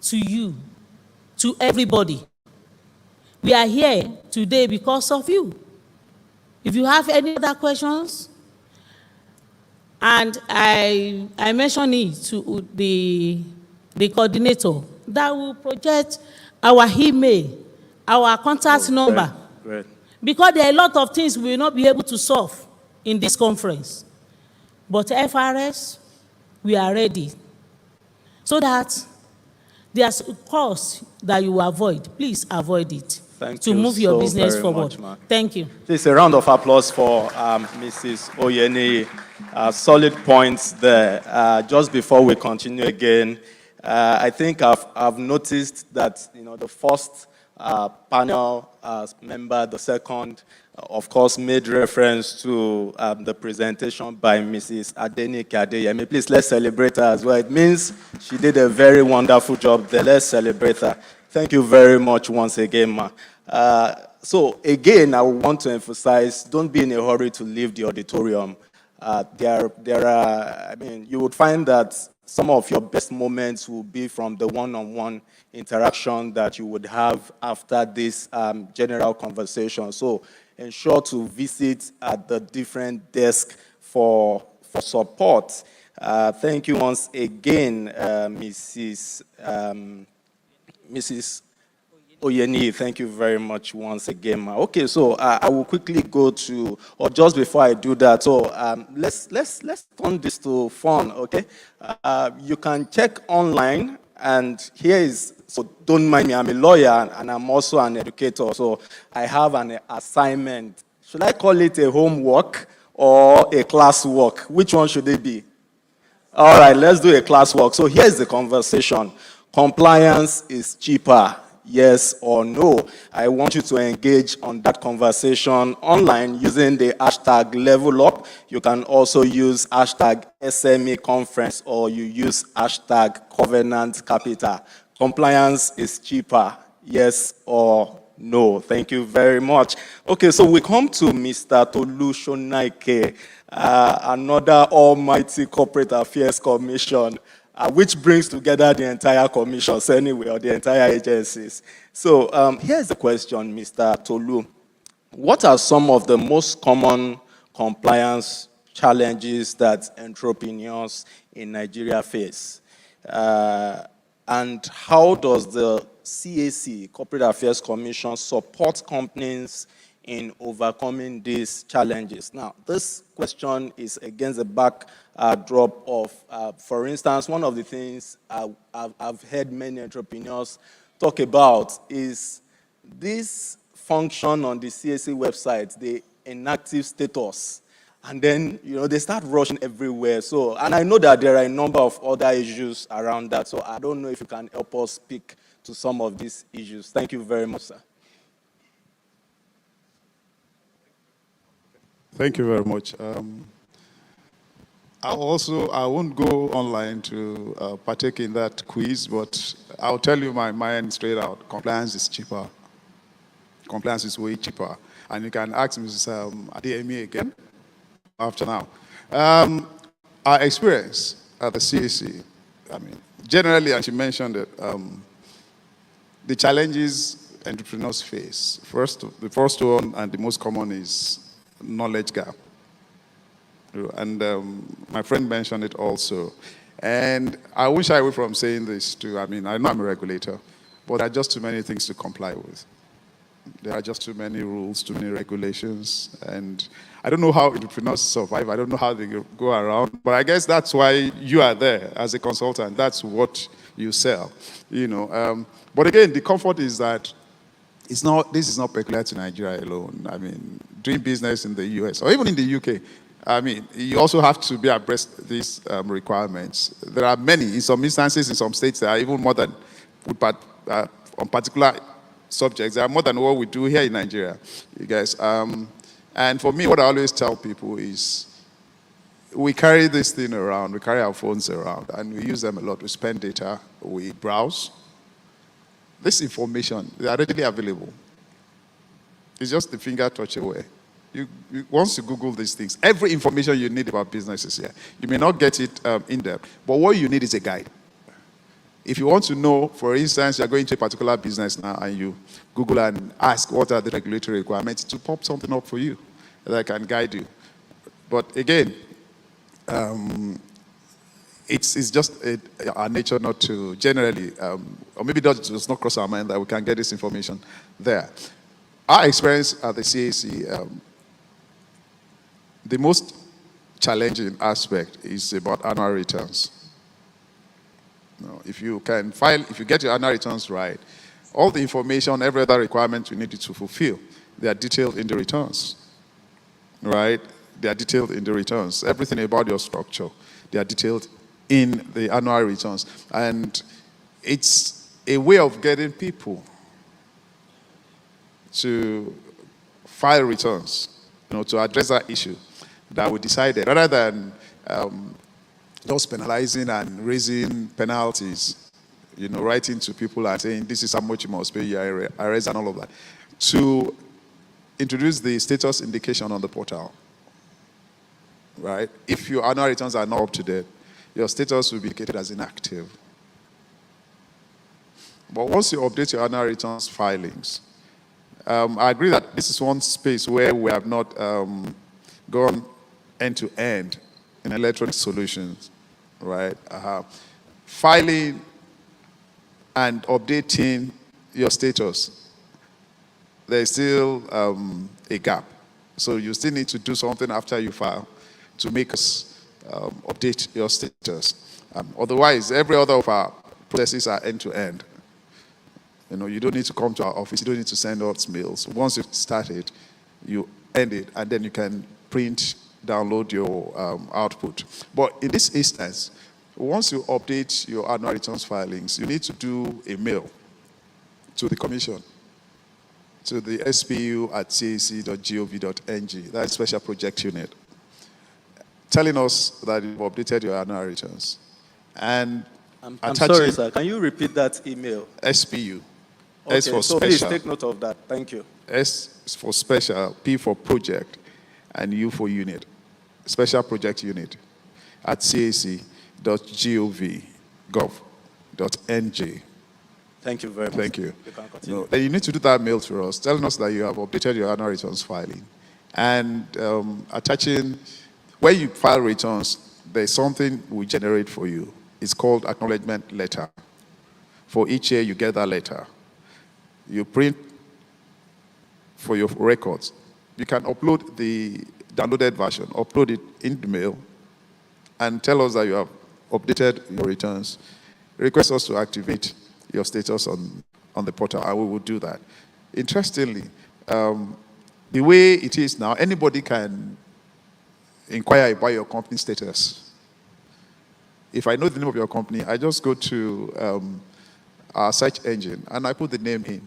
to you, to everybody. We are here today because of you. If you have any other questions, and I mentioned it to the coordinator, that will project our email, our contact number. Great. Because there are a lot of things we will not be able to solve in this conference. But FRS, we are ready. So that there's a cost that you avoid. Please avoid it. Thank to you move your so business very forward. much, Thank you. Please, a round of applause for Mrs. Oyeni. Solid points there. Just before we continue again, I think I've noticed that the first panel member, the second, of course, made reference to the presentation by Mrs. Adenike Adeyemi. Please, let's celebrate her as well. It means she did a very wonderful job there. Let's celebrate her. Thank you very much once again, ma. So again, I want to emphasize, don't be in a hurry to leave the auditorium. You would find that some of your best moments will be from the one-on-one interaction that you would have after this general conversation. So ensure to visit at the different desks for support. Thank you once again, Mrs. Oyeni, thank you very much once again, ma. Okay, so I will quickly go to, or just before I do that, so let's turn this to fun, okay? You can check online, and here is, so don't mind me, I'm a lawyer and I'm also an educator, so I have an assignment. Should I call it a homework or a classwork? Which one should it be? All right, let's do a classwork. So here's the conversation. Compliance is cheaper, yes or no? I want you to engage on that conversation online using the hashtag level up. You can also use hashtag SME conference, or you use hashtag Covenant Capital. Compliance is cheaper, yes or no? Thank you very much. Okay, so we come to Mr. Tolu Shonaike, another almighty corporate affairs commission, which brings together the entire commissions anyway, or the entire agencies. So here's the question, Mr. Tolu. What are some of the most common compliance challenges that entrepreneurs in Nigeria face? And how does the CAC, Corporate Affairs Commission, support companies in overcoming these challenges? Now, this question is against the backdrop of, for instance, one of the things I've heard many entrepreneurs talk about is this function on the CAC website, the inactive status. And then, they start rushing everywhere. So, and I know that there are a number of other issues around that. So I don't know if you can help us speak to some of these issues. Thank you very much, sir. Thank you very much. I won't go online to partake in that quiz, but I'll tell you my mind straight out. Compliance is cheaper. Compliance is way cheaper. And you can ask Mrs. Adeyemi again after now. Our experience at the CAC, generally, and she mentioned it, the challenges entrepreneurs face. The first one and the most common is knowledge gap. And my friend mentioned it also. And I won't shy away from saying this too. I know I'm a regulator, but there are just too many things to comply with. There are just too many rules, too many regulations, and I don't know how entrepreneurs survive. I don't know how they go around, but I guess that's why you are there as a consultant. That's what you sell, But again, the comfort is that this is not peculiar to Nigeria alone. Doing business in the US or even in the UK, you also have to be abreast of these requirements. There are many, in some instances, in some states, there are even more than, on particular subjects, there are more than what we do here in Nigeria, you guys. And for me, what I always tell people is, we carry this thing around, we carry our phones around, and we use them a lot. We spend data, we browse. This information, they are readily available. It's just the finger touch away. Once you Google these things, every information you need about business is here. You may not get it in depth, but what you need is a guide. If you want to know, for instance, you're going to a particular business now and you Google and ask what are the regulatory requirements, to pop something up for you that can guide you. But again, it's just our nature not to generally, or maybe that does not cross our mind that we can get this information there. Our experience at the CAC, the most challenging aspect is about annual returns. If you get your annual returns right, all the information, every other requirement you need to fulfill, they are detailed in the returns, right? They are detailed in the returns. Everything about your structure, they are detailed in the annual returns. And it's a way of getting people to file returns, to address that issue that we decided, rather than just penalizing and raising penalties, writing to people and saying, this is how much you must pay your IRS and all of that, to introduce the status indication on the portal, right? If your annual returns are not up to date, your status will be indicated as inactive. But once you update your annual returns filings, I agree that this is one space where we have not gone end-to-end in electronic solutions, right? Filing and updating your status, there's still a gap. So you still need to do something after you file to make us update your status. Otherwise, every other of our processes are end-to-end. You don't need to come to our office. You don't need to send out mails. Once you've started, you end it, and then you can print, download your output. But in this instance, once you update your annual returns filings, you need to do a mail to the commission, to the spu@cac.gov.ng, that special project unit, telling us that you've updated your annual returns. And I'm sorry, sir. Can you repeat that email? SPU. Okay, S for so special. please take note of that. Thank you. S for special, P for project, and U for unit. Special project unit at cac.gov.ng. Thank you very much. Thank you. You can continue. Then you need to do that mail to us, telling us that you have updated your annual returns filing. And attaching, when you file returns, there's something we generate for you. It's called acknowledgement letter. For each year, you get that letter. You print for your records. You can upload the downloaded version, upload it in the mail, and tell us that you have updated your returns. Request us to activate your status on the portal, and we will do that. Interestingly, the way it is now, anybody can inquire about your company status. If I know the name of your company, I just go to our search engine, and I put the name in.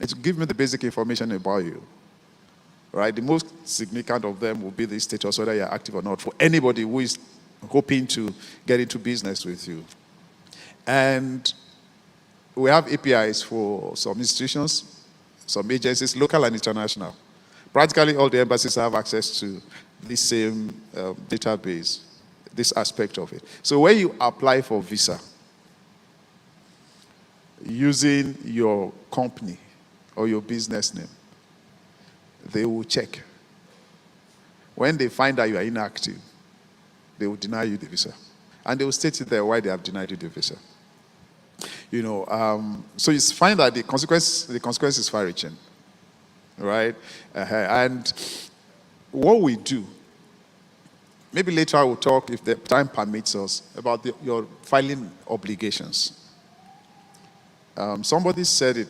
It will give me the basic information about you, right? The most significant of them will be the status, whether you're active or not, for anybody who is hoping to get into business with you. And we have APIs for some institutions, some agencies, local and international. Practically all the embassies have access to this same database, this aspect of it. So when you apply for visa, using your company or your business name, they will check. When they find out you are inactive, they will deny you the visa. And they will state it there why they have denied you the visa. So you find that the consequence is far-reaching, right? And what we do, maybe later I will talk, if the time permits us, about your filing obligations. Somebody said it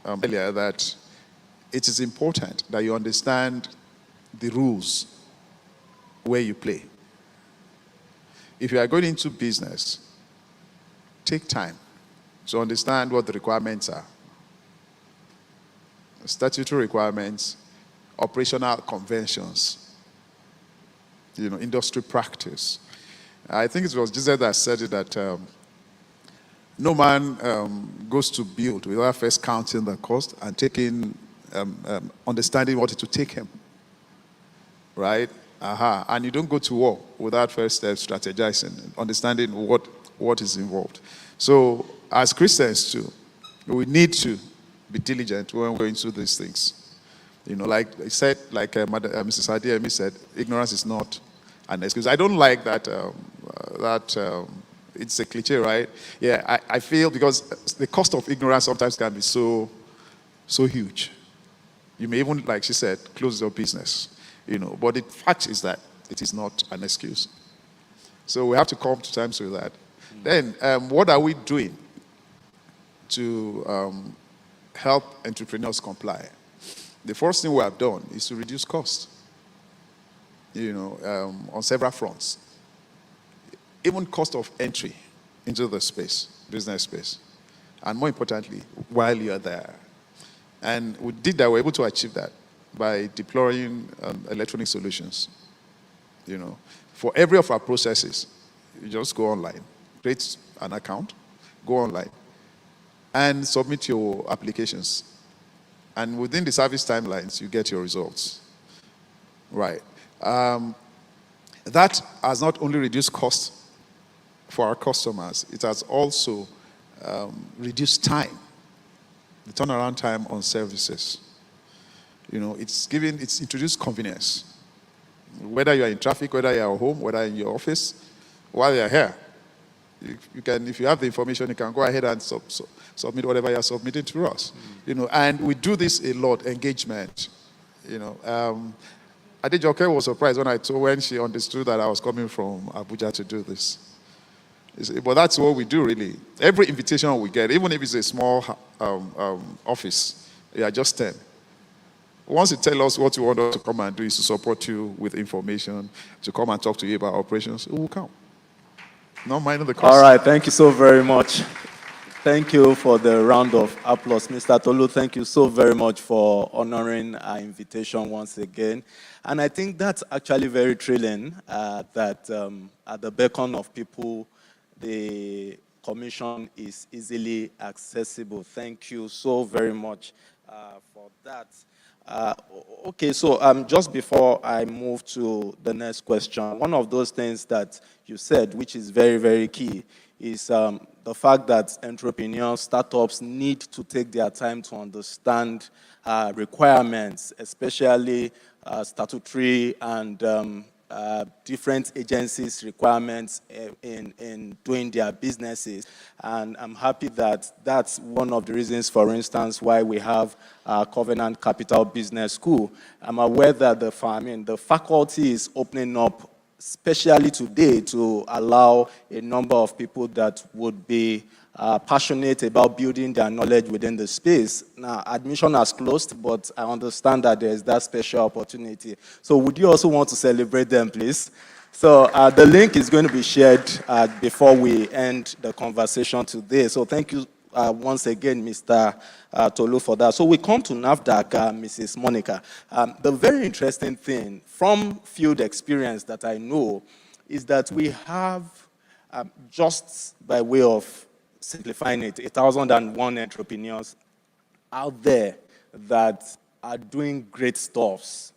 earlier that it is important that you understand the rules where you play. If you are going into business, take time to understand what the requirements are. Statutory requirements, operational conventions, industry practice. I think it was Jesus that said it that no man goes to build without first counting the cost and taking, understanding what it will take him, right? And you don't go to war without first strategizing, understanding what is involved. So as Christians too, we need to be diligent when we're going through these things. Like I said, like Mrs. Adeyemi said, ignorance is not an excuse. I don't like that. It's a cliche, right? Yeah, I feel because the cost of ignorance sometimes can be so huge. You may even, like she said, close your business. But the fact is that it is not an excuse. So we have to come to terms with that. Then, what are we doing to help entrepreneurs comply? The first thing we have done is to reduce costs, on several fronts. Even cost of entry into the space, business space. And more importantly, while you're there. And we did that, we're able to achieve that by deploying electronic solutions. For every of our processes, you just go online, create an account, go online, and submit your applications. And within the service timelines, you get your results. Right. That has not only reduced costs for our customers, it has also reduced time, the turnaround time on services. It's introduced convenience. Whether you're in traffic, whether you're at home, whether in your office, while you're here, you can, if you have the information, you can go ahead and submit whatever you're submitting to us. And we do this a lot, engagement. Adejoke was surprised when she understood that I was coming from Abuja to do this. But that's what we do, really. Every invitation we get, even if it's a small office, you are just 10. Once you tell us what you want us to come and do is to support you with information, to come and talk to you about operations, we will come. Not minding the cost. All right, thank you so very much. Thank you for the round of applause. Mr. Tolu, thank you so very much for honoring our invitation once again. And I think that's actually very thrilling that at the beckon of people, the commission is easily accessible. Thank you so very much for that. Okay, so just before I move to the next question, one of those things that you said, which is very, very key, is the fact that entrepreneurs, startups need to take their time to understand requirements, especially statutory and different agencies' requirements in doing their businesses. And I'm happy that that's one of the reasons, for instance, why we have Covenant Capital Business School. I'm aware that the faculty is opening up, especially today, to allow a number of people that would be passionate about building their knowledge within the space. Now, admission has closed, but I understand that there is that special opportunity. So would you also want to celebrate them, please? So the link is going to be shared before we end the conversation today. So thank you once again, Mr. Tolu, for that. So we come to NAFDAC, Mrs. Monica. The very interesting thing from field experience that I know is that we have, just by way of simplifying it, 1,001 entrepreneurs out there that are doing great stuffs.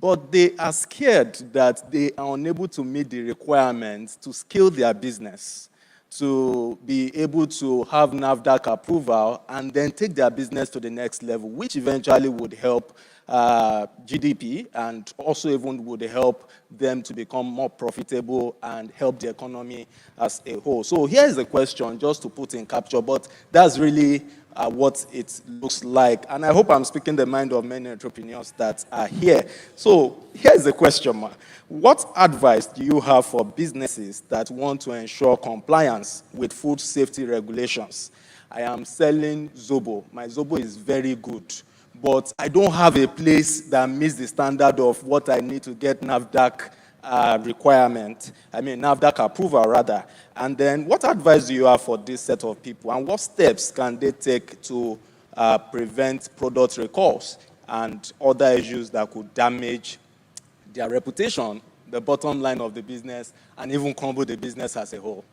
But they are scared that they are unable to meet the requirements to scale their business, to be able to have NAFDAC approval and then take their business to the next level, which eventually would help GDP and also even would help them to become more profitable and help the economy as a whole. So here's the question, just to put in capture, but that's really what it looks like. And I hope I'm speaking the mind of many entrepreneurs that are here. So here's the question, Mark. What advice do you have for businesses that want to ensure compliance with food safety regulations? I am selling Zobo. My Zobo is very good, but I don't have a place that meets the standard of what I need to get NAFDAC NAFDAC approval rather. And then what advice do you have for this set of people? And what steps can they take to prevent product recalls and other issues that could damage their reputation, the bottom line of the business, and even crumble the business as a whole?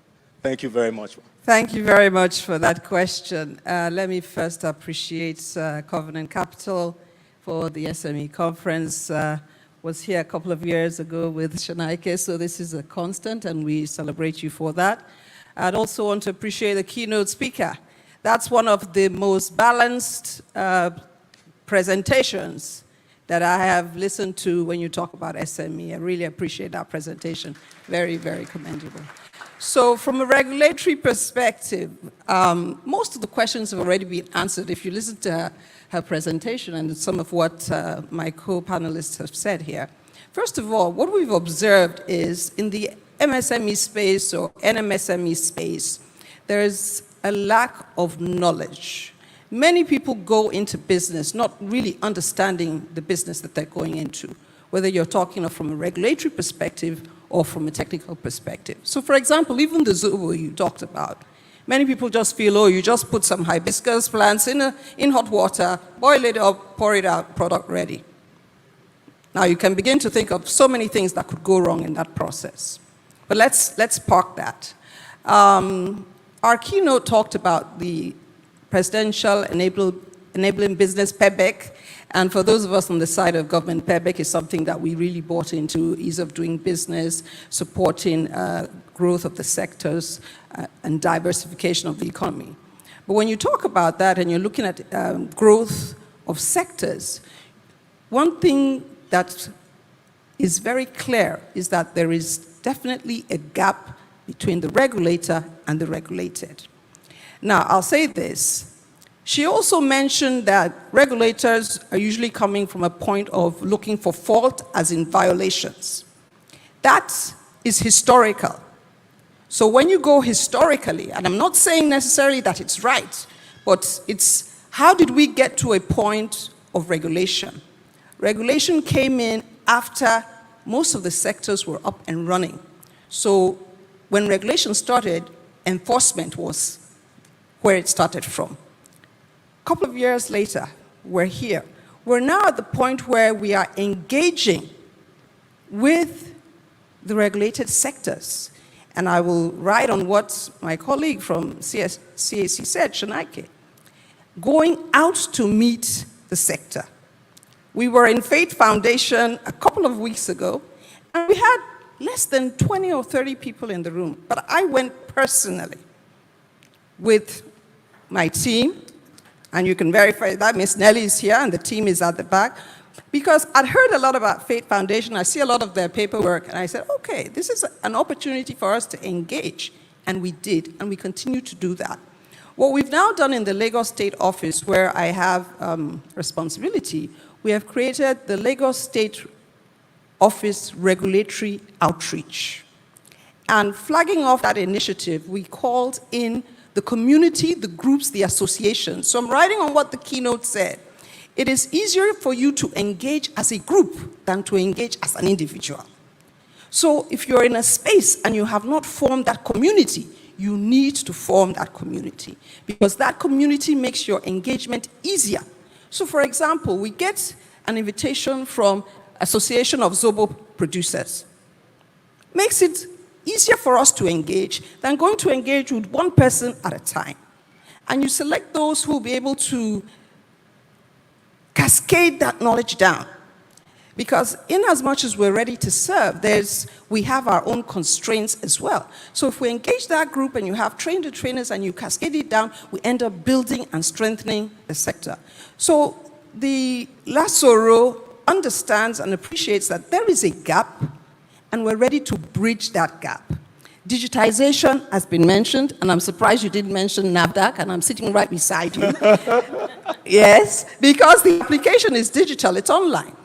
Thank you very much. Thank you very much for that question. Let me first appreciate Covenant Capital for the SME conference. Was here a couple of years ago with Shanaike, so this is a constant, and we celebrate you for that. I'd also want to appreciate the keynote speaker. That's one of the most balanced presentations that I have listened to when you talk about SME. I really appreciate that presentation. Very, very commendable. So from a regulatory perspective, most of the questions have already been answered. If you listen to her presentation and some of what my co-panelists have said here. First of all, what we've observed is in the MSME space or NMSME space, there's a lack of knowledge. Many people go into business not really understanding the business that they're going into, whether you're talking from a regulatory perspective or from a technical perspective. So for example, even the Zobo you talked about, many people just feel, oh, you just put some hibiscus plants in hot water, boil it up, pour it out, product ready. Now you can begin to think of so many things that could go wrong in that process. But let's park that. Our keynote talked about the presidential enabled Enabling Business, PEBEC. And for those of us on the side of government, PEBEC is something that we really bought into, ease of doing business, supporting growth of the sectors, and diversification of the economy. But when you talk about that and you're looking at growth of sectors, one thing that is very clear is that there is definitely a gap between the regulator and the regulated. Now, I'll say this. She also mentioned that regulators are usually coming from a point of looking for fault, as in violations. That is historical. So when you go historically, and I'm not saying necessarily that it's right, but it's how did we get to a point of regulation? Regulation came in after most of the sectors were up and running. So when regulation started, enforcement was where it started from. A couple of years later, we're here. We're now at the point where we are engaging with the regulated sectors. And I will ride on what my colleague from CAC said, Shanaike, going out to meet the sector. We were in Faith Foundation a couple of weeks ago, and we had less than 20 or 30 people in the room. But I went personally with my team, and you can verify that. Miss Nelly is here, and the team is at the back. Because I'd heard a lot about Faith Foundation, I see a lot of their paperwork, and I said, okay, this is an opportunity for us to engage. And we did, and we continue to do that. What we've now done in the Lagos State Office, where I have responsibility, we have created the Lagos State Office Regulatory Outreach. And flagging off that initiative, we called in the community, the groups, the associations. So I'm writing on what the keynote said. It is easier for you to engage as a group than to engage as an individual. So if you're in a space and you have not formed that community, you need to form that community, because that community makes your engagement easier. So for example, we get an invitation from Association of Zobo Producers. Makes it easier for us to engage than going to engage with one person at a time. And you select those who will be able to cascade that knowledge down. Because in as much as we're ready to serve, we have our own constraints as well. So if we engage that group and you have trained the trainers and you cascade it down, we end up building and strengthening the sector. So the LASORO understands and appreciates that there is a gap, and we're ready to bridge that gap. Digitization has been mentioned, and I'm surprised you didn't mention NAFDAC, and I'm sitting right beside you. Yes, because the application is digital, it's online.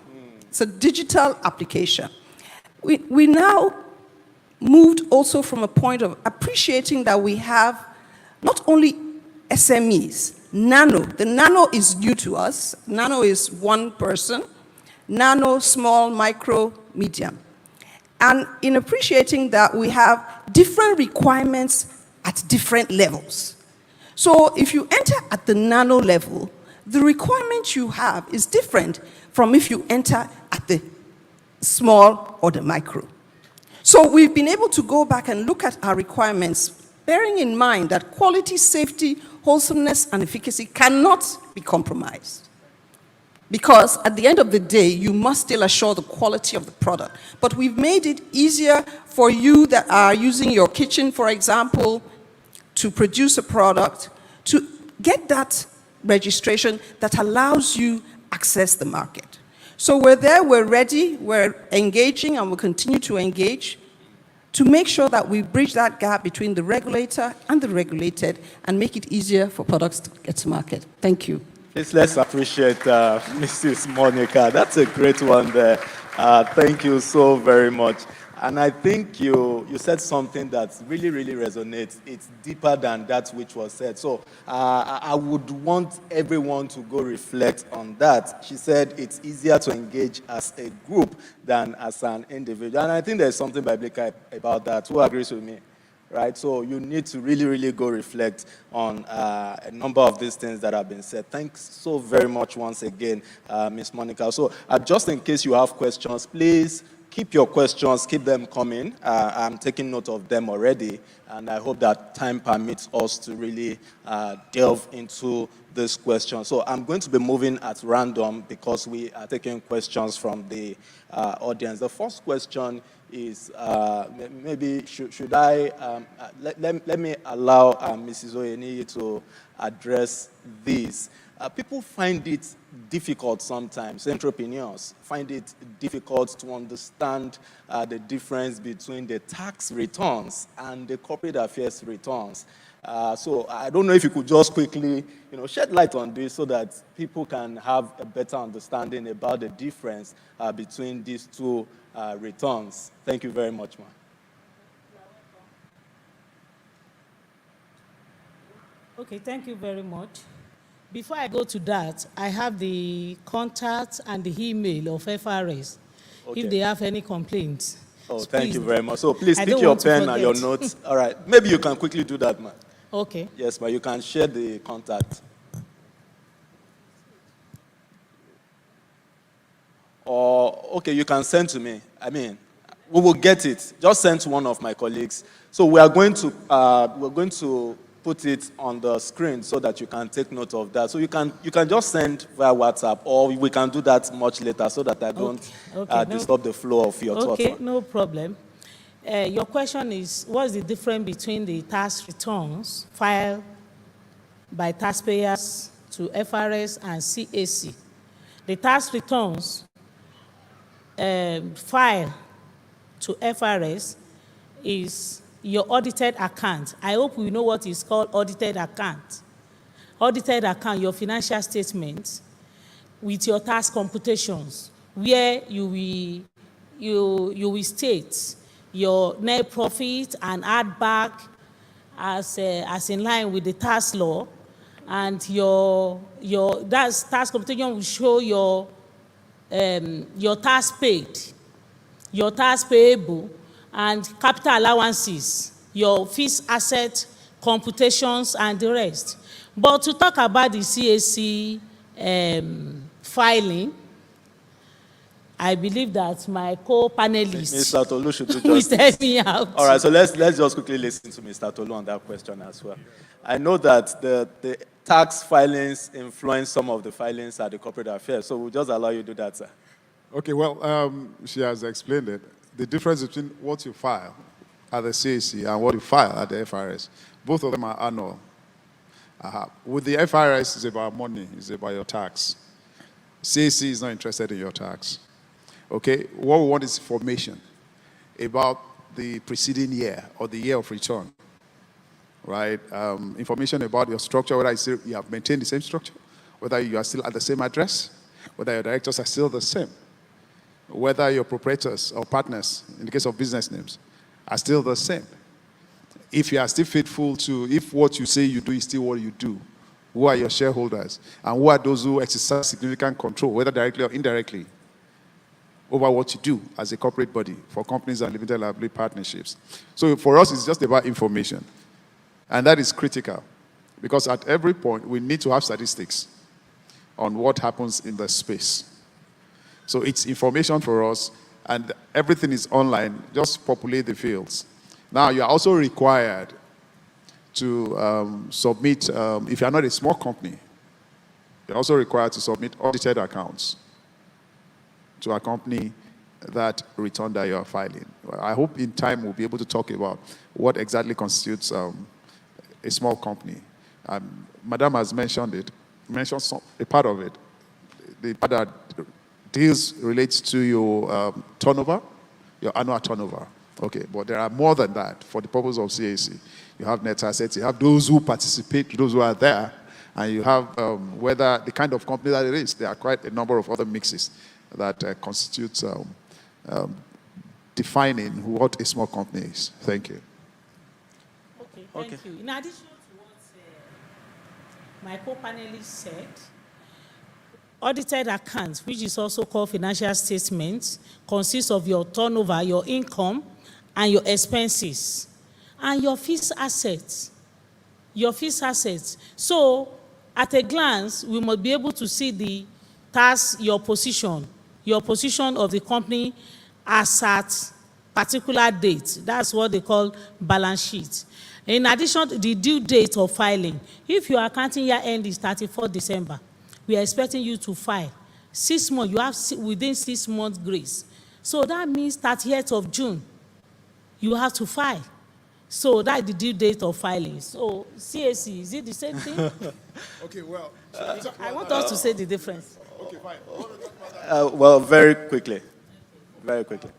It's a digital application. We now moved also from a point of appreciating that we have not only SMEs, nano. The nano is new to us. Nano is one person. Nano, small, micro, medium. And in appreciating that, we have different requirements at different levels. So if you enter at the nano level, the requirement you have is different from if you enter at the small or the micro. So we've been able to go back and look at our requirements, bearing in mind that quality, safety, wholesomeness, and efficacy cannot be compromised. Because at the end of the day, you must still assure the quality of the product. But we've made it easier for you that are using your kitchen, for example, to produce a product, to get that registration that allows you access the market. So we're there, we're ready, we're engaging, and we'll continue to engage to make sure that we bridge that gap between the regulator and the regulated and make it easier for products to get to market. Thank you. Please let's appreciate Mrs. Monica. That's a great one there. Thank you so very much. And I think you said something that really, really resonates. It's deeper than that which was said. So I would want everyone to go reflect on that. She said it's easier to engage as a group than as an individual. And I think there's something biblical about that. Who agrees with me? Right? So you need to really, really go reflect on a number of these things that have been said. Thanks so very much once again, Ms. Monica. So just in case you have questions, please keep your questions, keep them coming. I'm taking note of them already, and I hope that time permits us to really delve into this question. So I'm going to be moving at random because we are taking questions from the audience. The first question is maybe should I, let me allow Mrs. Oyeni to address this. People find it difficult sometimes, entrepreneurs find it difficult to understand the difference between the tax returns and the corporate affairs returns. So I don't know if you could just quickly, shed light on this so that people can have a better understanding about the difference between these two returns. Thank you very much, ma'am. Okay, thank you very much. Before I go to that, I have the contact and the email of FRS. Okay. If they have any complaints. Oh, thank you very much. So please I pick don't your want to pen and your forget. notes. All right. Maybe you can quickly do that, ma'am. Okay. Yes, ma'am. You can share the contact. Or, okay, you can send to me. I mean, we will get it. Just send to one of my colleagues. So we're going to put it on the screen so that you can take note of that. So you can just send via WhatsApp, or we can do that much later so that I don't disturb the flow of your thoughts. Okay, no problem. Your question is, what's the difference between the tax returns filed by taxpayers to FRS and CAC? The tax returns filed to FRS is your audited account. I hope we know what is called audited account. Audited account, your financial statements with your tax computations, where you will state your net profit and add back as in line with the tax law, and your tax computation will show your tax paid, your tax payable, and capital allowances, your fixed asset computations, and the rest. But to talk about the CAC filing, I believe that my co-panelist Mr. Tolu should do will justice. help me out. All right, so let's just quickly listen to Mr. Tolu on that question as well. I know that the tax filings influence some of the filings at the corporate affairs, so we'll just allow you to do that, sir. Okay, well, she has explained it. The difference between what you file at the CAC and what you file at the FRS, both of them are annual. With the FRS, it's about money, it's about your tax. CAC is not interested in your tax. Okay, what we want is information about the preceding year or the year of return, right? Information about your structure, whether you have maintained the same structure, whether you are still at the same address, whether your directors are still the same, whether your proprietors or partners, in the case of business names, are still the same. If you are still faithful to, if what you say you do is still what you do, who are your shareholders, and who are those who exercise significant control, whether directly or indirectly, over what you do as a corporate body for companies and limited liability partnerships. So for us, it's just about information. And that is critical, because at every point, we need to have statistics on what happens in the space. So it's information for us, and everything is online. Just populate the fields. Now, you're also required to submit, if you're not a small company, you're also required to submit audited accounts to a company that return that you're filing. I hope in time we'll be able to talk about what exactly constitutes a small company. Madam has mentioned it, a part of it. The part that relates to your turnover, your annual turnover. Okay, but there are more than that for the purpose of CAC. You have net assets, you have those who participate, those who are there, and you have whether the kind of company that it is. There are quite a number of other mixes that constitutes defining what a small company is. Thank you. Okay, thank you. In addition to what my co-panelist said, audited accounts, which is also called financial statements, consists of your turnover, your income, and your expenses, and your fixed assets. Your fixed assets. So, at a glance, we must be able to see the tax, your position of the company as at particular date. That's what they call balance sheet. In addition to the due date of filing, if your accounting year end is 31st December, we are expecting you to file. 6 months, you have within 6 months grace. So that means 30th of June, you have to file. So that's the due date of filing. So CAC, is it the same thing? Okay, well. I want us to say the difference. Okay, fine. Well, very quickly. Very quickly.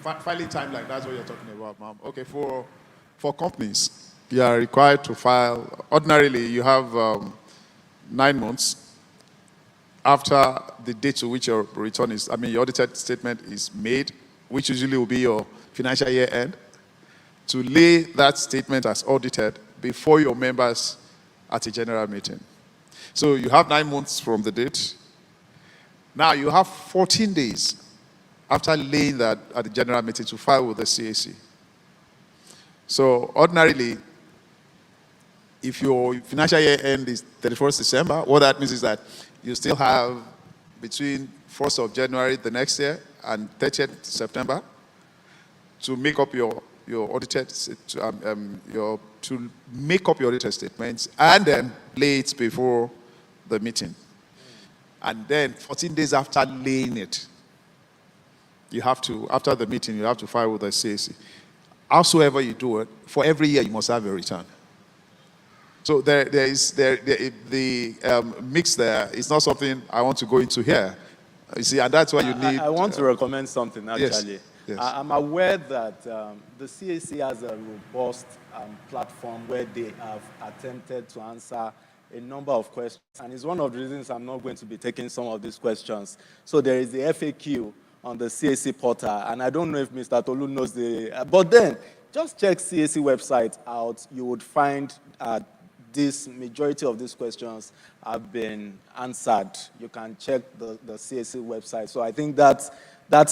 Filing timeline, that's what you're talking about, ma'am. Okay, for companies, you are required to file. Ordinarily, you have 9 months after the date to which your return is, your audited statement is made, which usually will be your financial year end, to lay that statement as audited before your members at a general meeting. So you have 9 months from the date. Now you have 14 days after laying that at the general meeting to file with the CAC. So ordinarily, if your financial year end is 31st December, what that means is that you still have between 1st of January the next year and 30th September to make up your audited to make up your audited statements and then lay it before the meeting. And then 14 days after laying it, you have to, after the meeting, you have to file with the CAC. Howsoever you do it, for every year you must have a return. So the mix there is not something I want to go into here. You see, and that's why you need... I want to recommend something, actually. Yes, yes. I'm aware that the CAC has a robust platform where they have attempted to answer a number of questions. And it's one of the reasons I'm not going to be taking some of these questions. So there is the FAQ on the CAC portal. And I don't know if Mr. Tolu knows the... but then, just check CAC website out. You would find this majority of these questions have been answered. You can check the CAC website. So I think that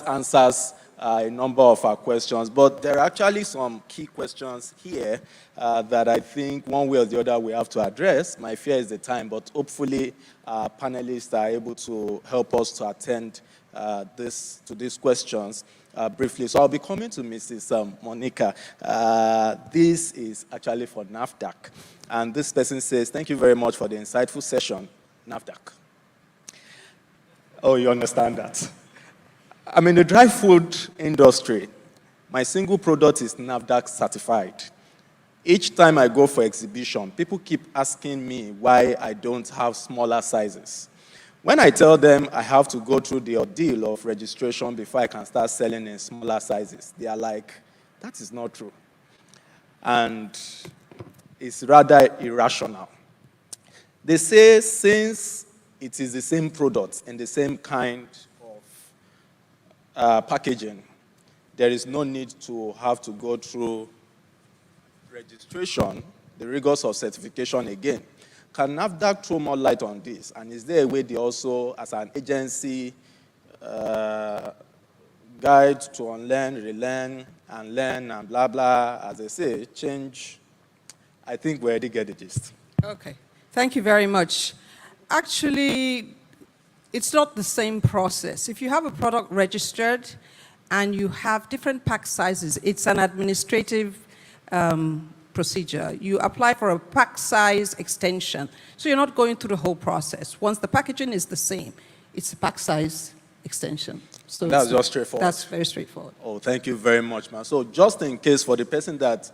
answers a number of our questions. But there are actually some key questions here that I think one way or the other we have to address. My fear is the time, but hopefully our panelists are able to help us to attend to these questions briefly. So I'll be coming to Mrs. Monica. This is actually for NAFDAC. And this person says, thank you very much for the insightful session, NAFDAC. Oh, you understand that. I'm in the dry food industry. My single product is NAFDAC certified. Each time I go for exhibition, people keep asking me why I don't have smaller sizes. When I tell them I have to go through the ordeal of registration before I can start selling in smaller sizes, they are like, that is not true. And it's rather irrational. They say since it is the same product and the same kind of packaging, there is no need to have to go through registration, the rigors of certification again. Can NAFDAC throw more light on this? And is there a way they also, as an agency, guide to unlearn, relearn, and learn, and blah, blah, as they say, change? I think we already get the gist. Okay. Thank you very much. Actually, it's not the same process. If you have a product registered and you have different pack sizes, it's an administrative procedure. You apply for a pack size extension. So you're not going through the whole process. Once the packaging is the same, it's a pack size extension. So that's just straightforward. That's very straightforward. Oh, thank you very much, ma'am. So just in case, for the person that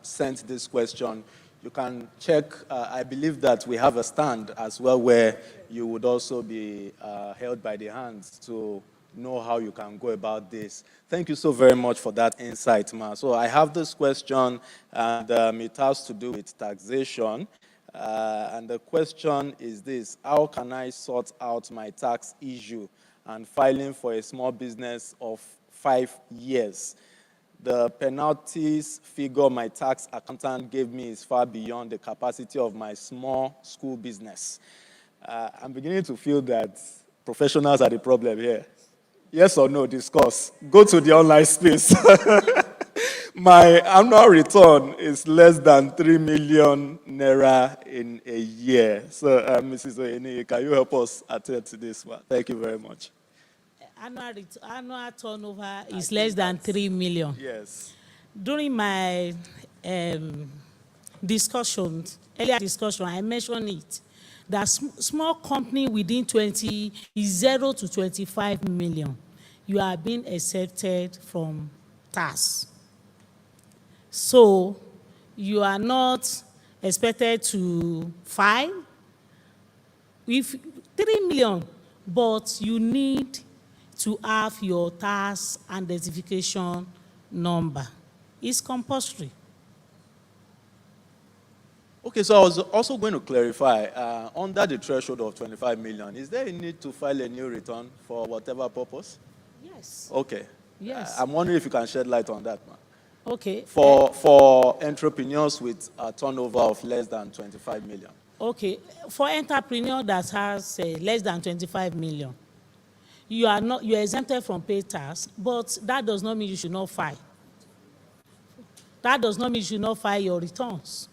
sent this question, you can check. I believe that we have a stand as well where you would also be held by the hands to know how you can go about this. Thank you so very much for that insight, ma. So I have this question, and it has to do with taxation. And the question is this: how can I sort out my tax issue and filing for a small business of 5 years? The penalties figure my tax accountant gave me is far beyond the capacity of my small school business. I'm beginning to feel that professionals are the problem here. Yes or no, discuss. Go to the online space. My annual return is less than 3 million naira in a year. So, Mrs. Oyeni, can you help us attend to this one? Thank you very much. annual turnover is less than 3 million. Yes. During my earlier discussion, I mentioned it, that small company within 20 is 0 to 25 million. You are being accepted from tax. So you are not expected to file if 3 million, but you need to have your tax identification number. It's compulsory. Okay, so I was also going to clarify, under the threshold of 25 million, is there a need to file a new return for whatever purpose? Yes. Okay. Yes. I'm wondering if you can shed light on that, man. Okay. For entrepreneurs with a turnover of less than 25 million. Okay. For entrepreneur that has less than 25 million, you are exempted from pay tax, but that does not mean you should not file. That does not mean you should not file your returns.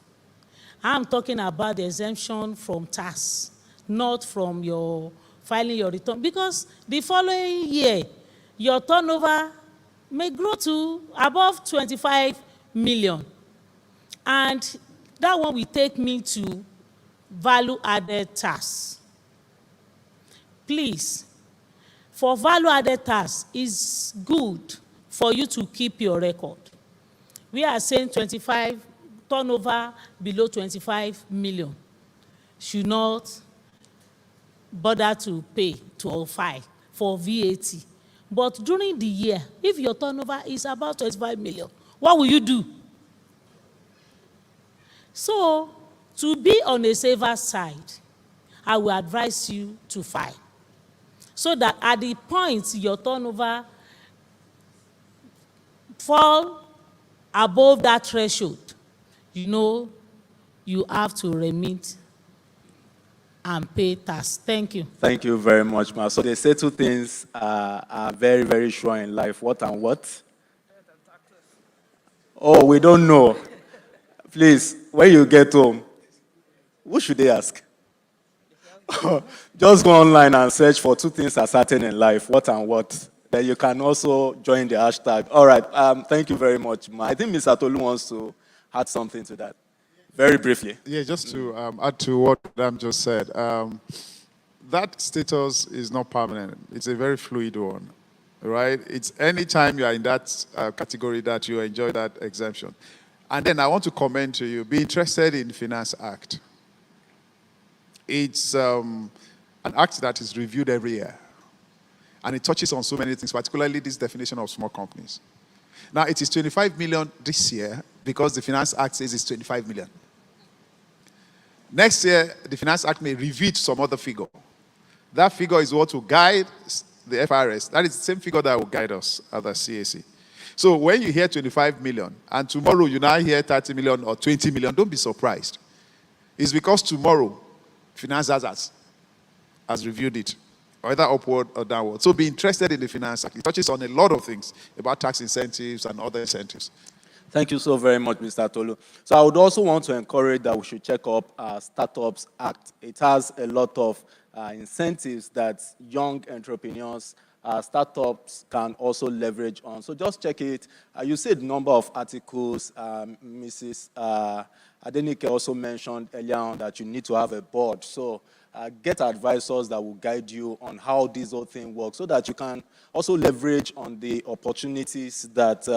I'm talking about the exemption from tax, not from your filing your return. Because the following year, your turnover may grow to above 25 million. And that one will take me to value-added tax. Please, for value-added tax, it's good for you to keep your record. We are saying 25 turnover below 25 million should not bother to pay to file for VAT. But during the year, if your turnover is about 25 million, what will you do? So, to be on a safer side, I will advise you to file, so that at the point your turnover fall above that threshold, you know you have to remit and pay tax. Thank you. Thank you very much, ma. So they say two things are very, very sure in life. What and what? Oh, we don't know. Please, when you get home, who should they ask? Just go online and search for two things are certain in life, what and what. Then you can also join the hashtag. All right, thank you very much, ma. I think Mr. Tolu wants to add something to that. Very briefly. Yeah, just to add to what Adam just said, that status is not permanent. It's a very fluid one, right? It's any time you are in that category that you enjoy that exemption. And then I want to commend to you, be interested in Finance Act. It's an act that is reviewed every year. And it touches on so many things, particularly this definition of small companies. Now, it is 25 million this year because the Finance Act says it's 25 million. Next year, the Finance Act may review some other figure. That figure is what will guide the FRS. That is the same figure that will guide us at the CAC. So when you hear 25 million, and tomorrow you now hear 30 million or 20 million, don't be surprised. It's because tomorrow, Finance has reviewed it, either upward or downward. So be interested in the Finance Act. It touches on a lot of things about tax incentives and other incentives. Thank you so very much, Mr. Tolu. So I would also want to encourage that we should check up Startups Act. It has a lot of incentives that young entrepreneurs, startups can also leverage on. So just check it. You said number of articles. Mrs. Adenike also mentioned earlier on that you need to have a board. So get advisors that will guide you on how this whole thing works so that you can also leverage on the opportunities that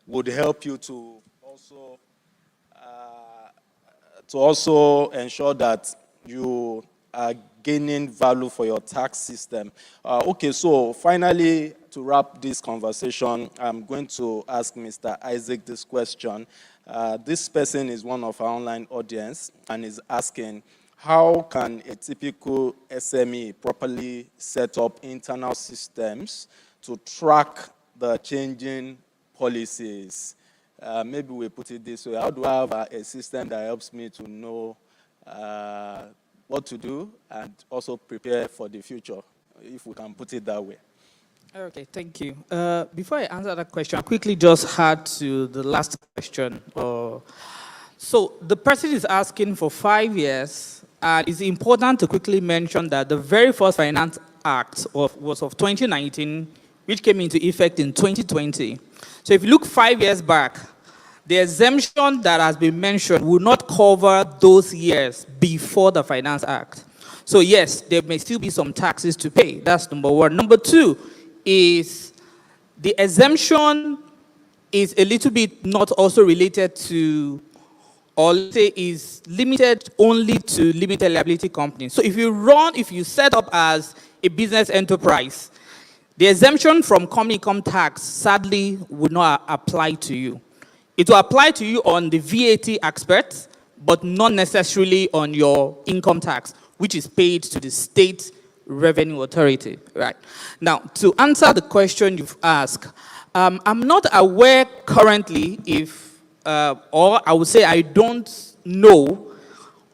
would help you to also ensure that you are gaining value for your tax system. Okay, so finally, to wrap this conversation, I'm going to ask Mr. Isaac this question. This person is one of our online audience and is asking, how can a typical SME properly set up internal systems to track the changing policies? Maybe we put it this way. How do I have a system that helps me to know what to do and also prepare for the future, if we can put it that way? Okay, thank you. Before I answer that question, I'll quickly just add to the last question. So the person is asking for 5 years, and it's important to quickly mention that the very first Finance Act was of 2019, which came into effect in 2020. So if you look 5 years back, the exemption that has been mentioned will not cover those years before the Finance Act. So yes, there may still be some taxes to pay. That's number one. Number two is the exemption is a little bit not also related to, or let's say is limited only to limited liability companies. So if you set up as a business enterprise, the exemption from company income tax sadly would not apply to you. It will apply to you on the VAT aspect, but not necessarily on your income tax, which is paid to the state revenue authority. Right. Now, to answer the question you've asked, I'm not aware currently if, or I would say I don't know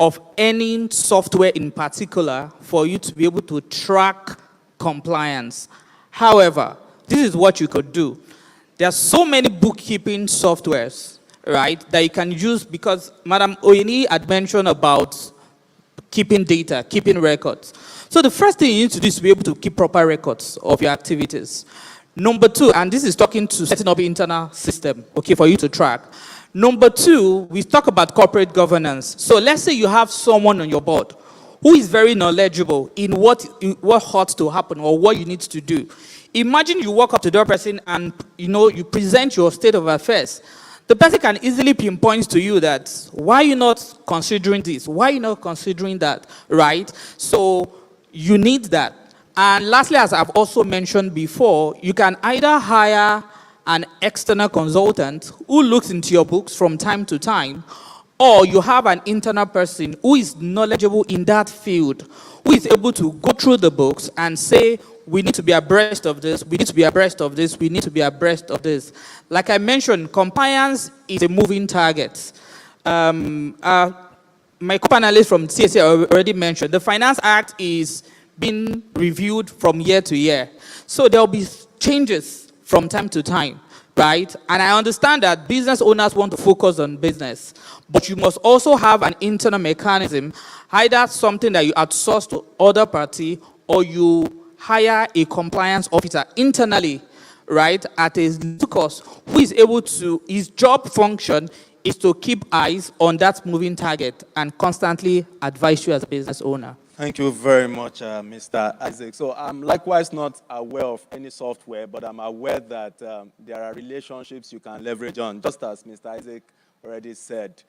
of any software in particular for you to be able to track compliance. However, this is what you could do. There are so many bookkeeping softwares, right, that you can use because Madam Oyeni had mentioned about keeping data, keeping records. So the first thing you need to do is to be able to keep proper records of your activities. Number two, and this is talking to setting up an internal system, okay, for you to track. Number two, we talk about corporate governance. So let's say you have someone on your board who is very knowledgeable in what ought to happen or what you need to do. Imagine you walk up to that person and you present your state of affairs. The person can easily pinpoint to you that, why are you not considering this? Why are you not considering that, right? So you need that. And lastly, as I've also mentioned before, you can either hire an external consultant who looks into your books from time to time, or you have an internal person who is knowledgeable in that field, who is able to go through the books and say, we need to be abreast of this, we need to be abreast of this, we need to be abreast of this. Like I mentioned, compliance is a moving target. My co-panelist from CSA already mentioned, the Finance Act is being reviewed from year to year. So there will be changes from time to time, right? And I understand that business owners want to focus on business, but you must also have an internal mechanism, either something that you outsource to other party or you hire a compliance officer internally, right, at a little cost, who is able to, his job function is to keep eyes on that moving target and constantly advise you as a business owner. Thank you very much, Mr. Isaac. So I'm likewise not aware of any software, but I'm aware that there are relationships you can leverage on, just as Mr. Isaac already said.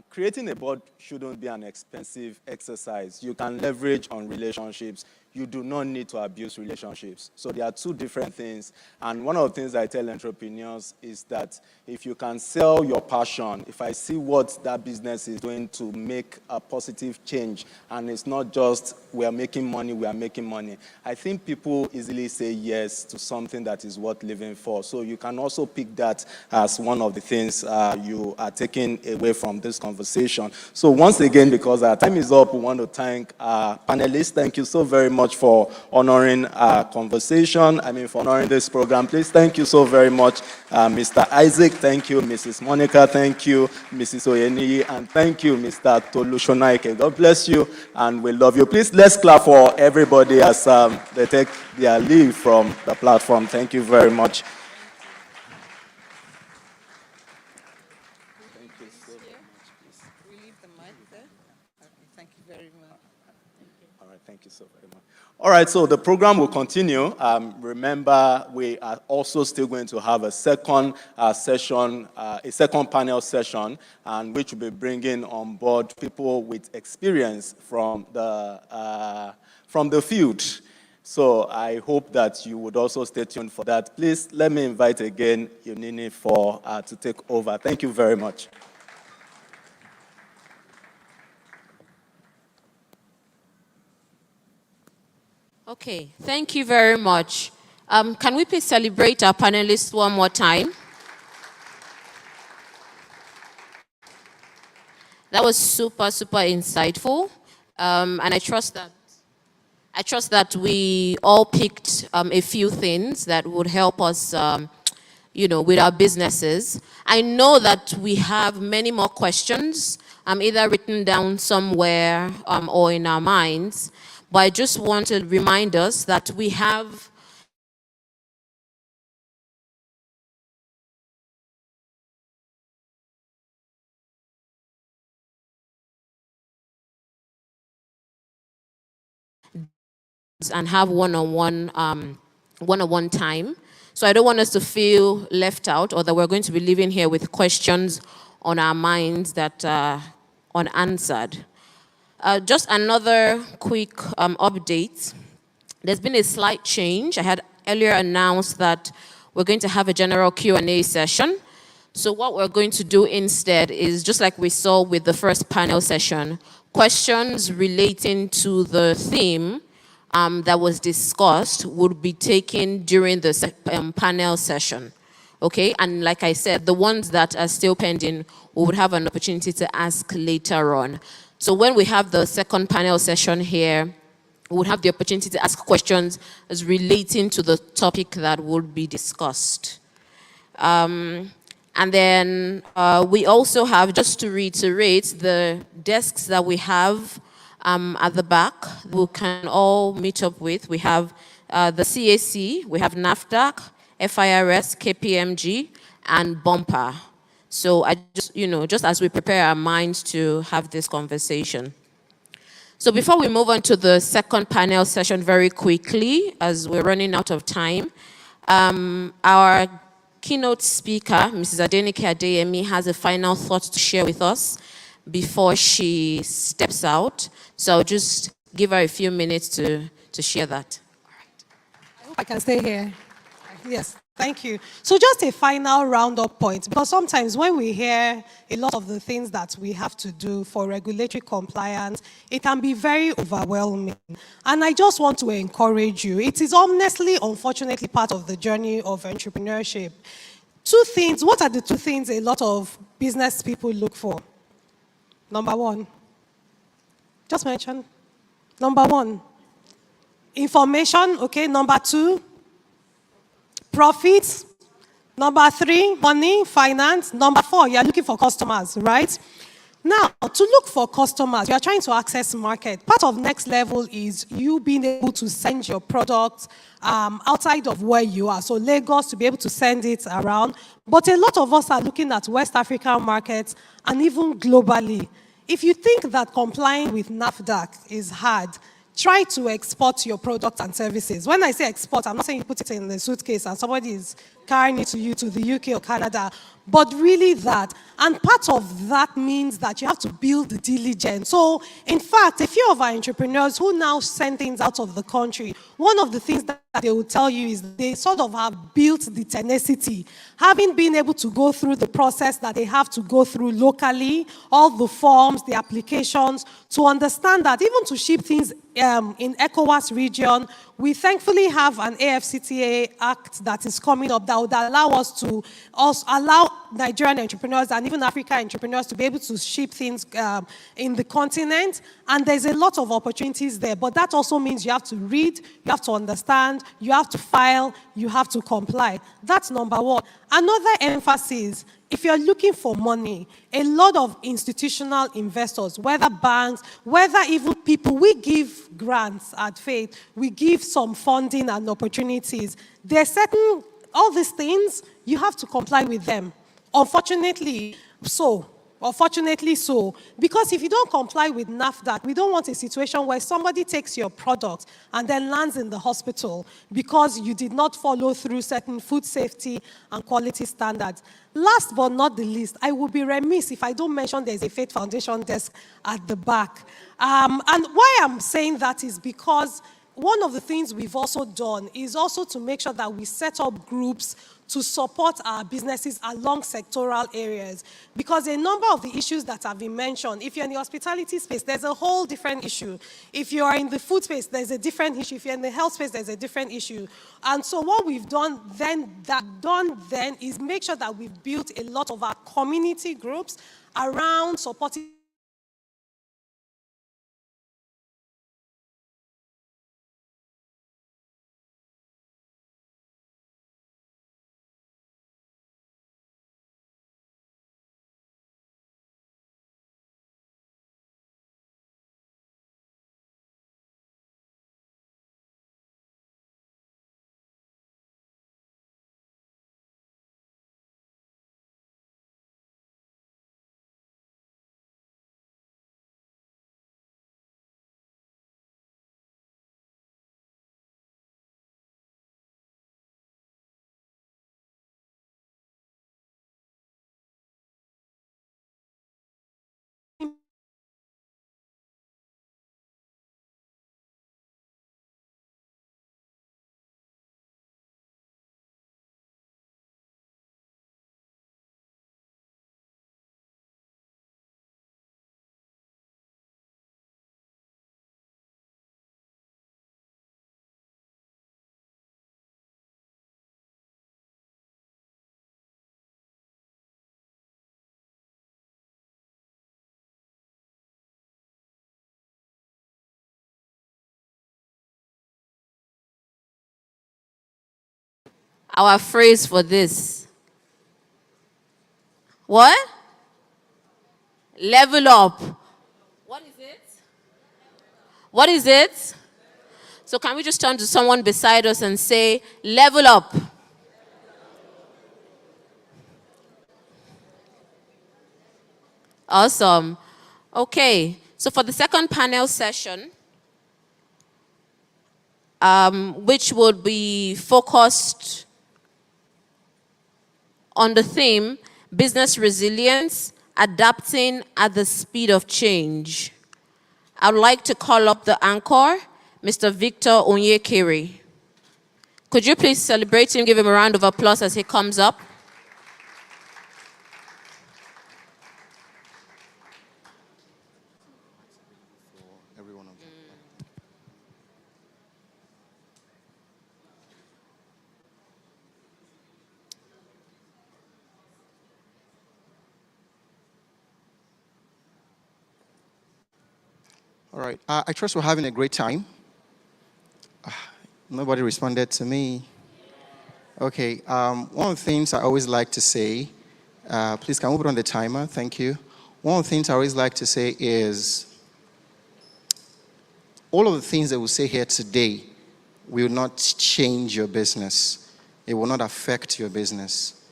Creating a board shouldn't be an expensive exercise. You can leverage on relationships. You do not need to abuse relationships. So there are two different things. And one of the things I tell entrepreneurs is that if you can sell your passion, if I see what that business is doing to make a positive change, and it's not just we are making money, I think people easily say yes to something that is worth living for. So you can also pick that as one of the things you are taking away from this conversation. So once again, because our time is up, we want to thank our panelists. Thank you so very much for honoring our conversation. For honoring this program. Please, thank you so very much, Mr. Isaac. Thank you, Mrs. Monica. Thank you, Mrs. Oyeni. And thank you, Mr. Tolushonaike. God bless you, and we love you. Please, let's clap for everybody as they take their leave from the platform. Thank you very much. All right, so the program will continue. Remember, we are also still going to have a second session, a second panel session, and which will be bringing on board people with experience from the field. So I hope that you would also stay tuned for that. Please let me invite again Yunini to take over. Thank you very much. Okay, thank you very much. Can we please celebrate our panelists one more time? That was super, super insightful. And I trust that we all picked a few things that would help us, with our businesses. I know that we have many more questions, either written down somewhere or in our minds. but I just want to remind us that we have and have one-on-one time. So I don't want us to feel left out or that we're going to be leaving here with questions on our minds that are unanswered. Just another quick update. There's been a slight change. I had earlier announced that we're going to have a general Q&A session. So what we're going to do instead is, just like we saw with the first panel session, questions relating to the theme that was discussed would be taken during the panel session. Okay, and like I said, the ones that are still pending, we would have an opportunity to ask later on. So when we have the second panel session here, we would have the opportunity to ask questions as relating to the topic that would be discussed. And then we also have, just to reiterate, the desks that we have at the back, we can all meet up with. We have the CAC, we have NAFDAC, FIRS, KPMG, and Bumper. So I just, just as we prepare our minds to have this conversation. So before we move on to the second panel session very quickly, as we're running out of time, our keynote speaker, Mrs. Adenike Adeyemi, has a final thought to share with us before she steps out. So I'll just give her a few minutes to share that. I hope I can stay here. Yes, thank you. So just a final roundup point, because sometimes when we hear a lot of the things that we have to do for regulatory compliance, it can be very overwhelming. And I just want to encourage you. It is honestly, unfortunately, part of the journey of entrepreneurship. Two things. What are the two things a lot of business people look for? Number one, just mention. Number one, information, okay. Number two, profit. Number three, money, finance. Number four, you're looking for customers, right? Now, to look for customers, you are trying to access market. Part of next level is you being able to send your product outside of where you are. So Lagos, to be able to send it around. But a lot of us are looking at West African markets and even globally. If you think that complying with NAFDAC is hard, try to export your products and services. When I say export, I'm not saying you put it in a suitcase and somebody is carrying it to you to the UK or Canada, but really that. And part of that means that you have to build the diligence. So, in fact, a few of our entrepreneurs who now send things out of the country, one of the things that they will tell you is they sort of have built the tenacity, having been able to go through the process that they have to go through locally, all the forms, the applications, to understand that even to ship things in ECOWAS region, we thankfully have an AFCTA Act that is coming up that would allow us to also allow Nigerian entrepreneurs and even African entrepreneurs to be able to ship things in the continent. And there's a lot of opportunities there. But that also means you have to read, you have to understand, you have to file, you have to comply. That's number one. Another emphasis, if you're looking for money, a lot of institutional investors, whether banks, whether even people, we give grants at Faith, we give some funding and opportunities. There's certain, all these things, you have to comply with them. Unfortunately so, because if you don't comply with NAFDAC, we don't want a situation where somebody takes your product and then lands in the hospital because you did not follow through certain food safety and quality standards. Last but not the least, I would be remiss if I don't mention there's a Faith Foundation desk at the back. And why I'm saying that is because one of the things we've also done is also to make sure that we set up groups to support our businesses along sectoral areas. Because a number of the issues that have been mentioned, if you're in the hospitality space, there's a whole different issue. If you are in the food space, there's a different issue. If you're in the health space, there's a different issue. And so what we've done then is make sure that we've built a lot of our community groups around supporting our phrase for this? What? Level up. What is it? What is it? So can we just turn to someone beside us and say, level up? Awesome. Okay, so for the second panel session, which would be focused on the theme, business resilience, adapting at the speed of change. I would like to call up the anchor, Mr. Victor Onyekere. Could you please celebrate him, give him a round of applause as he comes up? All right. I trust we're having a great time. Nobody responded to me. Okay. One of the things I always like to say, please can we put on the timer? Thank you. One of the things I always like to say is, all of the things that we say here today will not change your business. It will not affect your business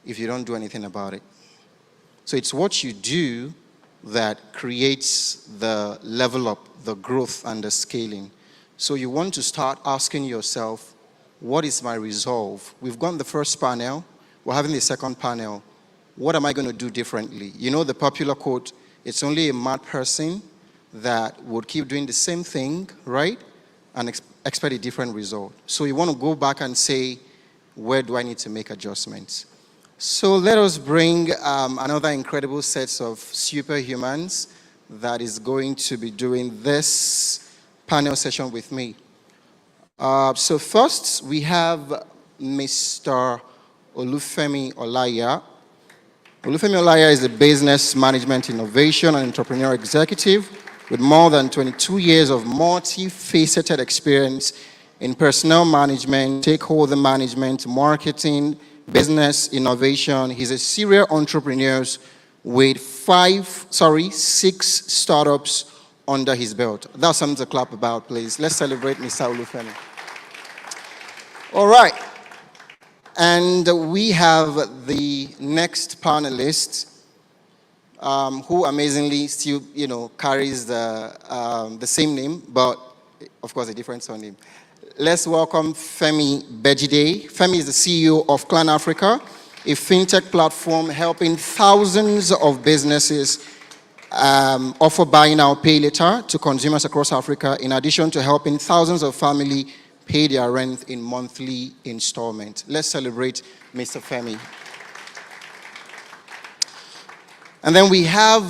if you don't do anything about it. So it's what you do that creates the level up, the growth, and the scaling. So you want to start asking yourself, what is my resolve? We've gone the first panel, we're having the second panel. What am I going to do differently? You know the popular quote, it's only a mad person that would keep doing the same thing, right? And expect a different result. So you want to go back and say, where do I need to make adjustments? So let us bring another incredible set of superhumans that is going to be doing this panel session with me. So first, we have Mr. Olufemi Olaya. Olufemi Olaya is a business management innovation and entrepreneur executive with more than 22 years of multifaceted experience in personnel management, stakeholder management, marketing, business innovation. He's a serial entrepreneur with 6 startups under his belt. That's something to clap about, please. Let's celebrate Mr. Olufemi. All right. And we have the next panelist, who amazingly still, carries the same name, but of course a different surname. Let's welcome Femi Bejide. Femi is the CEO of Clan Africa, a fintech platform helping thousands of businesses offer buy now, pay later to consumers across Africa, in addition to helping thousands of families pay their rent in monthly installment. Let's celebrate Mr. Femi. And then we have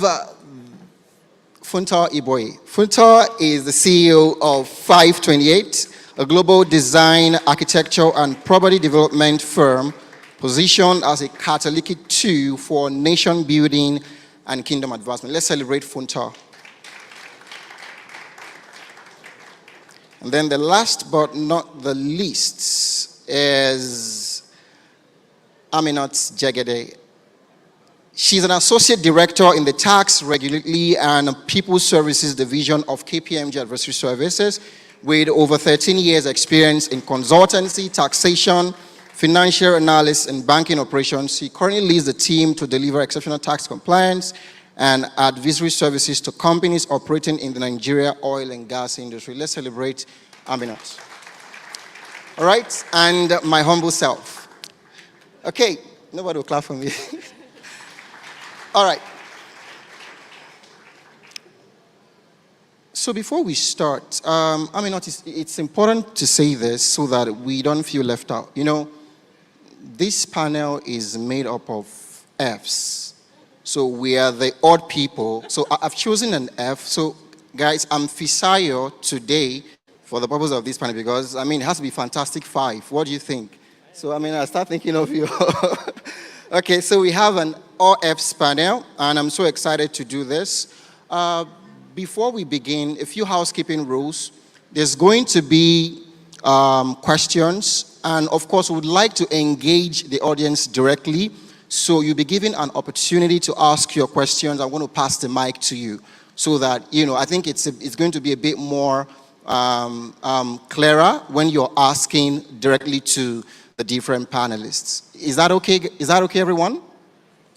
Funta Iboye. Funta is the CEO of 528, a global design, architecture, and property development firm positioned as a catalytic tool for nation building and kingdom advancement. Let's celebrate Funta. And then the last but not the least is Aminat Jegede. She's an associate director in the Tax, Regulatory, and People Services Division of KPMG Advisory Services, with over 13 years experience in consultancy, taxation, financial analysis, and banking operations. She currently leads the team to deliver exceptional tax compliance and advisory services to companies operating in the Nigeria oil and gas industry. Let's celebrate Aminat. All right, and my humble self. Okay, nobody will clap for me. All right. So before we start, Aminat, it's important to say this so that we don't feel left out. This panel is made up of Fs. So we are the odd people. So I've chosen an F. So guys, I'm Fisayo today for the purpose of this panel because, it has to be Fantastic Five. What do you think? So, I start thinking of you. Okay, so we have an all Fs panel, and I'm so excited to do this. Before we begin, a few housekeeping rules. There's going to be questions. And of course, we would like to engage the audience directly. So you'll be given an opportunity to ask your questions. I'm going to pass the mic to you so that, I think it's going to be a bit more clearer when you're asking directly to the different panelists. Is that okay? Is that okay, everyone?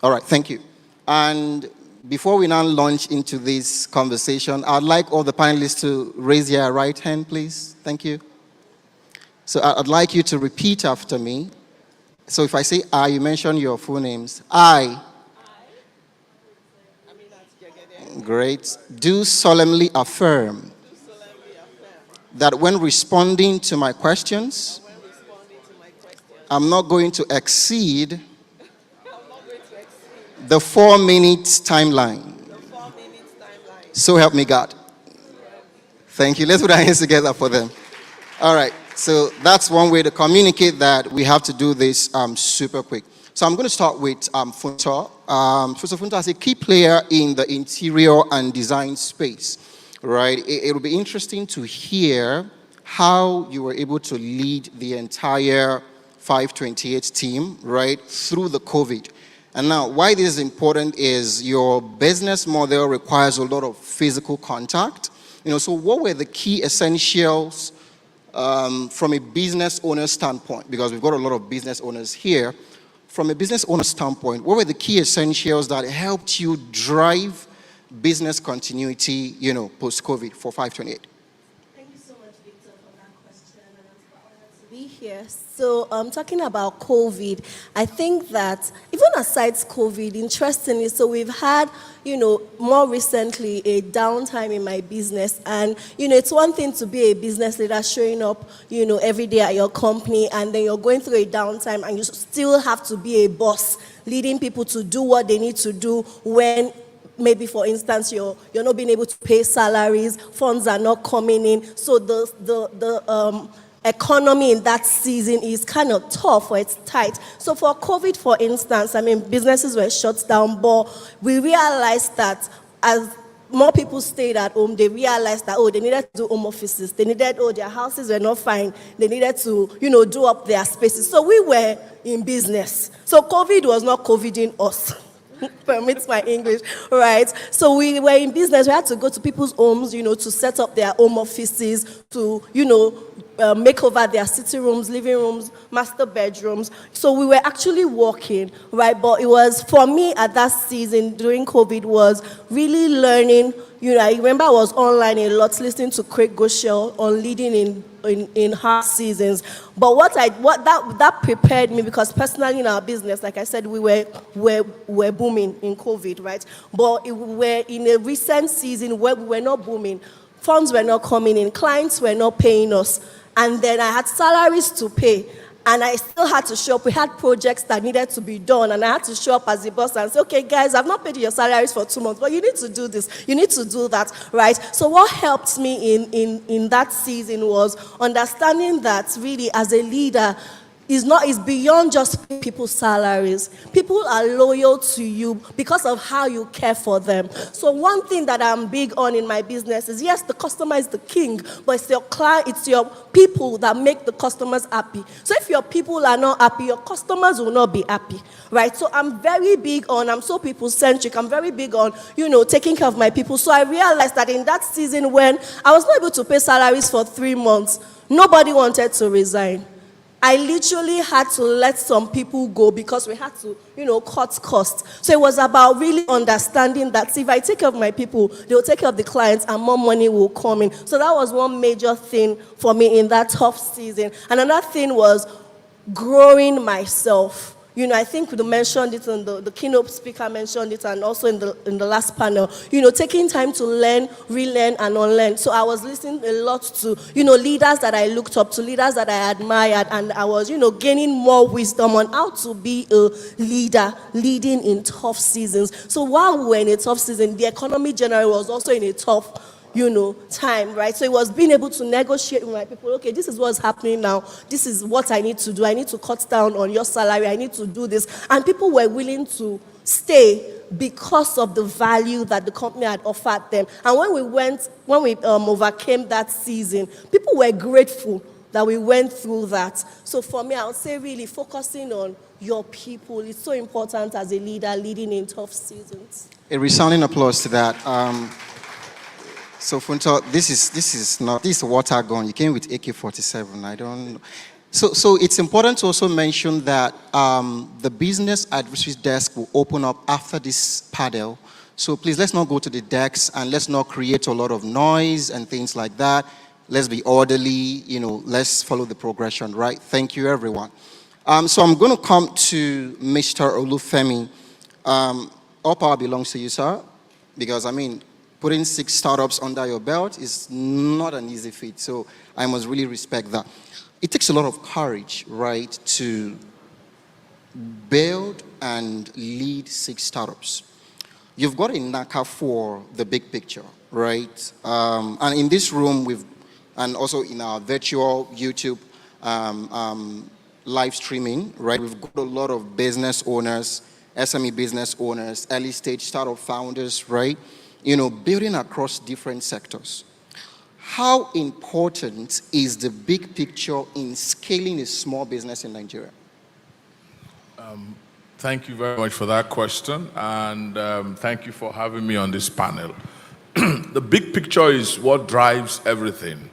All right, thank you. And before we now launch into this conversation, I'd like all the panelists to raise their right hand, please. Thank you. So I'd like you to repeat after me. So if I say I, you mention your full names. I. Great. Do solemnly affirm that when responding to my questions, I'm not going to exceed the 4 minutes timeline. So help me God. Thank you. Let's put our hands together for them. All right. So that's one way to communicate that we have to do this super quick. So I'm going to start with Funta. Funta is a key player in the interior and design space, right? It will be interesting to hear how you were able to lead the entire 528 team, right, through the COVID. And now, why this is important is your business model requires a lot of physical contact. So what were the key essentials from a business owner standpoint? Because we've got a lot of business owners here. From a business owner standpoint, what were the key essentials that helped you drive business continuity, post-COVID for 528? Thank you so much, Victor, for that question. And I'm honored to be here. So, talking about COVID, I think that even aside COVID, interestingly, so we've had, more recently a downtime in my business. And, it's one thing to be a business leader showing up, every day at your company, and then you're going through a downtime and you still have to be a boss, leading people to do what they need to do when maybe, for instance, you're not being able to pay salaries, funds are not coming in. So the economy in that season is kind of tough or it's tight. So for COVID, for instance, businesses were shut down, but we realized that as more people stayed at home, they realized that, they needed to do home offices. They needed, their houses were not fine. They needed to, do up their spaces. So we were in business. So COVID was not COVIDing us. Permits my English, right? So we were in business. We had to go to people's homes, to set up their home offices, to, make over their sitting rooms, living rooms, master bedrooms. So we were actually working, right? But it was, for me at that season during COVID, was really learning. I remember I was online a lot, listening to Craig Goschel on leading in hard seasons. But that prepared me, because personally in our business, like I said, we were booming in COVID, right? But we were in a recent season where we were not booming. Funds were not coming in, clients were not paying us, and then I had salaries to pay. And I still had to show up. We had projects that needed to be done, and I had to show up as a boss and say, okay, guys, I've not paid your salaries for 2 months, but you need to do this, you need to do that, right? So what helped me in that season was understanding that really as a leader, is beyond just people's salaries. People are loyal to you because of how you care for them. So one thing that I'm big on in my business is, yes, the customer is the king, but it's your client, it's your people that make the customers happy. So if your people are not happy, your customers will not be happy, right? So I'm very big on, I'm so people-centric, I'm very big on, taking care of my people. So I realized that in that season when I was not able to pay salaries for 3 months, nobody wanted to resign. I literally had to let some people go because we had to, cut costs. So it was about really understanding that if I take care of my people, they'll take care of the clients and more money will come in. So that was one major thing for me in that tough season. And another thing was growing myself. I think we mentioned it, and the keynote speaker mentioned it, and also in the last panel, taking time to learn, relearn, and unlearn. So I was listening a lot to, leaders that I looked up to, leaders that I admired, and I was, gaining more wisdom on how to be a leader, leading in tough seasons. So while we were in a tough season, the economy generally was also in a tough time, right? So it was being able to negotiate with my people. Okay, this is what's happening now. This is what I need to do. I need to cut down on your salary. I need to do this. And people were willing to stay because of the value that the company had offered them. And when we overcame that season, people were grateful that we went through that. So for me, I would say really focusing on your people is so important as a leader leading in tough seasons. A resounding applause to that. So Funto, this is water gun. You came with AK-47. I don't. So it's important to also mention that the business advisory desk will open up after this panel. So please, let's not go to the decks and let's not create a lot of noise and things like that. Let's be orderly, let's follow the progression, right? Thank you, everyone. So I'm going to come to Mr. Olufemi. All power belongs to you, sir, because, putting 6 startups under your belt is not an easy feat, so I must really respect that. It takes a lot of courage, right, to build and lead 6 startups. You've got a knacker for the big picture, right? And in this room, and also in our virtual YouTube live streaming, right? We've got a lot of business owners, SME business owners, early stage startup founders, right? Building across different sectors. How important is the big picture in scaling a small business in Nigeria? Thank you very much for that question, and thank you for having me on this panel. The big picture is what drives everything.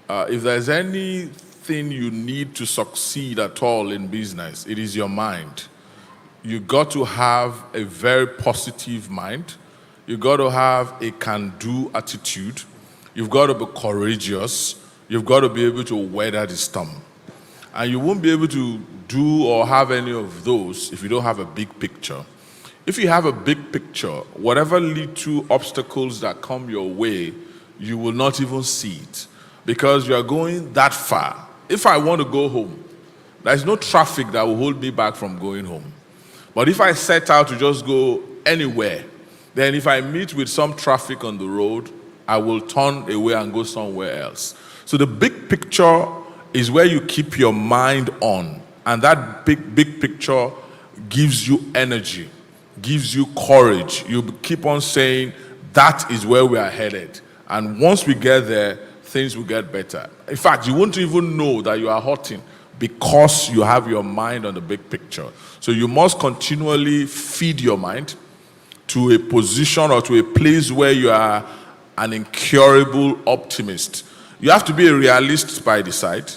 If there's anything you need to succeed at all in business, it is your mind. You got to have a very positive mind. You got to have a can-do attitude. You've got to be courageous. You've got to be able to weather the storm. And you won't be able to do or have any of those if you don't have a big picture. If you have a big picture, whatever little obstacles that come your way, you will not even see it because you are going that far. If I want to go home, there's no traffic that will hold me back from going home. But if I set out to just go anywhere, then if I meet with some traffic on the road, I will turn away and go somewhere else. So the big picture is where you keep your mind on. And that big picture gives you energy, gives you courage. You keep on saying, that is where we are headed. And once we get there, things will get better. In fact, you won't even know that you are hurting because you have your mind on the big picture. So you must continually feed your mind to a position or to a place where you are an incurable optimist. You have to be a realist by the side.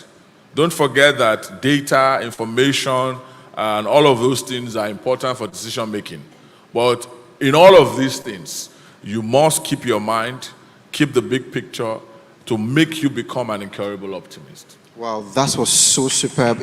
Don't forget that data, information, and all of those things are important for decision making. But in all of these things, you must keep your mind, keep the big picture to make you become an incurable optimist. Wow, that was so superb.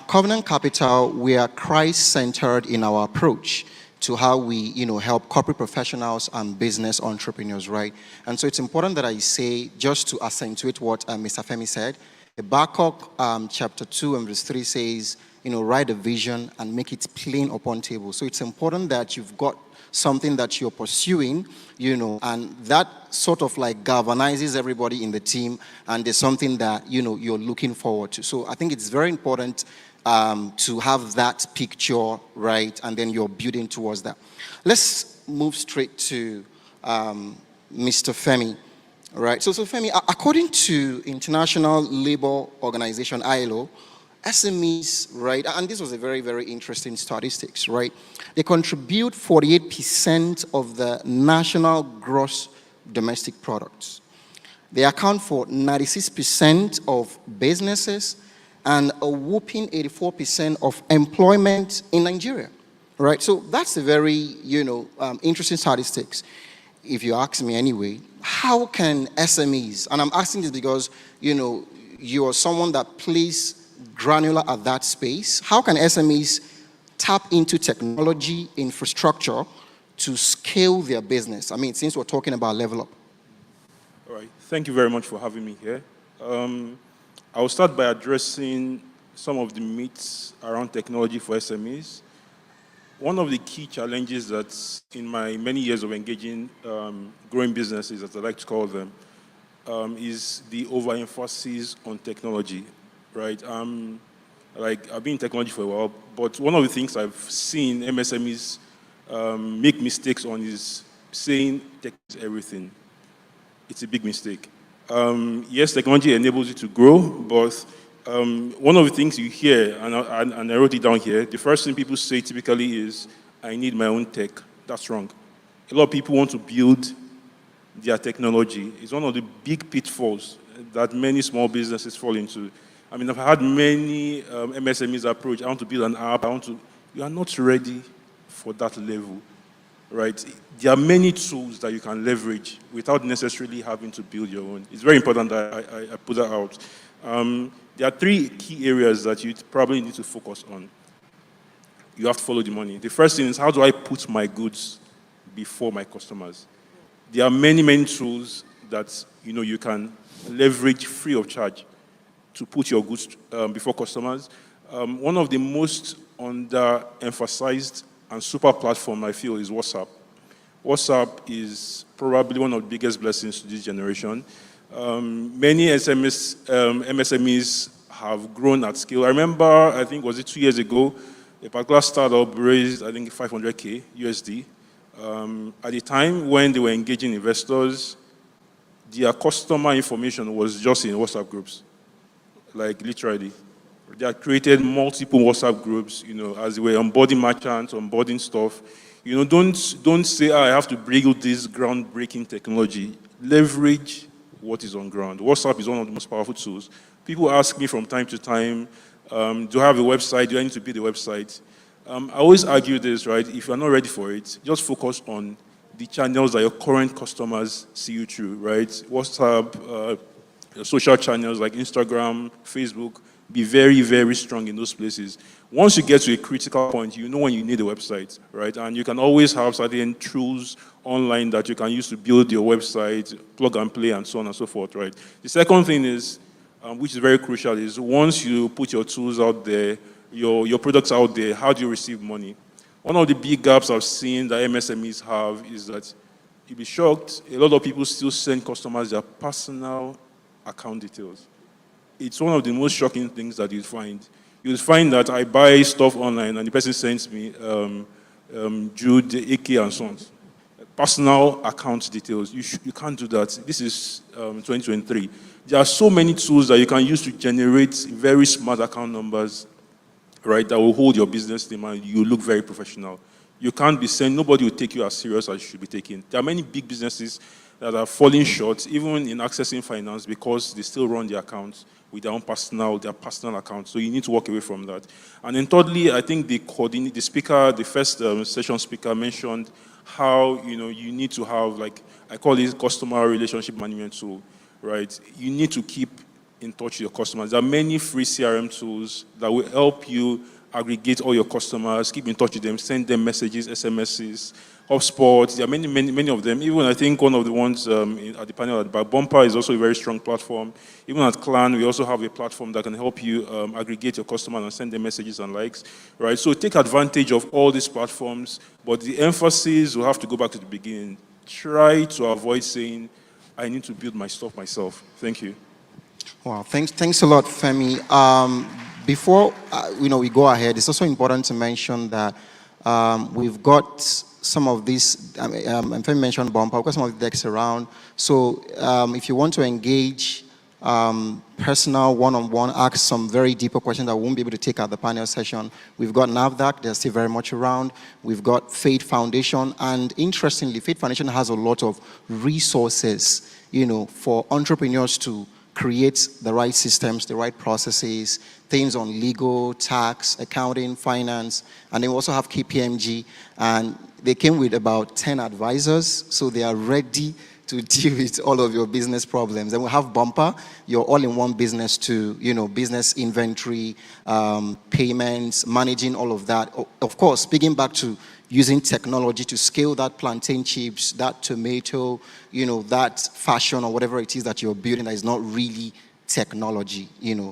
Covenant Capital, we are Christ-centered in our approach to how we, help corporate professionals and business entrepreneurs, right? And so it's important that I say, just to accentuate what Mr. Femi said, Habakkuk chapter 2 and verse 3 says, write a vision and make it plain upon table. So it's important that you've got something that you're pursuing, and that sort of like galvanizes everybody in the team, and there's something that, you're looking forward to. So I think it's very important to have that picture, right, and then you're building towards that. Let's move straight to Mr. Femi, right? So Femi, according to International Labour Organization, ILO, SMEs, right, and this was a very, very interesting statistics, right? They contribute 48% of the national gross domestic products. They account for 96% of businesses and a whopping 84% of employment in Nigeria, right? So that's a very, interesting statistics. If you ask me anyway, how can SMEs, and I'm asking this because, you are someone that plays granular at that space, how can SMEs tap into technology infrastructure to scale their business? Since we're talking about level up. All right, thank you very much for having me here. I'll start by addressing some of the myths around technology for SMEs. One of the key challenges that's in my many years of engaging growing businesses, as I like to call them, is the overemphasis on technology, right? I've been in technology for a while, but one of the things I've seen MSMEs make mistakes on is saying tech is everything. It's a big mistake. Yes, technology enables you to grow, but one of the things you hear, and I wrote it down here, the first thing people say typically is, I need my own tech. That's wrong. A lot of people want to build their technology. It's one of the big pitfalls that many small businesses fall into. I mean, I've had many MSMEs approach, I want to build an app, you are not ready for that level, right? There are many tools that you can leverage without necessarily having to build your own. It's very important that I put that out. There are three key areas that you probably need to focus on. You have to follow the money. The first thing is, how do I put my goods before my customers? There are many, many tools that you can leverage free of charge to put your goods before customers. One of the most under-emphasized and super platform, I feel, is WhatsApp. WhatsApp is probably one of the biggest blessings to this generation. Many MSMEs have grown at scale. I remember, I think, was it 2 years ago, a particular startup raised, I think, 500K USD. At the time when they were engaging investors, their customer information was just in WhatsApp groups, like literally. They had created multiple WhatsApp groups, as they were onboarding merchants, onboarding stuff. Don't say, I have to build this groundbreaking technology. Leverage what is on ground. WhatsApp is one of the most powerful tools. People ask me from time to time, do I have a website? Do I need to build a website? I always argue this, right? If you're not ready for it, just focus on the channels that your current customers see you through, right? WhatsApp, social channels like Instagram, Facebook, be very, very strong in those places. Once you get to a critical point, you know when you need a website, right? And you can always have certain tools online that you can use to build your website, plug and play, and so on and so forth, right? The second thing is, which is very crucial, is once you put your tools out there, your products out there, how do you receive money? One of the big gaps I've seen that MSMEs have is that you'll be shocked, a lot of people still send customers their personal account details. It's one of the most shocking things that you'll find. You'll find that I buy stuff online and the person sends me Jude, AK, and so on. Personal account details. You can't do that. This is 2023. There are so many tools that you can use to generate very smart account numbers, right, that will hold your business name and you look very professional. You can't be saying, nobody will take you as serious as you should be taken. There are many big businesses that are falling short, even in accessing finance, because they still run their accounts with their personal accounts. So you need to walk away from that. And then thirdly, I think the first session speaker mentioned how, you need to have, like, I call it customer relationship management tool, right? You need to keep in touch with your customers. There are many free CRM tools that will help you aggregate all your customers, keep in touch with them, send them messages, SMSs, HubSpot. There are many of them. Even I think one of the ones at the panel at Bumper is also a very strong platform. Even at Clan, we also have a platform that can help you aggregate your customers and send them messages and likes, right? So take advantage of all these platforms, but the emphasis will have to go back to the beginning. Try to avoid saying, I need to build my stuff myself. Thank you. Wow, thanks a lot, Femi. Before we go ahead, it's also important to mention that we've got some of these. Femi mentioned Bumper. We've got some of the decks around. So if you want to engage personal one-on-one, ask some very deeper questions that we won't be able to take at the panel session. We've got NAVDAC. They're still very much around. We've got Faith Foundation, and interestingly, Faith Foundation has a lot of resources, for entrepreneurs to create the right systems, the right processes, things on legal, tax, accounting, finance, and then we also have KPMG, and they came with about 10 advisors, so they are ready to deal with all of your business problems. And we have Bumper, your all-in-one business to, business inventory, payments, managing all of that. Of course, speaking back to using technology to scale that plantain chips, that tomato, that fashion or whatever it is that you're building that is not really technology,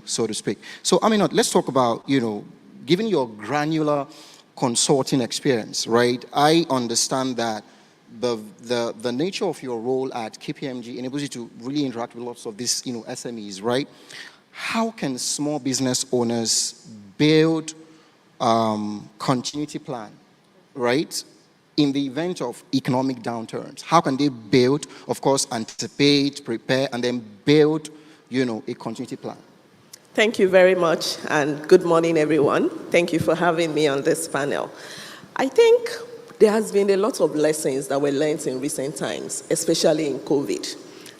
so to speak. So, let's talk about, given your granular consulting experience, right? I understand that the nature of your role at KPMG enables you to really interact with lots of these, SMEs, right? How can small business owners build continuity plan, right? in the event of economic downturns? How can they build, of course, anticipate, prepare, and then build, a continuity plan? Thank you very much, and good morning, everyone. Thank you for having me on this panel. I think there has been a lot of lessons that were learned in recent times, especially in COVID.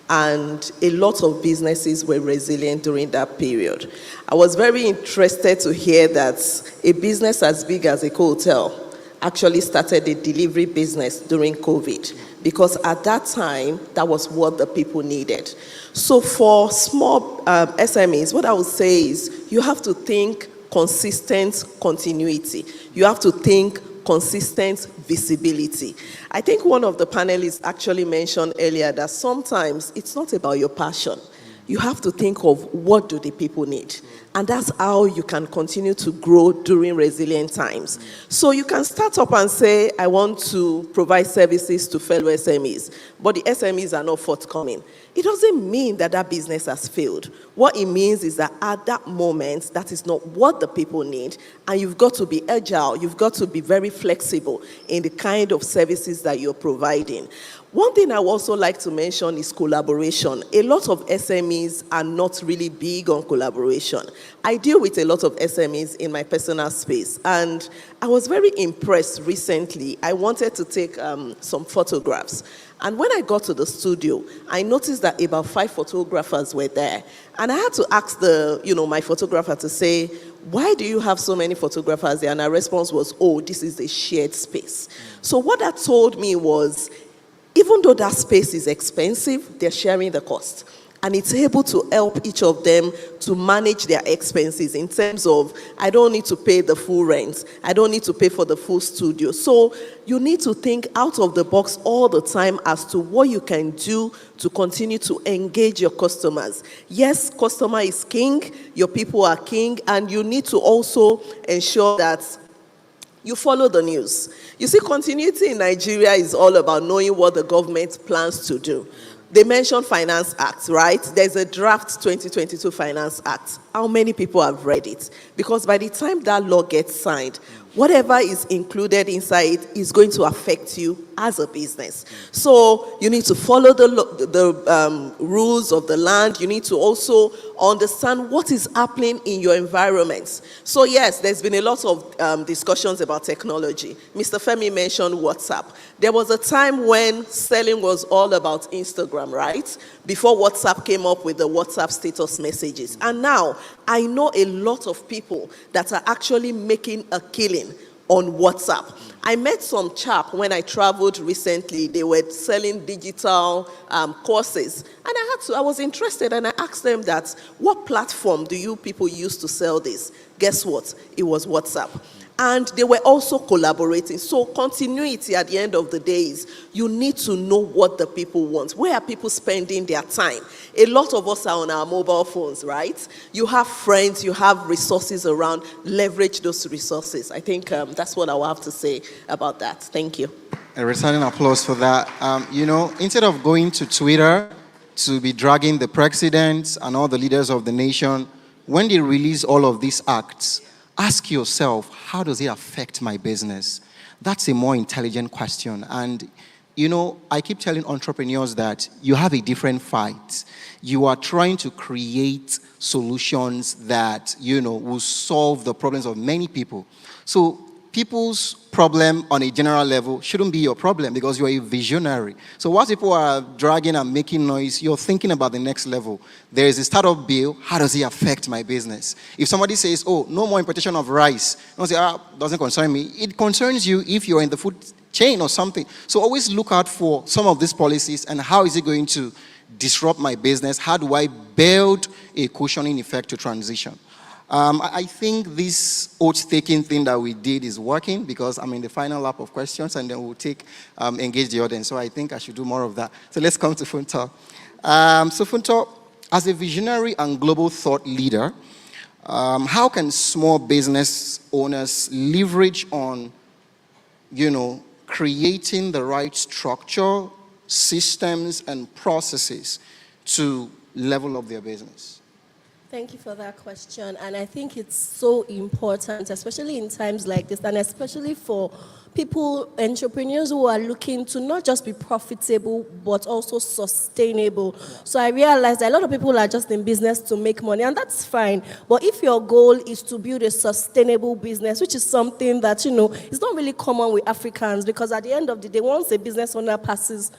And a lot of businesses were resilient during that period. I was very interested to hear that a business as big as a hotel actually started a delivery business during COVID, because at that time, that was what the people needed. So for small SMEs, what I would say is you have to think consistent continuity. You have to think consistent visibility. I think one of the panelists actually mentioned earlier that sometimes it's not about your passion. You have to think of what do the people need. And that's how you can continue to grow during resilient times. So you can start up and say, I want to provide services to fellow SMEs, but the SMEs are not forthcoming. It doesn't mean that that business has failed. What it means is that at that moment, that is not what the people need, and you've got to be agile, you've got to be very flexible in the kind of services that you're providing. One thing I would also like to mention is collaboration. A lot of SMEs are not really big on collaboration. I deal with a lot of SMEs in my personal space, and I was very impressed recently. I wanted to take some photographs. And when I got to the studio, I noticed that about 5 photographers were there. And I had to ask my photographer to say, why do you have so many photographers there? And her response was, oh, this is a shared space. So what that told me was, even though that space is expensive, they're sharing the cost. And it's able to help each of them to manage their expenses in terms of, I don't need to pay the full rent. I don't need to pay for the full studio. So you need to think out of the box all the time as to what you can do to continue to engage your customers. Yes, customer is king, your people are king, and you need to also ensure that you follow the news. You see, continuity in Nigeria is all about knowing what the government plans to do. They mentioned Finance Act, right? There's a draft 2022 Finance Act. How many people have read it? Because by the time that law gets signed, whatever is included inside is going to affect you as a business. So you need to follow the rules of the land. You need to also understand what is happening in your environment. So yes, there's been a lot of discussions about technology. Mr. Femi mentioned WhatsApp. There was a time when selling was all about Instagram, right? Before WhatsApp came up with the WhatsApp status messages. And now I know a lot of people that are actually making a killing on WhatsApp. I met some chap when I traveled recently. They were selling digital courses. And I was interested, and I asked them that, what platform do you people use to sell this? Guess what? It was WhatsApp. And they were also collaborating. So continuity at the end of the day is you need to know what the people want. Where are people spending their time? A lot of us are on our mobile phones, right? You have friends, you have resources around. Leverage those resources. I think that's what I will have to say about that. Thank you. A resounding applause for that. Instead of going to Twitter to be dragging the presidents and all the leaders of the nation, when they release all of these acts, ask yourself, how does it affect my business? That's a more intelligent question. And, I keep telling entrepreneurs that you have a different fight. You are trying to create solutions that, will solve the problems of many people. So people's problem on a general level shouldn't be your problem because you're a visionary. So while people are dragging and making noise, you're thinking about the next level. There is a startup bill. How does it affect my business? If somebody says, oh, no more importation of rice, don't say, doesn't concern me. It concerns you if you're in the food chain or something. So always look out for some of these policies and how is it going to disrupt my business? How do I build a cushioning effect to transition? I think this oath-taking thing that we did is working because I'm in the final lap of questions and then we'll engage the audience. So I think I should do more of that. So let's come to Funto. So Funto, as a visionary and global thought leader, how can small business owners leverage on, creating the right structure, systems, and processes to level up their business? Thank you for that question. And I think it's so important, especially in times like this, and especially for people, entrepreneurs who are looking to not just be profitable, but also sustainable. So I realized that a lot of people are just in business to make money, and that's fine. But if your goal is to build a sustainable business, which is something that, is not really common with Africans, because at the end of the day, once a business owner passes,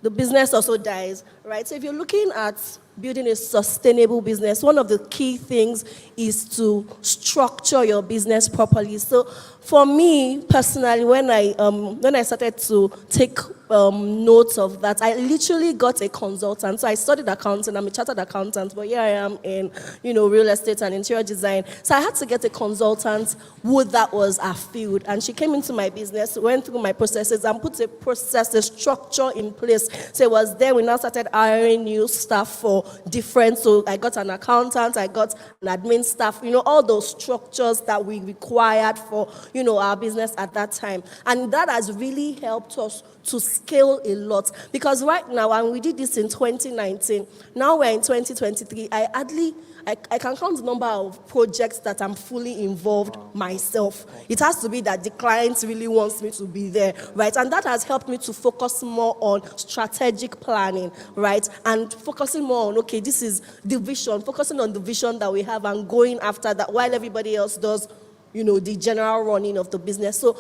the business also dies, right? So if you're looking at building a sustainable business, one of the key things is to structure your business properly. So for me personally, when I started to take notes of that, I literally got a consultant. So I studied accounting. I'm a chartered accountant, but here I am in real estate and interior design. So I had to get a consultant that was our field, and she came into my business, went through my processes, and put a structure in place. So it was there we now started hiring new staff for different. So I got an accountant, I got an admin staff, all those structures that we required for, our business at that time. And that has really helped us to scale a lot. Because right now, and we did this in 2019, now we're in 2023, I can count the number of projects that I'm fully involved myself. It has to be that the client really wants me to be there, right? And that has helped me to focus more on strategic planning, right? And focusing more on, okay, this is the vision, focusing on the vision that we have and going after that while everybody else does the general running of the business. So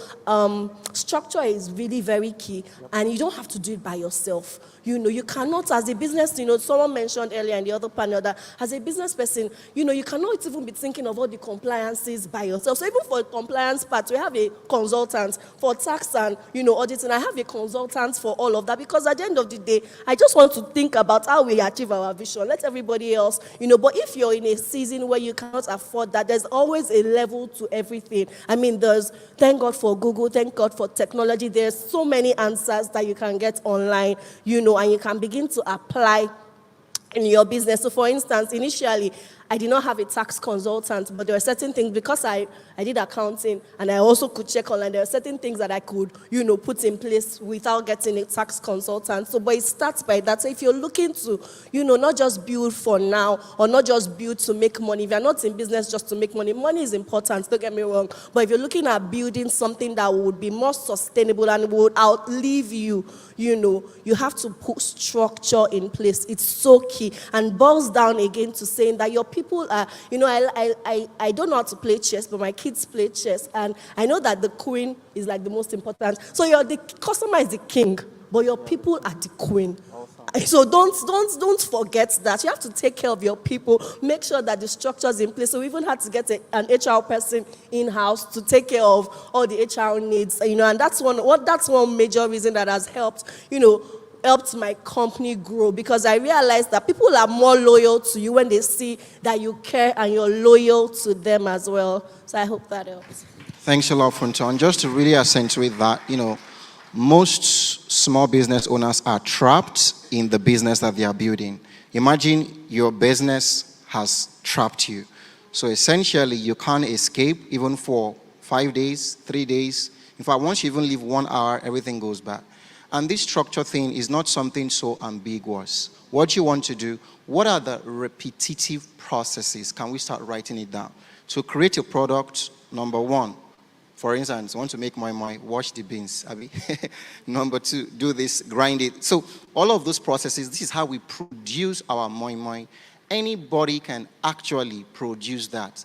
structure is really very key, and you don't have to do it by yourself. You cannot, as a business, someone mentioned earlier in the other panel that as a business person, you cannot even be thinking of all the compliances by yourself. So even for the compliance part, we have a consultant. For tax and, auditing, I have a consultant for all of that, because at the end of the day, I just want to think about how we achieve our vision. Let everybody else, but if you're in a season where you cannot afford that, there's always a level to everything. I mean, thank God for Google, thank God for technology. There's so many answers that you can get online, and you can begin to apply in your business. So for instance, initially, I did not have a tax consultant, but there were certain things, because I did accounting and I also could check online, there were certain things that I could, put in place without getting a tax consultant. So, but it starts by that. So if you're looking to, not just build for now or not just build to make money, if you're not in business just to make money, money is important, don't get me wrong. But if you're looking at building something that would be more sustainable and would outlive you, you have to put structure in place. It's so key, and boils down again to saying that your people are, I don't know how to play chess, but my kids play chess, and I know that the queen is like the most important. So the customer is the king, but your people are the queen. So don't forget that. You have to take care of your people, make sure that the structure is in place. So we even had to get an HR person in-house to take care of all the HR needs, and that's one major reason that has helped, helped my company grow, because I realized that people are more loyal to you when they see that you care and you're loyal to them as well. So I hope that helps. Thanks a lot, Funton. Just to really accentuate that, most small business owners are trapped in the business that they are building. Imagine your business has trapped you. So essentially, you can't escape even for 5 days, 3 days. In fact, once you even leave 1 hour, everything goes back. And this structure thing is not something so ambiguous. What you want to do, what are the repetitive processes? Can we start writing it down? To create a product, number one, for instance, want to make moi, wash the beans, Abby. Number two, do this, grind it. So all of those processes, this is how we produce our moi. Anybody can actually produce that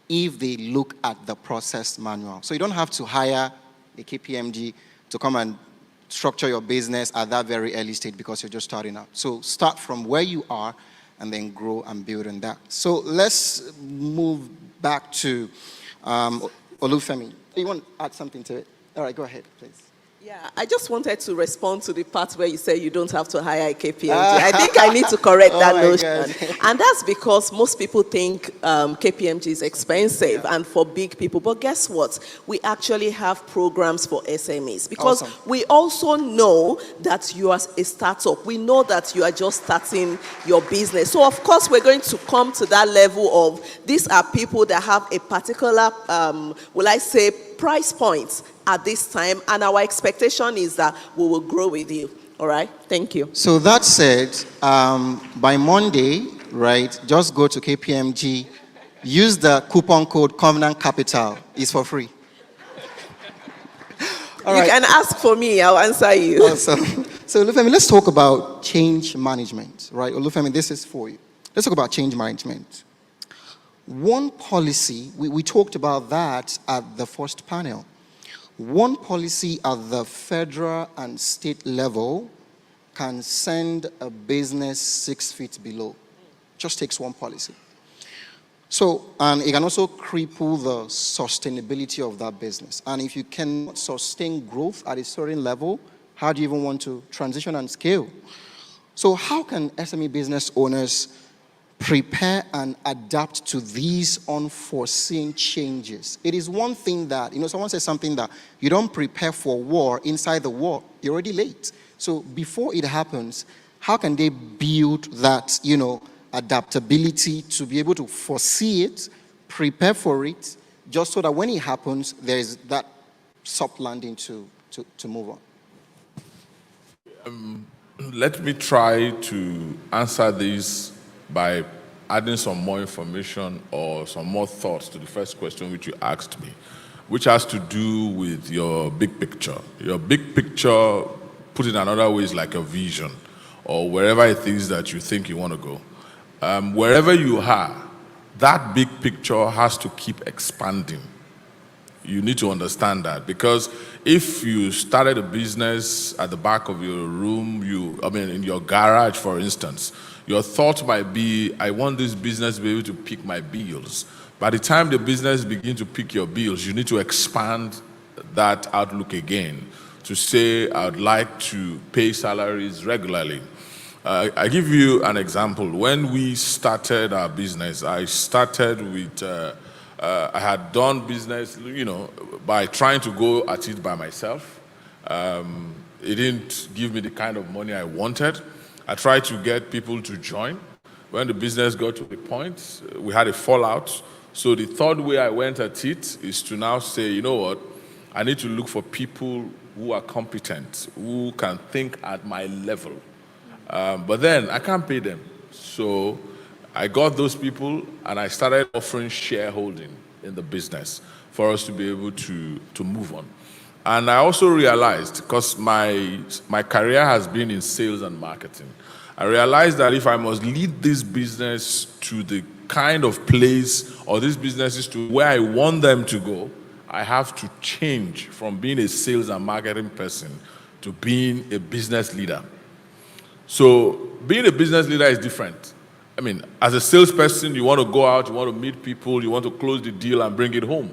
if they look at the process manual. So you don't have to hire a KPMG to come and structure your business at that very early stage because you're just starting out. So start from where you are and then grow and build on that. So let's move back to Olufemi. You want to add something to it? All right, go ahead, please. Yeah, I just wanted to respond to the part where you say you don't have to hire a KPMG. I think I need to correct that notion. And that's because most people think KPMG is expensive and for big people. But guess what? We actually have programs for SMEs because we also know that you are a startup. We know that you are just starting your business. So, of course, we're going to come to that level of these are people that have a particular, will I say, price points at this time, and our expectation is that we will grow with you. All right? Thank you. So that said, by Monday, right? Just go to KPMG, use the coupon code Covenant Capital. It's for free. All You right. can ask for me, I'll answer you. Awesome. So, Olufemi, let's talk about change management, right? Olufemi, this is for you. Let's talk about change management. One policy, we talked about that at the first panel. One policy at the federal and state level can send a business 6 feet below. Just takes one policy. So, and it can also cripple the sustainability of that business. And if you cannot sustain growth at a certain level, how do you even want to transition and scale? So how can SME business owners prepare and adapt to these unforeseen changes? It is one thing that, someone says something that you don't prepare for war inside the war. You're already late. So before it happens, how can they build that, adaptability to be able to foresee it, prepare for it, just so that when it happens, there's that soft landing to move on? Let me try to answer this by adding some more information or some more thoughts to the first question which you asked me, which has to do with your big picture. Your big picture, put it another way, is like a vision, or wherever it is that you think you want to go. Wherever you are, that big picture has to keep expanding. You need to understand that, because if you started a business at the back of your room, in your garage, for instance, your thought might be, I want this business to be able to pick my bills. By the time the business begins to pick your bills, you need to expand that outlook again to say, I would like to pay salaries regularly. I give you an example. When we started our business, I started with, I had done business, by trying to go at it by myself. It didn't give me the kind of money I wanted. I tried to get people to join. When the business got to a point, we had a fallout. So the third way I went at it is to now say, you know what, I need to look for people who are competent, who can think at my level. But then I can't pay them. So I got those people and I started offering shareholding in the business for us to be able to move on. And I also realized, because my career has been in sales and marketing, I realized that if I must lead this business to the kind of place, or these businesses to where I want them to go, I have to change from being a sales and marketing person to being a business leader. So being a business leader is different. As a salesperson, you want to go out, you want to meet people, you want to close the deal and bring it home.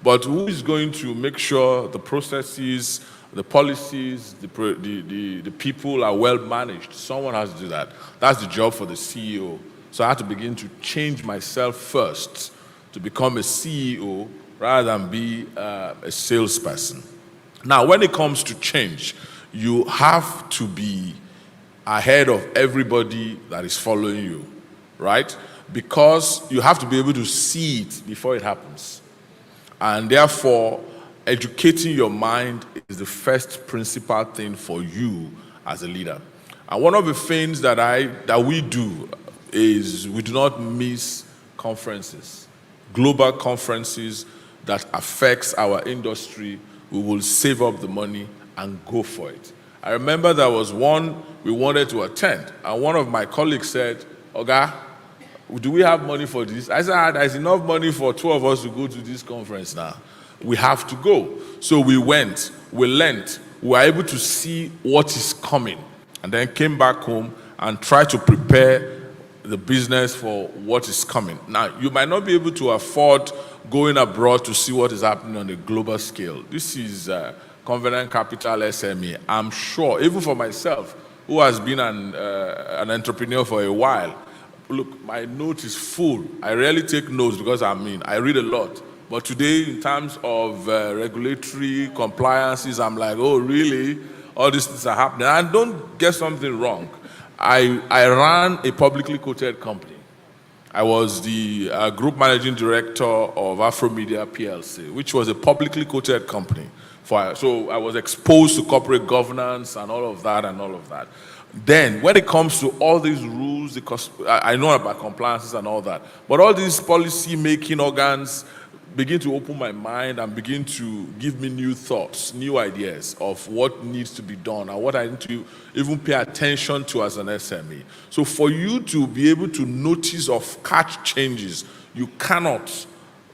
But who is going to make sure the processes, the policies, the people are well managed? Someone has to do that. That's the job for the CEO. So I had to begin to change myself first to become a CEO rather than be a salesperson. Now, when it comes to change, you have to be ahead of everybody that is following you, right? Because you have to be able to see it before it happens. And therefore, educating your mind is the first principal thing for you as a leader. And one of the things that we do is we do not miss conferences, global conferences that affects our industry. We will save up the money and go for it. I remember there was one we wanted to attend, and one of my colleagues said, Oga, do we have money for this? I said, there's enough money for 2 of us to go to this conference now. We have to go. So we went, we learned, we were able to see what is coming, and then came back home and tried to prepare the business for what is coming. Now, you might not be able to afford going abroad to see what is happening on a global scale. This is Covenant Capital SME. I'm sure, even for myself, who has been an entrepreneur for a while, look, my note is full. I rarely take notes because I read a lot. But today, in terms of regulatory compliances, I'm like, oh, really? All these things are happening. And don't get something wrong. I ran a publicly quoted company. I was the group managing director of Afromedia PLC, which was a publicly quoted company. So I was exposed to corporate governance and all of that. Then, when it comes to all these rules, because I know about compliances and all that, but all these policy-making organs begin to open my mind and begin to give me new thoughts, new ideas of what needs to be done and what I need to even pay attention to as an SME. So for you to be able to notice or catch changes, you cannot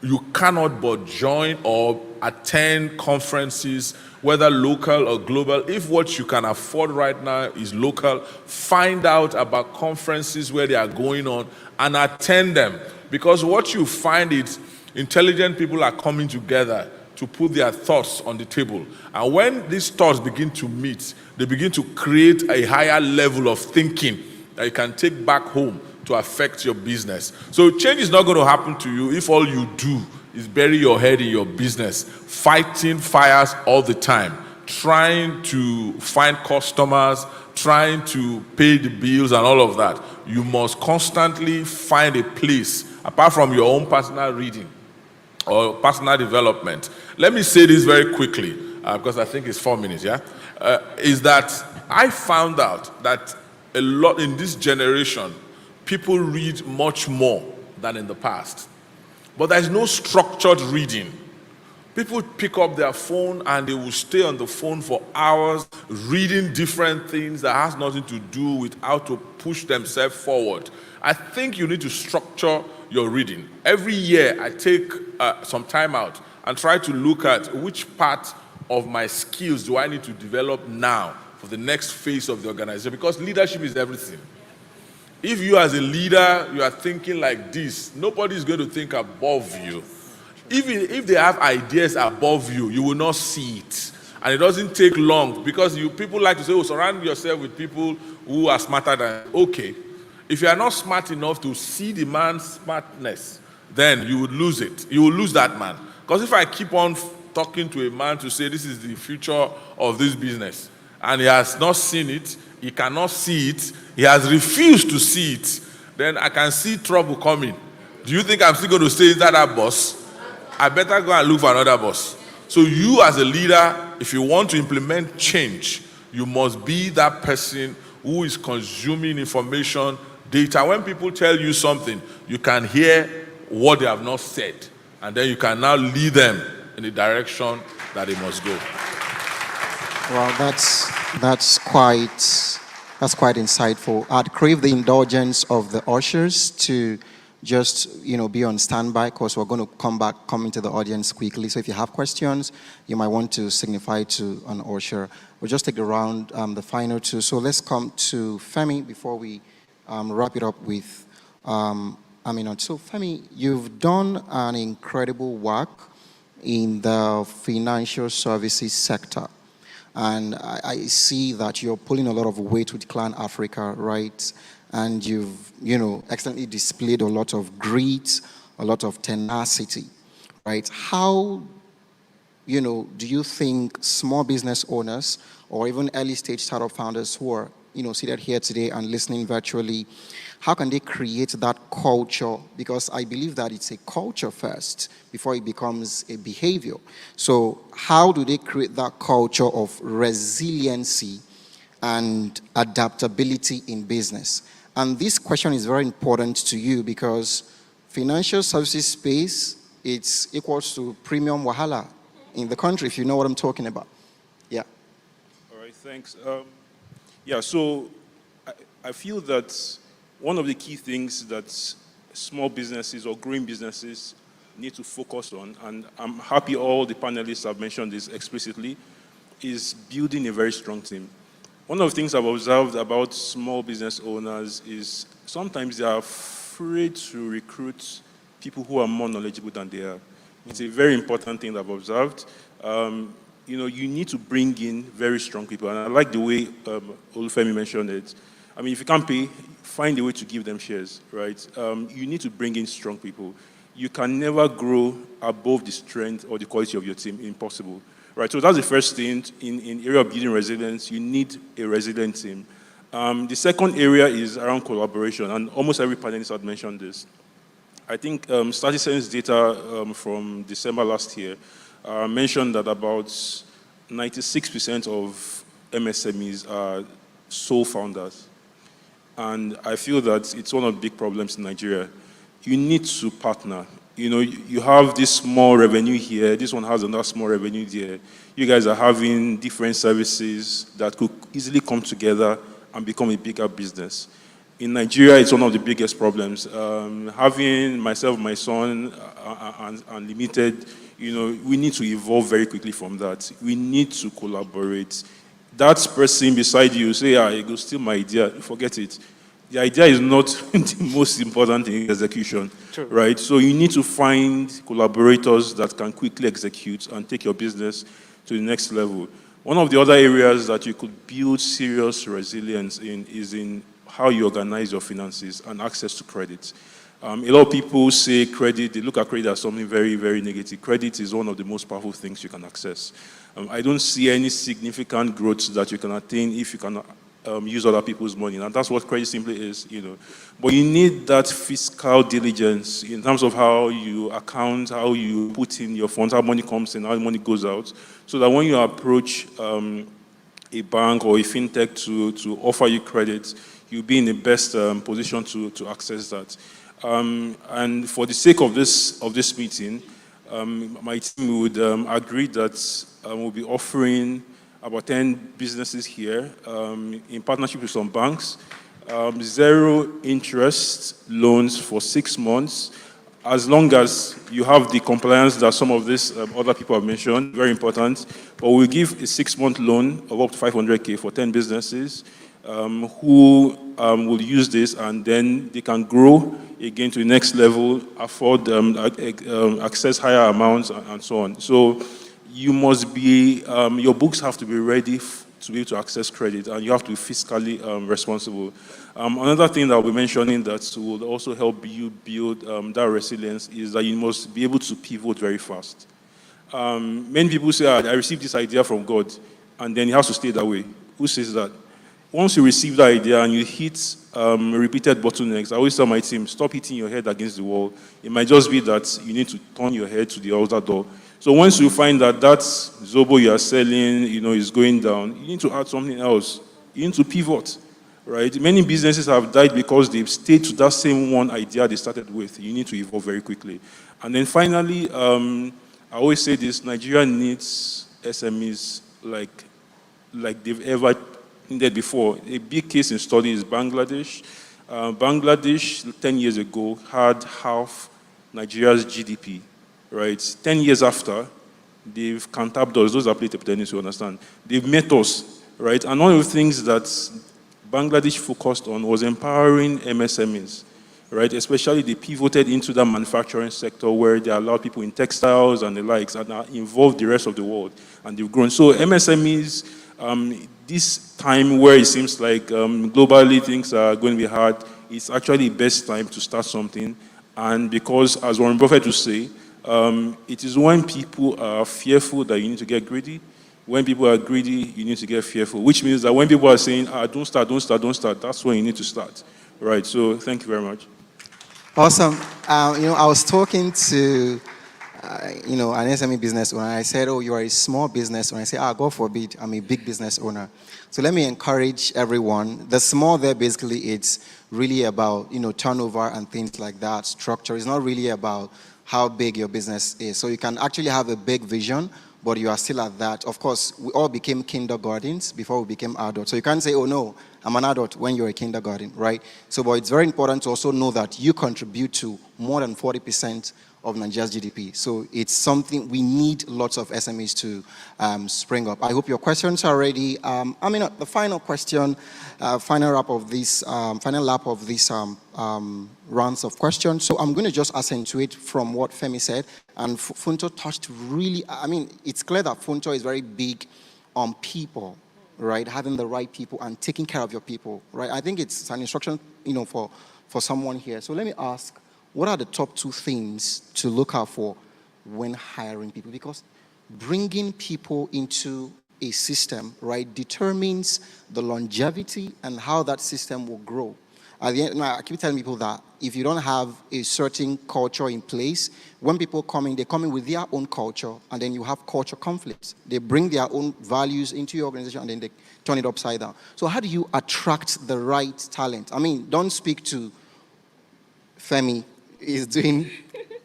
but join or attend conferences, whether local or global. If what you can afford right now is local, find out about conferences where they are going on and attend them. Because what you find is intelligent people are coming together to put their thoughts on the table. And when these thoughts begin to meet, they begin to create a higher level of thinking that you can take back home to affect your business. So change is not going to happen to you if all you do is bury your head in your business, fighting fires all the time, trying to find customers, trying to pay the bills and all of that. You must constantly find a place, apart from your own personal reading or personal development. Let me say this very quickly, because I think it's 4 minutes, yeah? Is that I found out that a lot in this generation, people read much more than in the past. But there's no structured reading. People pick up their phone and they will stay on the phone for hours reading different things that has nothing to do with how to push themselves forward. I think you need to structure your reading. Every year I take some time out and try to look at which part of my skills do I need to develop now for the next phase of the organization, because leadership is everything. If you as a leader, you are thinking like this, nobody is going to think above you. Even if they have ideas above you, you will not see it. And it doesn't take long, because people like to say, oh, surround yourself with people who are smarter than you. Okay. If you are not smart enough to see the man's smartness, then you would lose it. You will lose that man. Because if I keep on talking to a man to say this is the future of this business, and he has not seen it, he cannot see it, he has refused to see it, then I can see trouble coming. Do you think I'm still going to stay inside that bus? I better go and look for another boss. So you as a leader, if you want to implement change, you must be that person who is consuming information, data. When people tell you something, you can hear what they have not said, and then you can now lead them in the direction that they must go. Well, that's quite insightful. I'd crave the indulgence of the ushers to just be on standby, because we're going to come into the audience quickly. So if you have questions, you might want to signify to an usher. We'll just take around the final two. So let's come to Femi before we wrap it up with Aminat. So Femi, you've done an incredible work in the financial services sector. And I see that you're pulling a lot of weight with Clan Africa, right? And you've, excellently displayed a lot of grit, a lot of tenacity, right? How, do you think small business owners or even early stage startup founders who are, seated here today and listening virtually, how can they create that culture? Because I believe that it's a culture first before it becomes a behavior. So how do they create that culture of resiliency and adaptability in business? And this question is very important to you because financial services space, it's equals to premium wahala in the country, if you know what I'm talking about. Yeah. All right, thanks. So I feel that one of the key things that small businesses or growing businesses need to focus on, and I'm happy all the panelists have mentioned this explicitly, is building a very strong team. One of the things I've observed about small business owners is sometimes they are afraid to recruit people who are more knowledgeable than they are. It's a very important thing that I've observed. You need to bring in very strong people. And I like the way Olufemi mentioned it. I mean, if you can't pay, find a way to give them shares, right? You need to bring in strong people. You can never grow above the strength or the quality of your team. Impossible, right? So that's the first thing. In area of building resilience, you need a resilient team. The second area is around collaboration, and almost every panelist had mentioned this. I think StatiSense data from December last year mentioned that about 96% of MSMEs are sole founders. And I feel that it's one of the big problems in Nigeria. You need to partner. You know, you have this small revenue here, this one has another small revenue there. You guys are having different services that could easily come together and become a bigger business. In Nigeria, it's one of the biggest problems. Having myself, my son, and limited, you know, we need to evolve very quickly from that. We need to collaborate. That person beside you say, you go steal my idea, forget it. The idea is not the most important in execution, right? So you need to find collaborators that can quickly execute and take your business to the next level. One of the other areas that you could build serious resilience in is in how you organize your finances and access to credit. A lot of people say credit, they look at credit as something very, very negative. Credit is one of the most powerful things you can access. I don't see any significant growth that you can attain if you can use other people's money. And that's what credit simply is, you know. But you need that fiscal diligence in terms of how you account, how you put in your funds, how money comes in, how money goes out, so that when you approach a bank or a fintech to offer you credit, you'll be in the best position to access that. And for the sake of this meeting, my team would agree that we'll be offering about 10 businesses here in partnership with some banks, 0 interest loans for 6 months, as long as you have the compliance that some of these other people have mentioned, very important. But we'll give a 6-month loan of up to 500K for 10 businesses who will use this, and then they can grow again to the next level, afford, access higher amounts, and so on. So you must be, your books have to be ready to be able to access credit, and you have to be fiscally responsible. Another thing that I'll be mentioning that will also help you build that resilience is that you must be able to pivot very fast. Many people say, I received this idea from God, and then it has to stay that way. Who says that? Once you receive that idea and you hit repeated bottlenecks, I always tell my team, stop hitting your head against the wall. It might just be that you need to turn your head to the other door. So once you find that that Zobo you are selling, you know, is going down, you need to add something else. You need to pivot, right? Many businesses have died because they've stayed to that same one idea they started with. You need to evolve very quickly. And then finally, I always say this, Nigeria needs SMEs like they've ever needed before. A big case in study is Bangladesh. Bangladesh, 10 years ago, had half Nigeria's GDP. Right, 10 years after, they've cantapped us. Those are play table tennis, you understand. They've met us, right? And one of the things that Bangladesh focused on was empowering MSMEs, right? Especially they pivoted into the manufacturing sector where they allowed people in textiles and the likes and are involved the rest of the world, and they've grown. So MSMEs, this time where it seems like globally things are going to be hard, it's actually the best time to start something. And because, as Warren Buffett would say, it is when people are fearful that you need to get greedy. When people are greedy, you need to get fearful, which means that when people are saying, don't start, that's when you need to start. Right, so thank you very much. Awesome. I was talking to, an SME business owner. I said, you are a small business owner. I said, God forbid, I'm a big business owner. So let me encourage everyone. The small there, basically, it's really about, turnover and things like that, structure. It's not really about how big your business is. So you can actually have a big vision, but you are still at that. Of course, we all became kindergartens before we became adults. So you can't say, no, I'm an adult when you're a kindergarten, right? So, but it's very important to also know that you contribute to more than 40% of Nigeria's GDP. So it's something we need lots of SMEs to spring up. I hope your questions are ready. The final question, final lap of this rounds of questions. So I'm going to just accentuate from what Femi said. And Funto touched really, it's clear that Funto is very big on people, right? Having the right people and taking care of your people, right? I think it's an instruction, for someone here. So let me ask, what are the top 2 things to look out for when hiring people? Because bringing people into a system, right, determines the longevity and how that system will grow. At the end, I keep telling people that if you don't have a certain culture in place, when people come in, they come in with their own culture, and then you have culture conflicts. They bring their own values into your organization, and then they turn it upside down. So how do you attract the right talent? I mean, don't speak to Femi. He's doing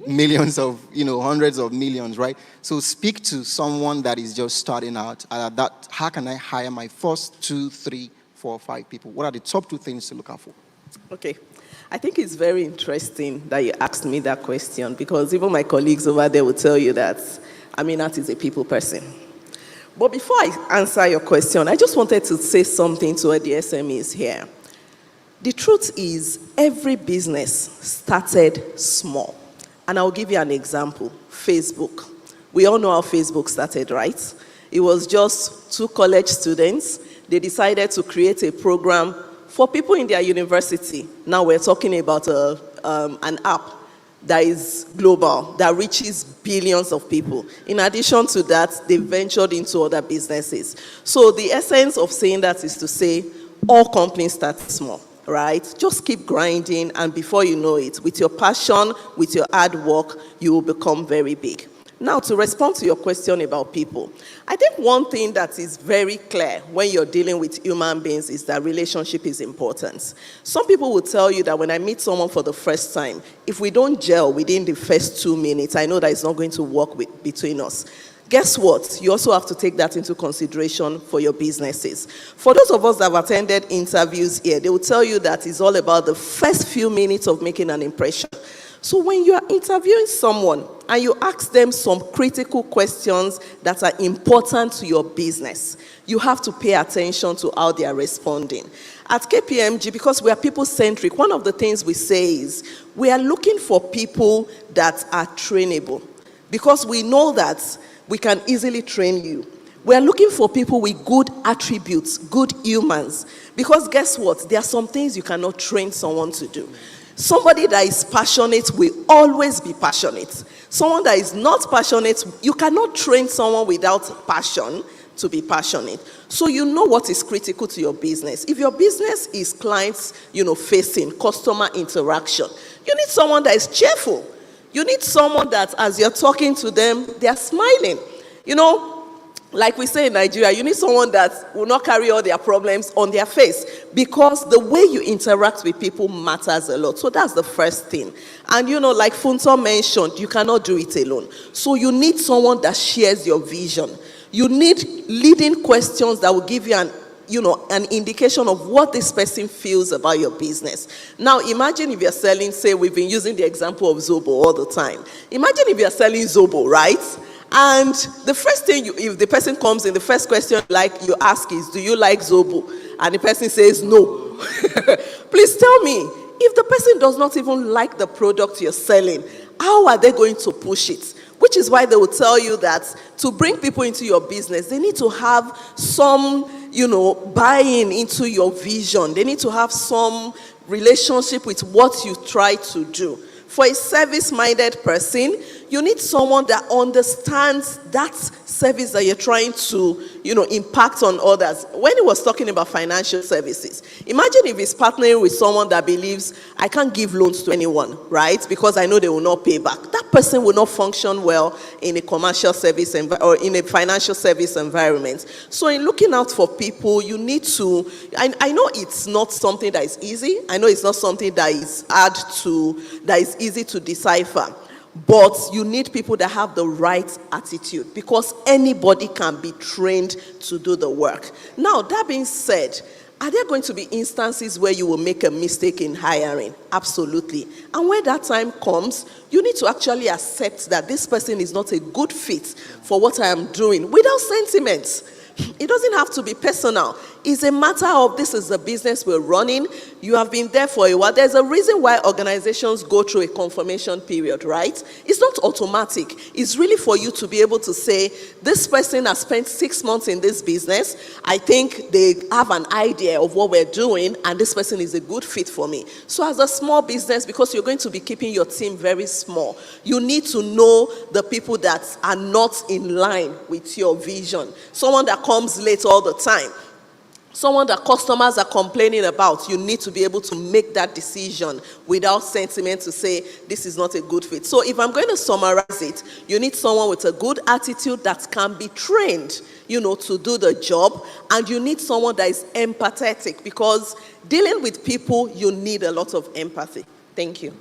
millions of, hundreds of millions, right? So speak to someone that is just starting out. How can I hire my first 2, 3, 4, 5 people? What are the top 2 things to look out for? Okay. I think it's very interesting that you asked me that question, because even my colleagues over there will tell you that Aminat is a people person. But before I answer your question, I just wanted to say something to the SMEs here. The truth is, every business started small. And I'll give you an example. Facebook. We all know how Facebook started, right? It was just 2 college students. They decided to create a program for people in their university. Now we're talking about an app that is global, that reaches billions of people. In addition to that, they ventured into other businesses. So the essence of saying that is to say, all companies start small, right? Just keep grinding, and before you know it, with your passion, with your hard work, you will become very big. Now, to respond to your question about people, I think one thing that is very clear when you're dealing with human beings is that relationship is important. Some people will tell you that when I meet someone for the first time, if we don't gel within the first 2 minutes, I know that it's not going to work between us. Guess what? You also have to take that into consideration for your businesses. For those of us that have attended interviews here, they will tell you that it's all about the first few minutes of making an impression. So when you are interviewing someone and you ask them some critical questions that are important to your business, you have to pay attention to how they are responding. At KPMG, because we are people-centric, one of the things we say is we are looking for people that are trainable, because we know that we can easily train you. We are looking for people with good attributes, good humans, because guess what? There are some things you cannot train someone to do. Somebody that is passionate will always be passionate. Someone that is not passionate, you cannot train someone without passion to be passionate. So you know what is critical to your business. If your business is clients, facing, customer interaction, you need someone that is cheerful. You need someone that as you're talking to them, they are smiling. Like we say in Nigeria, you need someone that will not carry all their problems on their face, because the way you interact with people matters a lot. So that's the first thing. And like Funto mentioned, you cannot do it alone. So you need someone that shares your vision. You need leading questions that will give you an indication of what this person feels about your business. Now, imagine if you're selling, say, we've been using the example of Zobo all the time. Imagine if you're selling Zobo, right? And the first thing, if the person comes in, the first question you ask is, do you like Zobo? And the person says no. Please tell me, if the person does not even like the product you're selling, how are they going to push it? Which is why they will tell you that to bring people into your business, they need to have some, buy-in into your vision. They need to have some relationship with what you try to do. For a service-minded person, you need someone that understands that service that you're trying to, impact on others. When he was talking about financial services, imagine if he's partnering with someone that believes, I can't give loans to anyone, right? Because I know they will not pay back. That person will not function well in a commercial service or in a financial service environment. So in looking out for people, you need to, I know it's not something that is easy. I know it's not something that is that is easy to decipher. But you need people that have the right attitude, because anybody can be trained to do the work. Now, that being said, are there going to be instances where you will make a mistake in hiring? Absolutely. And when that time comes, you need to actually accept that this person is not a good fit for what I am doing without sentiments. It doesn't have to be personal. It's a matter of, this is the business we're running. You have been there for a while. There's a reason why organizations go through a confirmation period, right? It's not automatic. It's really for you to be able to say, this person has spent 6 months in this business. I think they have an idea of what we're doing, and this person is a good fit for me. So as a small business, because you're going to be keeping your team very small, you need to know the people that are not in line with your vision. Someone that comes late all the time. someone that customers are complaining about, you need to be able to make that decision without sentiment to say this is not a good fit. So if I'm going to summarize it, you need someone with a good attitude that can be trained, to do the job, and you need someone that is empathetic, because dealing with people, you need a lot of empathy. Thank you.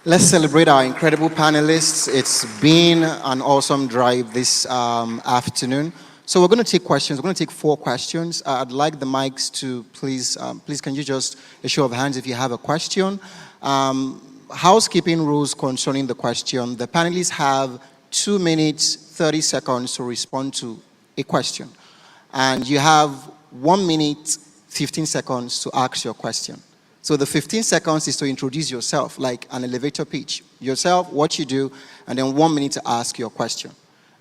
Let's celebrate our incredible panelists. It's been an awesome drive this afternoon. So we're going to take questions. We're going to take 4 questions. I'd like the mics to please can you just, a show of hands if you have a question. Housekeeping rules concerning the question. The panelists have 2 minutes, 30 seconds to respond to a question. And you have 1 minute, 15 seconds to ask your question. So the 15 seconds is to introduce yourself, like an elevator pitch. Yourself, what you do, and then 1 minute to ask your question.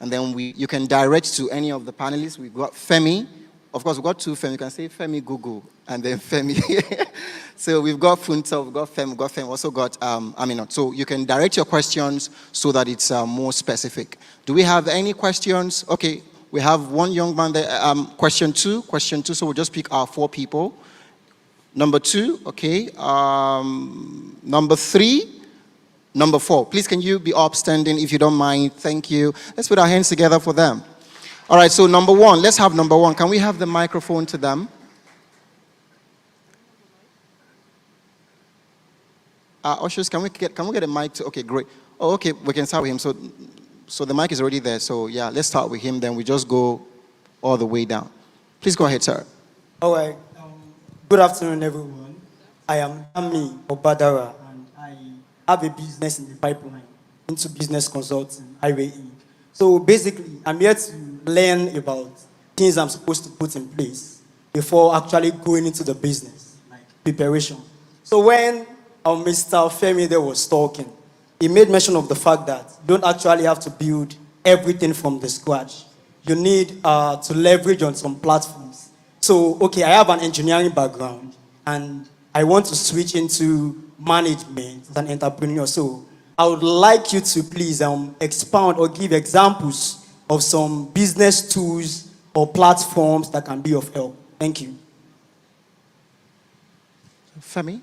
And then you can direct to any of the panelists. We've got Femi. Of course, we've got 2 Femi. You can say Femi Gugu, and then Femi. So we've got Funta, we've got Femi, also got Aminat. So you can direct your questions so that it's more specific. Do we have any questions? Okay, we have one young man there. Question two. So we'll just pick our 4 people. Number 2, okay. Number 3, number 4. Please, can you be upstanding if you don't mind? Thank you. Let's put our hands together for them. All right, so number 1. Let's have number 1. Can we have the microphone to them? Ushers, can we get a mic to? Okay, great. Oh, okay, we can start with him. So the mic is already there. So yeah, let's start with him. Then we just go all the way down. Please go ahead, sir. All right. Good afternoon, everyone. I am Ami Obadara, and I have a business in the pipeline into business consulting, IWE. So basically, I'm here to learn about things I'm supposed to put in place before actually going into the business, like preparation. So when Mr. Femi there was talking, he made mention of the fact that you don't actually have to build everything from the scratch. You need to leverage on some platforms. So, okay, I have an engineering background, and I want to switch into management as an entrepreneur. So I would like you to please expound or give examples of some business tools or platforms that can be of help. Thank you. Femi?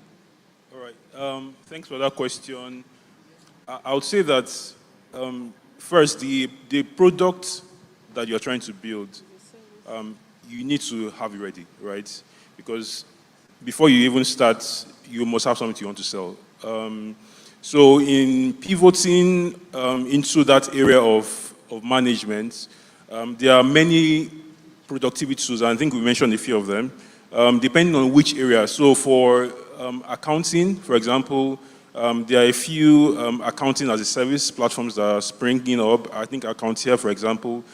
All right. Thanks for that question. I would say that first, the product that you're trying to build, you need to have it ready, right? Because before you even start, you must have something you want to sell. So in pivoting into that area of management, there are many productivity tools, and I think we mentioned a few of them, depending on which area. So for accounting, for example, there are a few accounting as a service platforms that are springing up. I think Accountia, for example,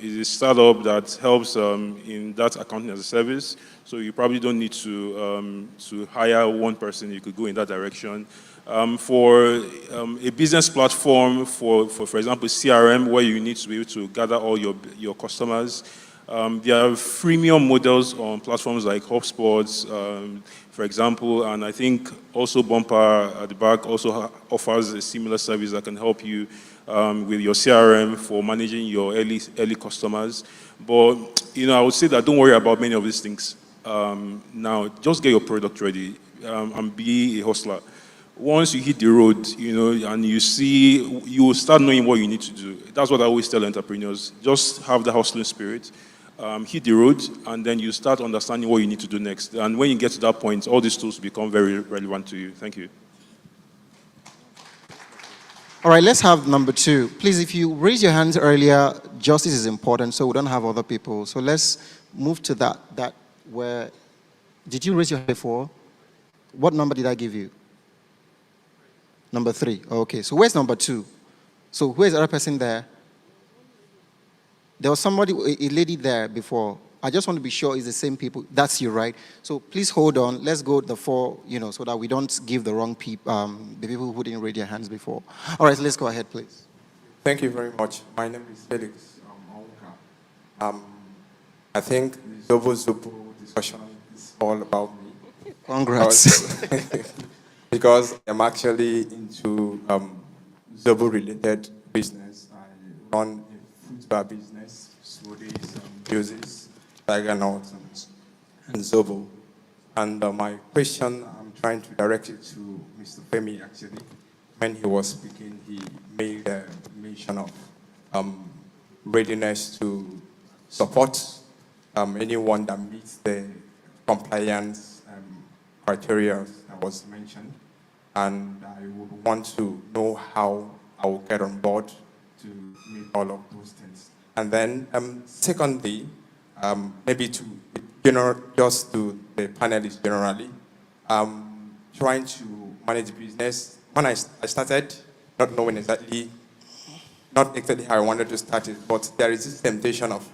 is a startup that helps in that accounting as a service. So you probably don't need to hire one person. You could go in that direction. For a business platform, for example, CRM, where you need to be able to gather all your customers, there are freemium models on platforms like HubSpot, for example, and I think also Bumper at the back also offers a similar service that can help you with your CRM for managing your early customers. But, I would say that don't worry about many of these things. Now, just get your product ready and be a hustler. Once you hit the road, and you will start knowing what you need to do. That's what I always tell entrepreneurs. Just have the hustling spirit, hit the road, and then you start understanding what you need to do next. And when you get to that point, all these tools become very relevant to you. Thank you. All right, let's have number 2. Please, if you raise your hands earlier, justice is important, so we don't have other people. So let's move to that where, did you raise your hand before? What number did I give you? Number 3. Okay, so where's number 2? So where's the other person there? There was somebody, a lady there before. I just want to be sure it's the same people. That's you, right? So please hold on. Let's go the 4, so that we don't give the wrong people, the people who didn't raise their hands before. All right, so let's go ahead, please. Thank you very much. My name is Felix Onka. I think the Zobo discussion is all about me. Congrats. Because I'm actually into Zobo-related business. I run a food bar business, smoothies, juices, tiger nuts, and and Zobo. And my question, I'm trying to direct it to Mr. Femi, actually. When he was speaking, he made a mention of readiness to support anyone that meets the compliance criteria that was mentioned. And I would want to know how I will get on board to meet all of those things. And then, secondly, maybe to just to the panelists generally, trying to manage business. When I started, not knowing exactly, not exactly how I wanted to start it, but there is this temptation of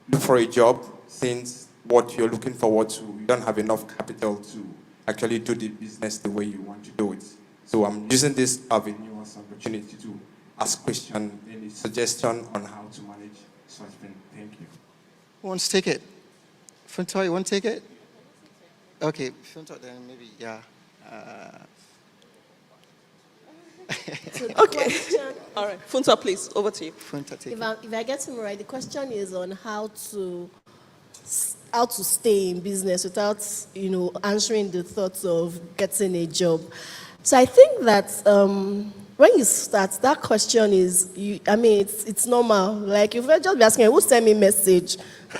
look for a job since what you're looking forward to, you don't have enough capital to actually do the business the way you want to do it. So I'm using this avenue as an opportunity to ask questions, any suggestion on how to manage such thing. Thank you. Who wants to take it? Funta, you want to take it? Okay, Funta, then maybe, yeah. Okay. All right. Funta, please, over to you. Funta, take If I get him right, the question is on how to stay in business without, answering the thoughts of getting a job. So I think that when you start, that question is, it's normal. Like, if you just be asking, who sent me message?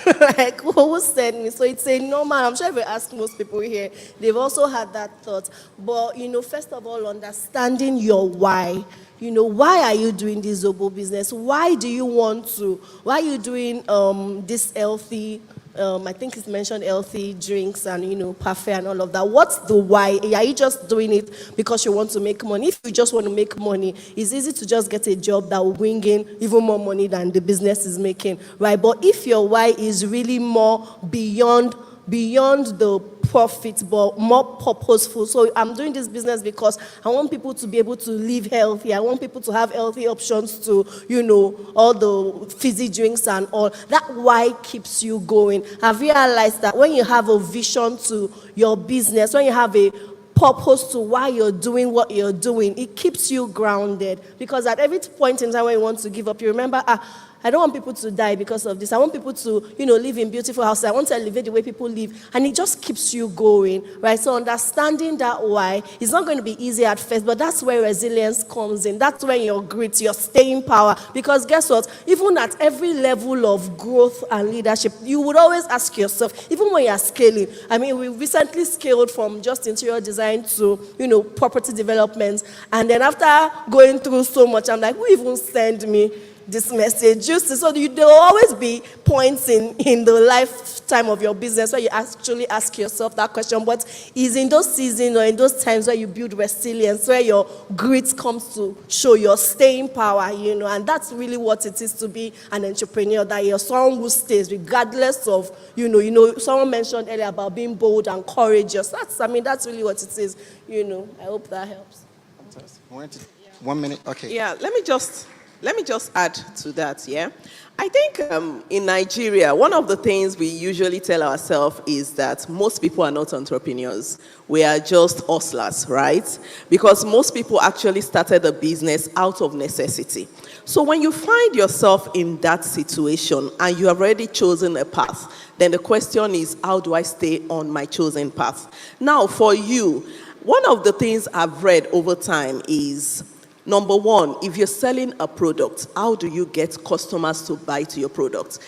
Like, who sent me? So it's a normal, I'm sure if you ask most people here, they've also had that thought. But, first of all, understanding your why. Why are you doing this Zobo business? Why are you doing this healthy, I think it's mentioned healthy drinks and, parfait and all of that. What's the why? Are you just doing it because you want to make money? If you just want to make money, it's easy to just get a job that will bring in even more money than the business is making, right? But if your why is really more beyond the profit, but more purposeful. So I'm doing this business because I want people to be able to live healthy. I want people to have healthy options to, all the fizzy drinks and all. That why keeps you going. I've realized that when you have a vision to your business, when you have a purpose to why you're doing what you're doing, it keeps you grounded. Because at every point in time when you want to give up, you remember, I don't want people to die because of this. I want people to, live in beautiful houses. I want to elevate the way people live. And it just keeps you going, right? So understanding that why is not going to be easy at first, but that's where resilience comes in. That's where your grit, your staying power. Because guess what? Even at every level of growth and leadership, you would always ask yourself, even when you're scaling. We recently scaled from just interior design to, property development. And then after going through so much, I'm like, who even sent me this message? So there will always be points in the lifetime of your business where you actually ask yourself that question. But it's in those seasons or in those times where you build resilience, where your grit comes to show your staying power, and that's really what it is to be an entrepreneur, that you're someone who stays regardless of, someone mentioned earlier about being bold and courageous. That's really what it is, I hope that helps. Fantastic. 1 minute, okay. Yeah, let me just add to that, yeah? I think in Nigeria, one of the things we usually tell ourselves is that most people are not entrepreneurs. We are just hustlers, right? Because most people actually started a business out of necessity. So when you find yourself in that situation and you have already chosen a path, then the question is, how do I stay on my chosen path? Now, for you, one of the things I've read over time is, number one, if you're selling a product, how do you get customers to buy to your product?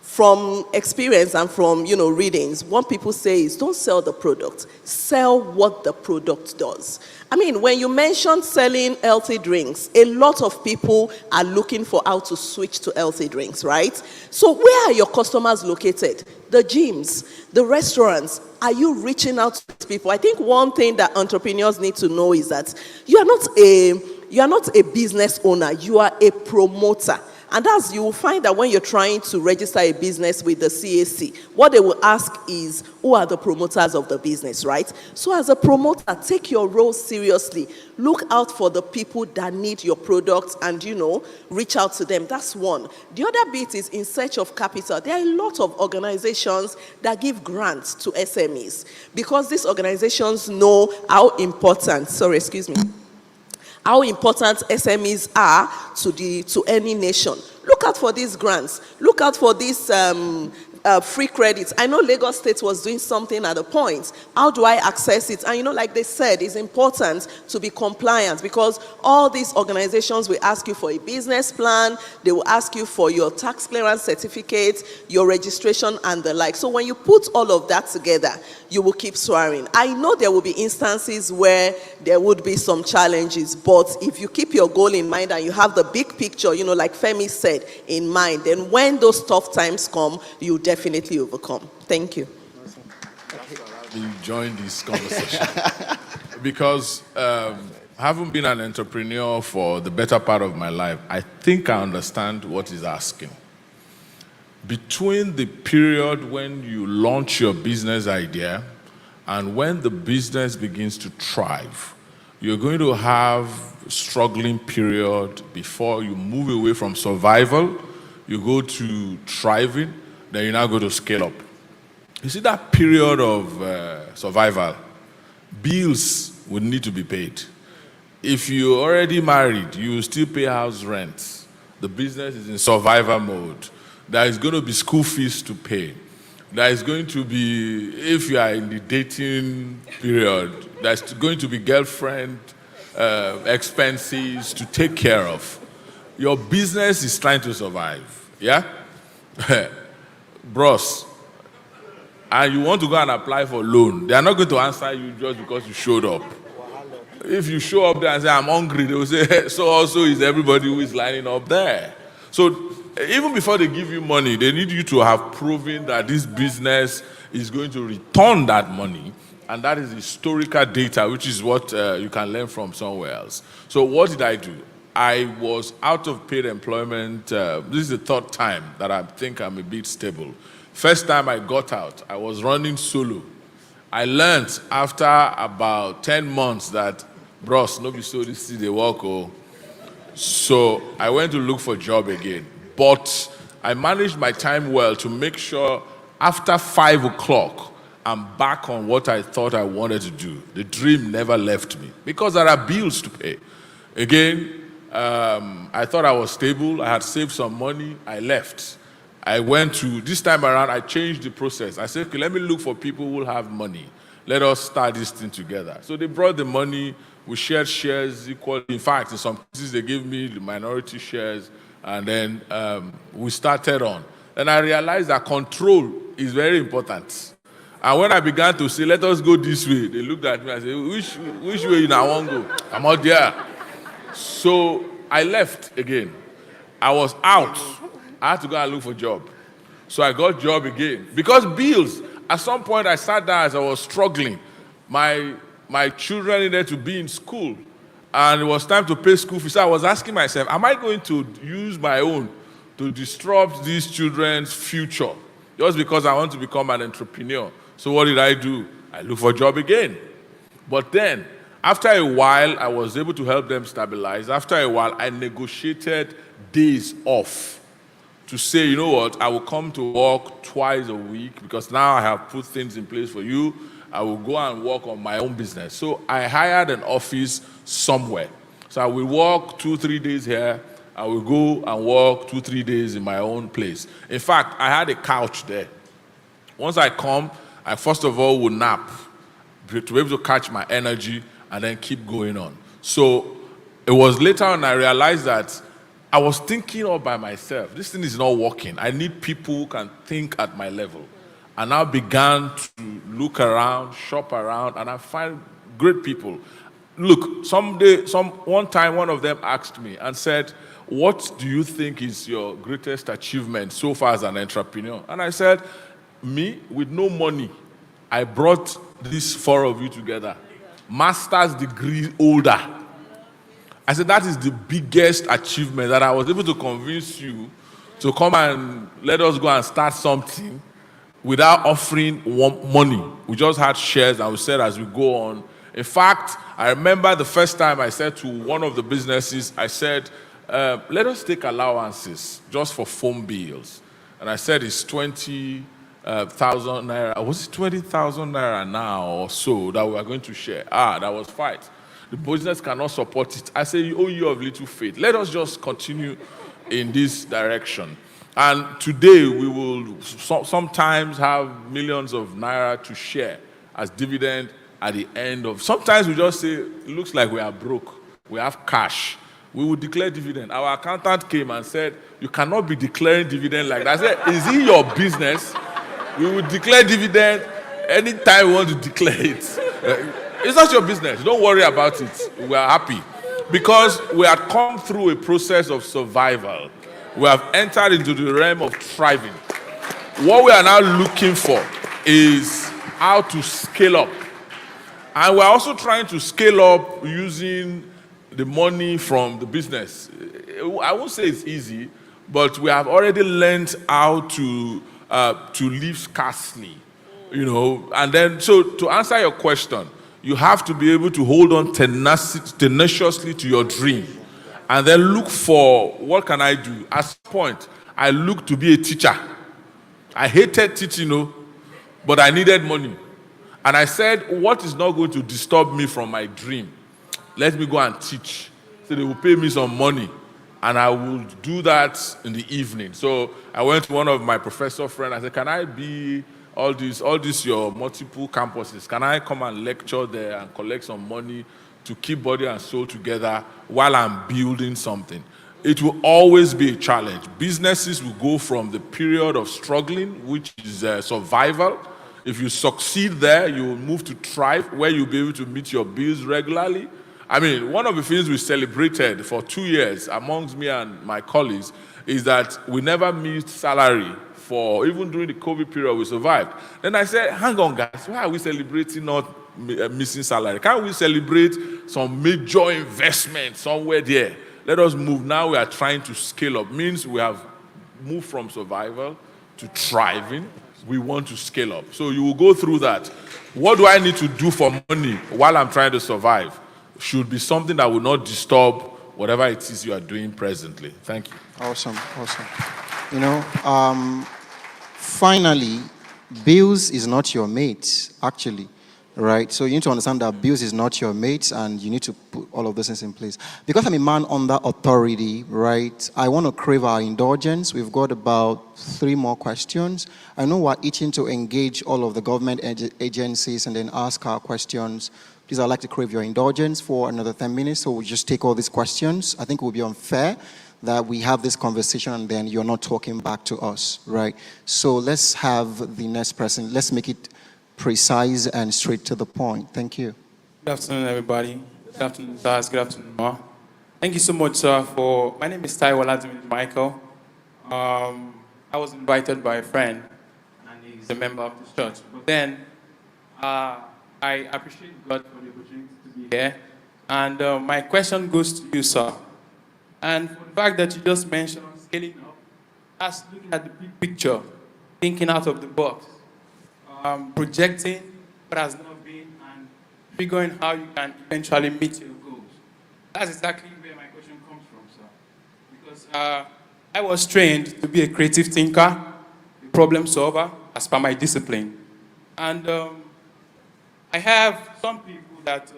From experience and from, readings, what people say is don't sell the product, sell what the product does. When you mention selling healthy drinks, a lot of people are looking for how to switch to healthy drinks, right? So where are your customers located? The gyms, the restaurants. Are you reaching out to people? I think one thing that entrepreneurs need to know is that you are not a business owner, you are a promoter. And you will find that when you're trying to register a business with the CAC, what they will ask is, who are the promoters of the business, right? So as a promoter, take your role seriously. Look out for the people that need your products and, reach out to them. That's one. The other bit is in search of capital. There are a lot of organizations that give grants to SMEs because these organizations know how important, how important SMEs are to any nation. Look out for these grants. Look out for these free credits. I know Lagos State was doing something at a point. How do I access it? And like they said, it's important to be compliant, because all these organizations will ask you for a business plan, they will ask you for your tax clearance certificate, your registration, and the like. So when you put all of that together, you will keep soaring. I know there will be instances where there would be some challenges, but if you keep your goal in mind and you have the big picture, like Femi said, in mind, then when those tough times come, you definitely overcome. Thank you. Enjoying this conversation because having been an entrepreneur for the better part of my life, I think I understand what he's asking. Between the period when you launch your business idea and when the business begins to thrive, you're going to have a struggling period before you move away from survival, you go to thriving, then you now go to scale up. You see that period of survival, bills would need to be paid. If you're already married, you will still pay house rent. The business is in survival mode. There is going to be school fees to pay. There is going to be, if you are in the dating period, there's going to be girlfriend expenses to take care of. Your business is trying to survive, yeah? Bros, and you want to go and apply for loan, they are not going to answer you just because you showed up. If you show up there and say, I'm hungry, they will say, so also is everybody who is lining up there. So even before they give you money, they need you to have proven that this business is going to return that money. And that is historical data, which is what you can learn from somewhere else. So what did I do? I was out of paid employment. This is the third time that I think I'm a bit stable. First time I got out, I was running solo. I learned after about 10 months that, bros, no be so this is the work. Oh. So I went to look for a job again. But I managed my time well to make sure after 5 o'clock, I'm back on what I thought I wanted to do. The dream never left me because there are bills to pay. Again, I thought I was stable. I had saved some money. I left. I went to, this time around, I changed the process. I said, okay, let me look for people who will have money. Let us start this thing together. So they brought the money. We shared shares equally. In fact, in some cases, they gave me the minority shares. And then we started on. And I realized that control is very important. And when I began to say, let us go this way, they looked at me and said, which way you now want to go? I'm out there. So I left again. I was out. I had to go and look for a job. So I got a job again. Because bills, at some point I sat down as I was struggling. My children needed to be in school. And it was time to pay school fees. So I was asking myself, am I going to use my own to disrupt these children's future? Just because I want to become an entrepreneur. So what did I do? I looked for a job again. But then, after a while, I was able to help them stabilize. After a while, I negotiated days off to say, you know what, I will come to work twice a week because now I have put things in place for you. I will go and work on my own business. So I hired an office somewhere. So I will work 2-3 days here. I will go and work 2-3 days in my own place. In fact, I had a couch there. Once I come, I first of all will nap to be able to catch my energy and then keep going on. So it was later on I realized that I was thinking all by myself. This thing is not working. I need people who can think at my level. And I began to look around, shop around, and I find great people. Look, one time one of them asked me and said, what do you think is your greatest achievement so far as an entrepreneur? And I said, me, with no money, I brought these 4 of you together. Master's degree holder. I said, that is the biggest achievement, that I was able to convince you to come and let us go and start something without offering money. We just had shares and we said as we go on. In fact, I remember the first time I said to one of the businesses, I said, let us take allowances just for phone bills. And I said it's 20,000 naira. Was it 20,000 naira now or so that we are going to share? That was fight. The business cannot support it. I say, oh, you have little faith. Let us just continue in this direction. And today we will sometimes have millions of naira to share as dividend at the end of. Sometimes we just say, it looks like we are broke, we have cash. We will declare dividend. Our accountant came and said, you cannot be declaring dividend like that. I said, is it your business? We will declare dividend anytime we want to declare it. It's not your business. Don't worry about it. We are happy. Because we have come through a process of survival. We have entered into the realm of thriving. What we are now looking for is how to scale up. And we're also trying to scale up using the money from the business. I won't say it's easy, but we have already learned how to live scarcely, And then, so to answer your question, you have to be able to hold on tenaciously to your dream, and then look for what can I do. At some point, I looked to be a teacher. I hated teaching, but I needed money. And I said, what is not going to disturb me from my dream? Let me go and teach. So they will pay me some money, and I will do that in the evening. So I went to one of my professor friends. I said, can I be all these your multiple campuses? Can I come and lecture there and collect some money to keep body and soul together while I'm building something? It will always be a challenge. Businesses will go from the period of struggling, which is survival. If you succeed there, you will move to thrive, where you'll be able to meet your bills regularly. I mean, one of the things we celebrated for 2 years amongst me and my colleagues is that we never missed salary for, even during the COVID period, we survived. Then I said, hang on, guys, why are we celebrating not missing salary? Can't we celebrate some major investment somewhere there? Let us move. Now we are trying to scale up. Means we have moved from survival to thriving. We want to scale up. So you will go through that. What do I need to do for money while I'm trying to survive? Should be something that will not disturb whatever it is you are doing presently. Thank you. Awesome. Finally, bills is not your mate, actually, right? So you need to understand that bills is not your mate, and you need to put all of those things in place. Because I'm a man under authority, right, I want to crave our indulgence. We've got about 3 more questions. I know we're itching to engage all of the government agencies and then ask our questions. Please, I'd like to crave your indulgence for another 10 minutes, so we'll just take all these questions. I think it would be unfair that we have this conversation and then you're not talking back to us, right? So let's have the next person. Let's make it precise and straight to the point. Thank you. Good afternoon, everybody. Good afternoon, Zaz. Good afternoon, Ma. Thank you so much, sir, for... My name is Taiwo Ladimir Michael. I was invited by a friend, and he's a member of this church. But then, I appreciate God for the opportunity to be here. And my question goes to you, sir. And for the fact that you just mentioned scaling up, that's looking at the big picture, thinking out of the box, projecting what has not been, and figuring how you can eventually meet your goals. That's exactly where my question comes from, sir. Because I was trained to be a creative thinker, a problem solver, as per my discipline. And I have some people that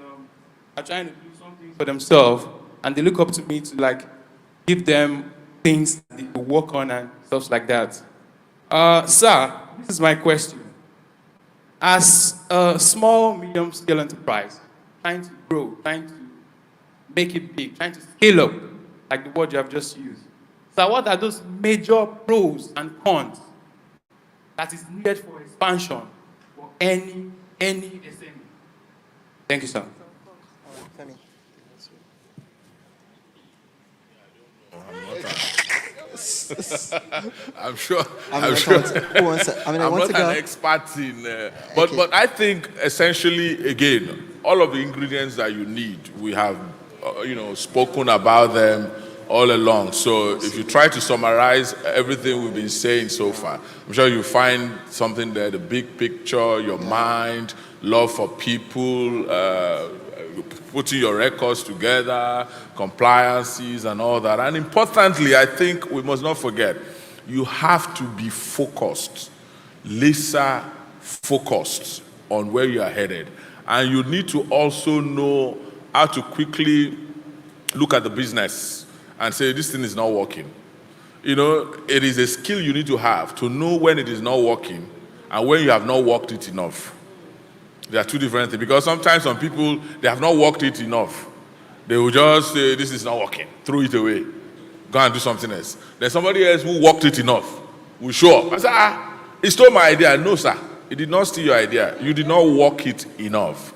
are trying to do something for themselves, and they look up to me to give them things that they could work on and stuff like that. Sir, this is my question. As a small, medium-scale enterprise, trying to grow, trying to make it big, trying to scale up, like the word you have just used. So what are those major pros and cons that is needed for expansion for any SME? Thank you, sir. I'm sure. I'm not an expert in, but I think essentially, again, all of the ingredients that you need, we have, spoken about them all along. So if you try to summarize everything we've been saying so far, I'm sure you find something there: the big picture, your mind, love for people, putting your records together, compliances and all that. And importantly, I think we must not forget, you have to be focused, laser focused on where you are headed. And you need to also know how to quickly look at the business and say, this thing is not working. You know, it is a skill you need to have to know when it is not working and when you have not worked it enough. There are two different things, because sometimes some people, they have not worked it enough. They will just say, this is not working, throw it away, go and do something else. There's somebody else who worked it enough, will show up. I say, he stole my idea. No, sir, he did not steal your idea. You did not work it enough.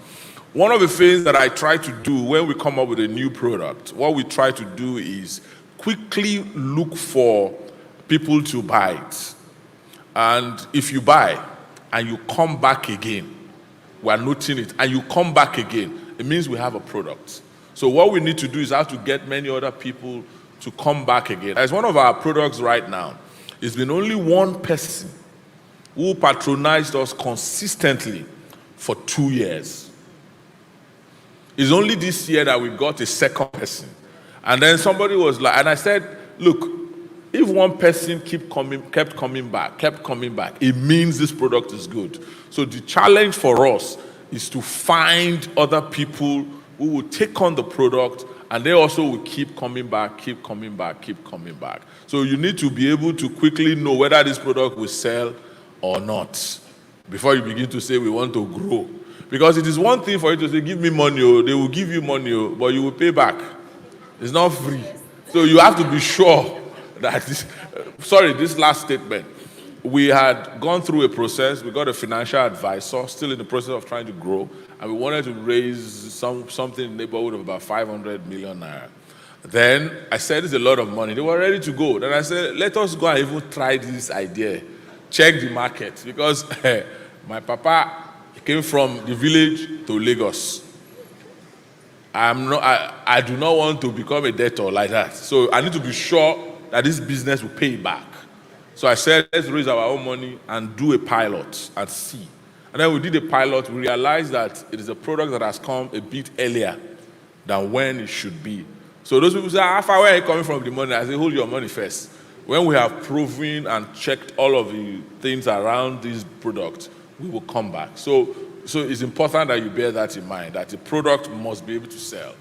One of the things that I try to do when we come up with a new product, what we try to do is quickly look for people to buy it. And if you buy and you come back again, we are noting it, and you come back again, it means we have a product. So what we need to do is how to get many other people to come back again. As one of our products right now, it's been only one person who patronized us consistently for 2 years. It's only this year that we got a second person. And then somebody was like, and I said, look, if one person kept coming back, it means this product is good. So the challenge for us is to find other people who will take on the product, and they also will keep coming back. So you need to be able to quickly know whether this product will sell or not before you begin to say we want to grow. Because it is one thing for you to say, give me money, they will give you money, but you will pay back. It's not free. So you have to be sure that this last statement, we had gone through a process, we got a financial advisor, still in the process of trying to grow, and we wanted to raise something in the neighborhood of about 500 million naira. Then I said, it's a lot of money. They were ready to go. Then I said, let us go and even try this idea, check the market, because my papa came from the village to Lagos. I do not want to become a debtor like that. So I need to be sure that this business will pay back. So I said, let's raise our own money and do a pilot and see. And then we did a pilot. We realized that it is a product that has come a bit earlier than when it should be. So those people say, how far where are you coming from the money? I say, hold your money first. When we have proven and checked all of the things around this product, we will come back. So it's important that you bear that in mind, that the product must be able to sell.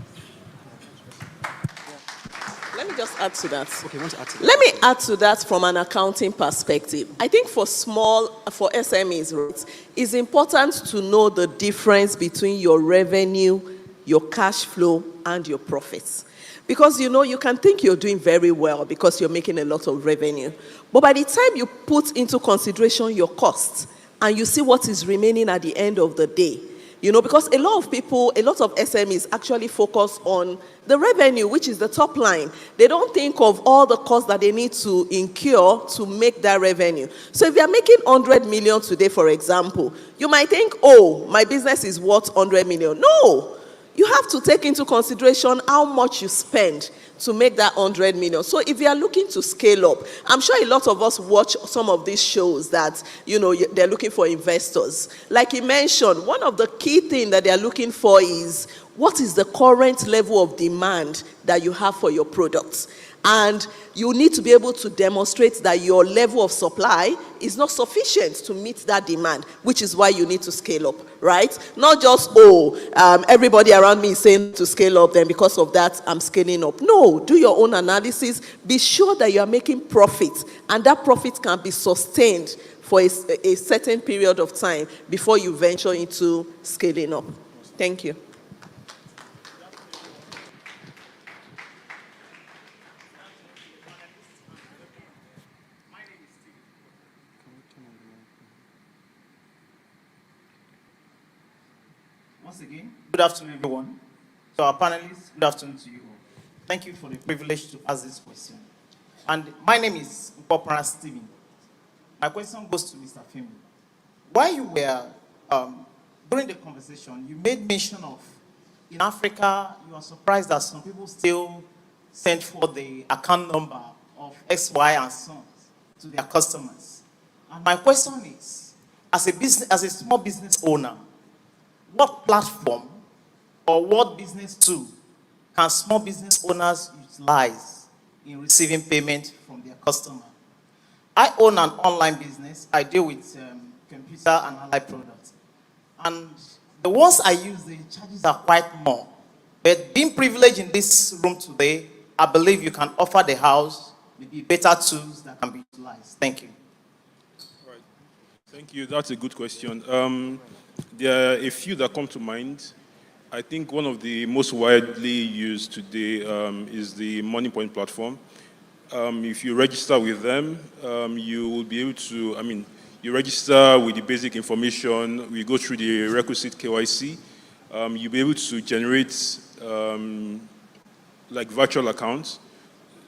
Let me just add to that. Okay, want to add to that? Let me add to that from an accounting perspective. I think for SMEs, right, it's important to know the difference between your revenue, your cash flow, and your profits. Because, you can think you're doing very well because you're making a lot of revenue. But by the time you put into consideration your costs and you see what is remaining at the end of the day, because a lot of SMEs actually focus on the revenue, which is the top line. They don't think of all the costs that they need to incur to make that revenue. So if you're making 100 million today, for example, you might think, oh, my business is worth 100 million. No! You have to take into consideration how much you spend to make that 100 million. So if you are looking to scale up, I'm sure a lot of us watch some of these shows that, they're looking for investors. Like he mentioned, one of the key things that they're looking for is what is the current level of demand that you have for your products. And you need to be able to demonstrate that your level of supply is not sufficient to meet that demand, which is why you need to scale up, right? Not just, everybody around me is saying to scale up, then because of that, I'm scaling up. No, do your own analysis. Be sure that you are making profit, and that profit can be sustained for a certain period of time before you venture into scaling up. Thank you. Once again, good afternoon, everyone. To our panelists, good afternoon to you all. Thank you for the privilege to ask this question. And my name is Mpopara Stephen. My question goes to Mr. Femi. While you were, during the conversation, you made mention of, in Africa, you are surprised that some people still send for the account number of X, Y, and Sons to their customers. And my question is, as a small business owner, what platform or what business tool can small business owners utilize in receiving payment from their customer? I own an online business. I deal with computer and allied products. And the ones I use, the charges are quite more. But being privileged in this room today, I believe you can offer the house maybe better tools that can be utilized? Thank you. Thank you. That's a good question. There are a few that come to mind. I think one of the most widely used today is the MoneyPoint platform. If you register with them, you will be able to, you register with the basic information, we go through the requisite KYC, you'll be able to generate like virtual accounts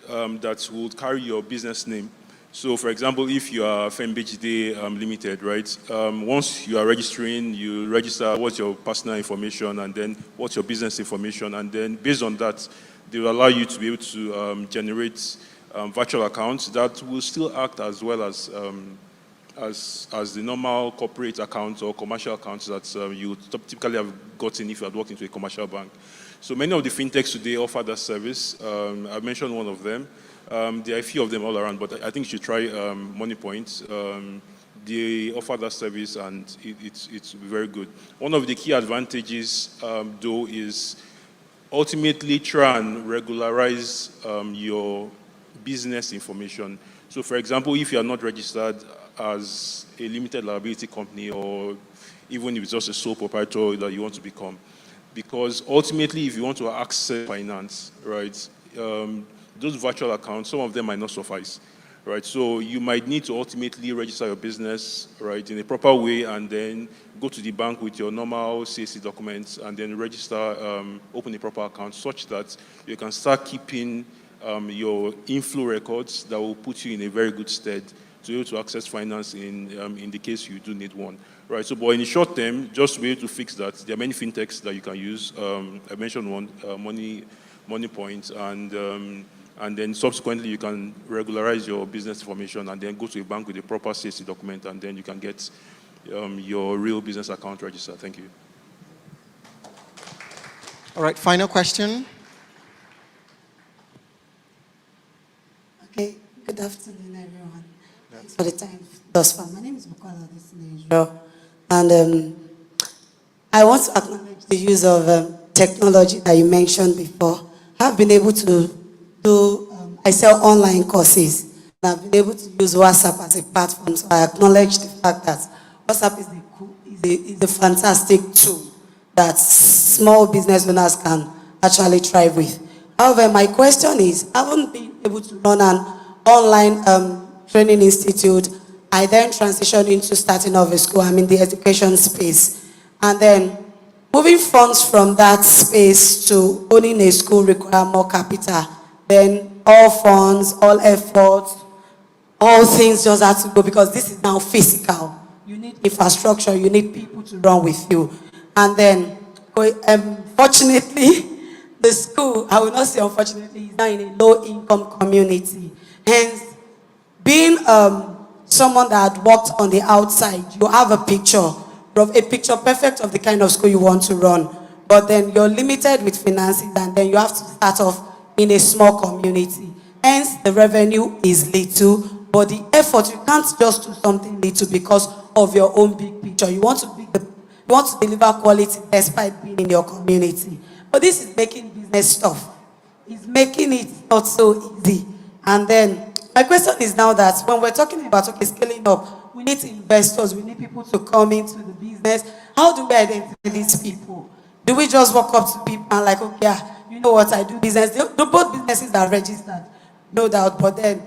that will carry your business name. So for example, if you are Fembejide Limited, right? Once you are registering, you register what's your personal information and then what's your business information. And then based on that, they will allow you to be able to generate virtual accounts that will still act as well as the normal corporate accounts or commercial accounts that you would typically have gotten if you had walked into a commercial bank. So many of the fintechs today offer that service. I mentioned one of them. There are a few of them all around, but I think you should try MoneyPoint. They offer that service and it's very good. One of the key advantages, though, is ultimately try and regularize your business information. So for example, if you are not registered as a limited liability company or even if it's just a sole proprietor that you want to become, because ultimately if you want to access finance, right, those virtual accounts, some of them might not suffice, right? So you might need to ultimately register your business, right, in a proper way and then go to the bank with your normal CAC documents and then register, open a proper account such that you can start keeping your inflow records that will put you in a very good stead to be able to access finance in the case you do need one, right? So, but in the short term, just to be able to fix that, there are many fintechs that you can use. I mentioned one, MoneyPoint, and then subsequently you can regularize your business information and then go to a bank with a proper CAC document and then you can get your real business account registered. Thank you. All right, final question. Okay, good afternoon, everyone. Thanks for the time thus far. My name is Bukola Adesinejo, and I want to acknowledge the use of technology that you mentioned before. I've been able to I sell online courses, and I've been able to use WhatsApp as a platform, so I acknowledge the fact that WhatsApp is a fantastic tool that small business owners can actually thrive with. However, my question is, I haven't been able to run an online training institute. I then transitioned into starting off a school. I'm in the education space. And then moving funds from that space to owning a school require more capital. Then all funds, all efforts, all things just have to go because this is now physical. You need infrastructure, you need people to run with you. And then, fortunately, the school, I will not say unfortunately, is now in a low-income community. Hence, being someone that had worked on the outside, you have a picture perfect of the kind of school you want to run. But then you're limited with finances and then you have to start off in a small community. Hence, the revenue is little, but the effort, you can't just do something little because of your own big picture. You want to deliver quality despite being in your community. But this is making business stuff. It's making it not so easy. And then, my question is now that when we're talking about scaling up, we need investors, we need people to come into the business. How do we identify these people? Do we just walk up to people and like, okay, you know what, I do business. Both businesses are registered, no doubt, but then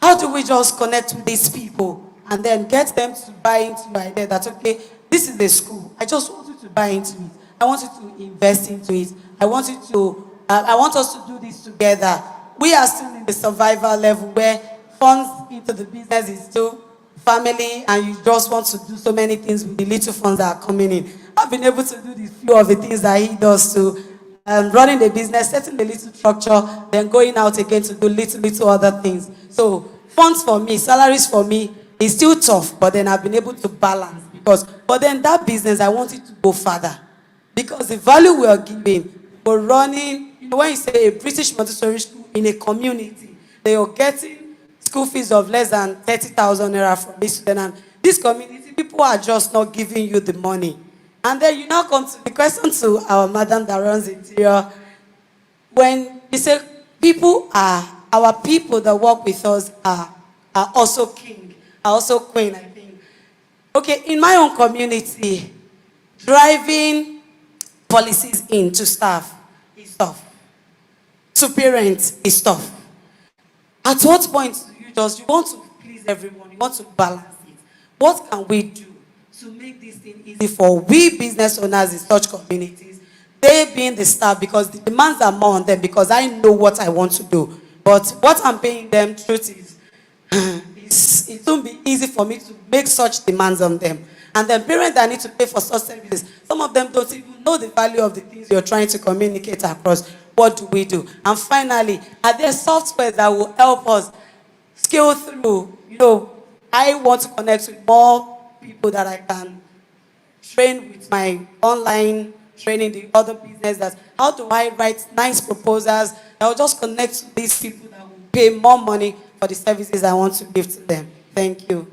how do we just connect with these people and then get them to buy into the idea that, okay, this is a school. I just want you to buy into it. I want you to invest into it. I want us to do this together. We are still in the survival level where funds into the business is still family and you just want to do so many things with the little funds that are coming in. I've been able to do these few of the things that he does to running the business, setting the little structure, then going out again to do little other things. So funds for me, salaries for me, is still tough, but then I've been able to balance but then that business, I want it to go further. Because the value we are giving for running, when you say a British Montessori school in a community, they are getting school fees of less than 30,000 naira from this student. And this community, people are just not giving you the money. And then you now come to the question to our madam that runs interior. When you say people are our people that work with us are also king, are also queen, I think. Okay, in my own community, driving policies in to staff is tough. To parents is tough. At what point you want to please everyone, you want to balance it. What can we do to make this thing easy for we business owners in such communities? They being the staff, because the demands are more on them, because I know what I want to do. But what I'm paying them, truth is, it won't be easy for me to make such demands on them. And then parents that need to pay for such services, some of them don't even know the value of the things you're trying to communicate across. What do we do? And finally, are there software that will help us scale through? I want to connect with more people that I can train with my online training, the other business. That how do I write nice proposals that will just connect to these people that will pay more money for the services I want to give to them. Thank you.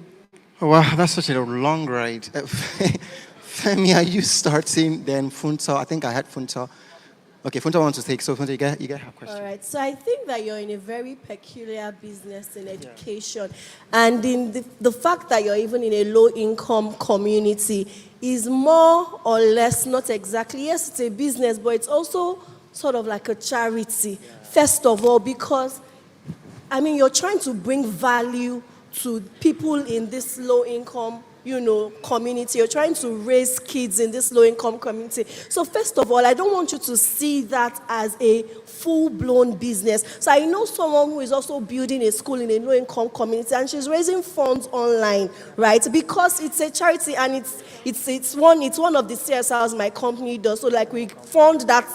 Oh, wow, that's such a long ride. Femi, are you starting? Then Funta, I think I had Funta. Okay, Funta wants to take, so Funta, you get her question. All right, so I think that you're in a very peculiar business in education. And in the fact that you're even in a low-income community is more or less not exactly, yes, it's a business, but it's also sort of like a charity, first of all, because, I mean, you're trying to bring value to people in this low-income community. You're trying to raise kids in this low-income community. So first of all, I don't want you to see that as a full-blown business. So I know someone who is also building a school in a low-income community, and she's raising funds online, right? Because it's a charity, and it's one of the CSRs my company does. So like we fund that,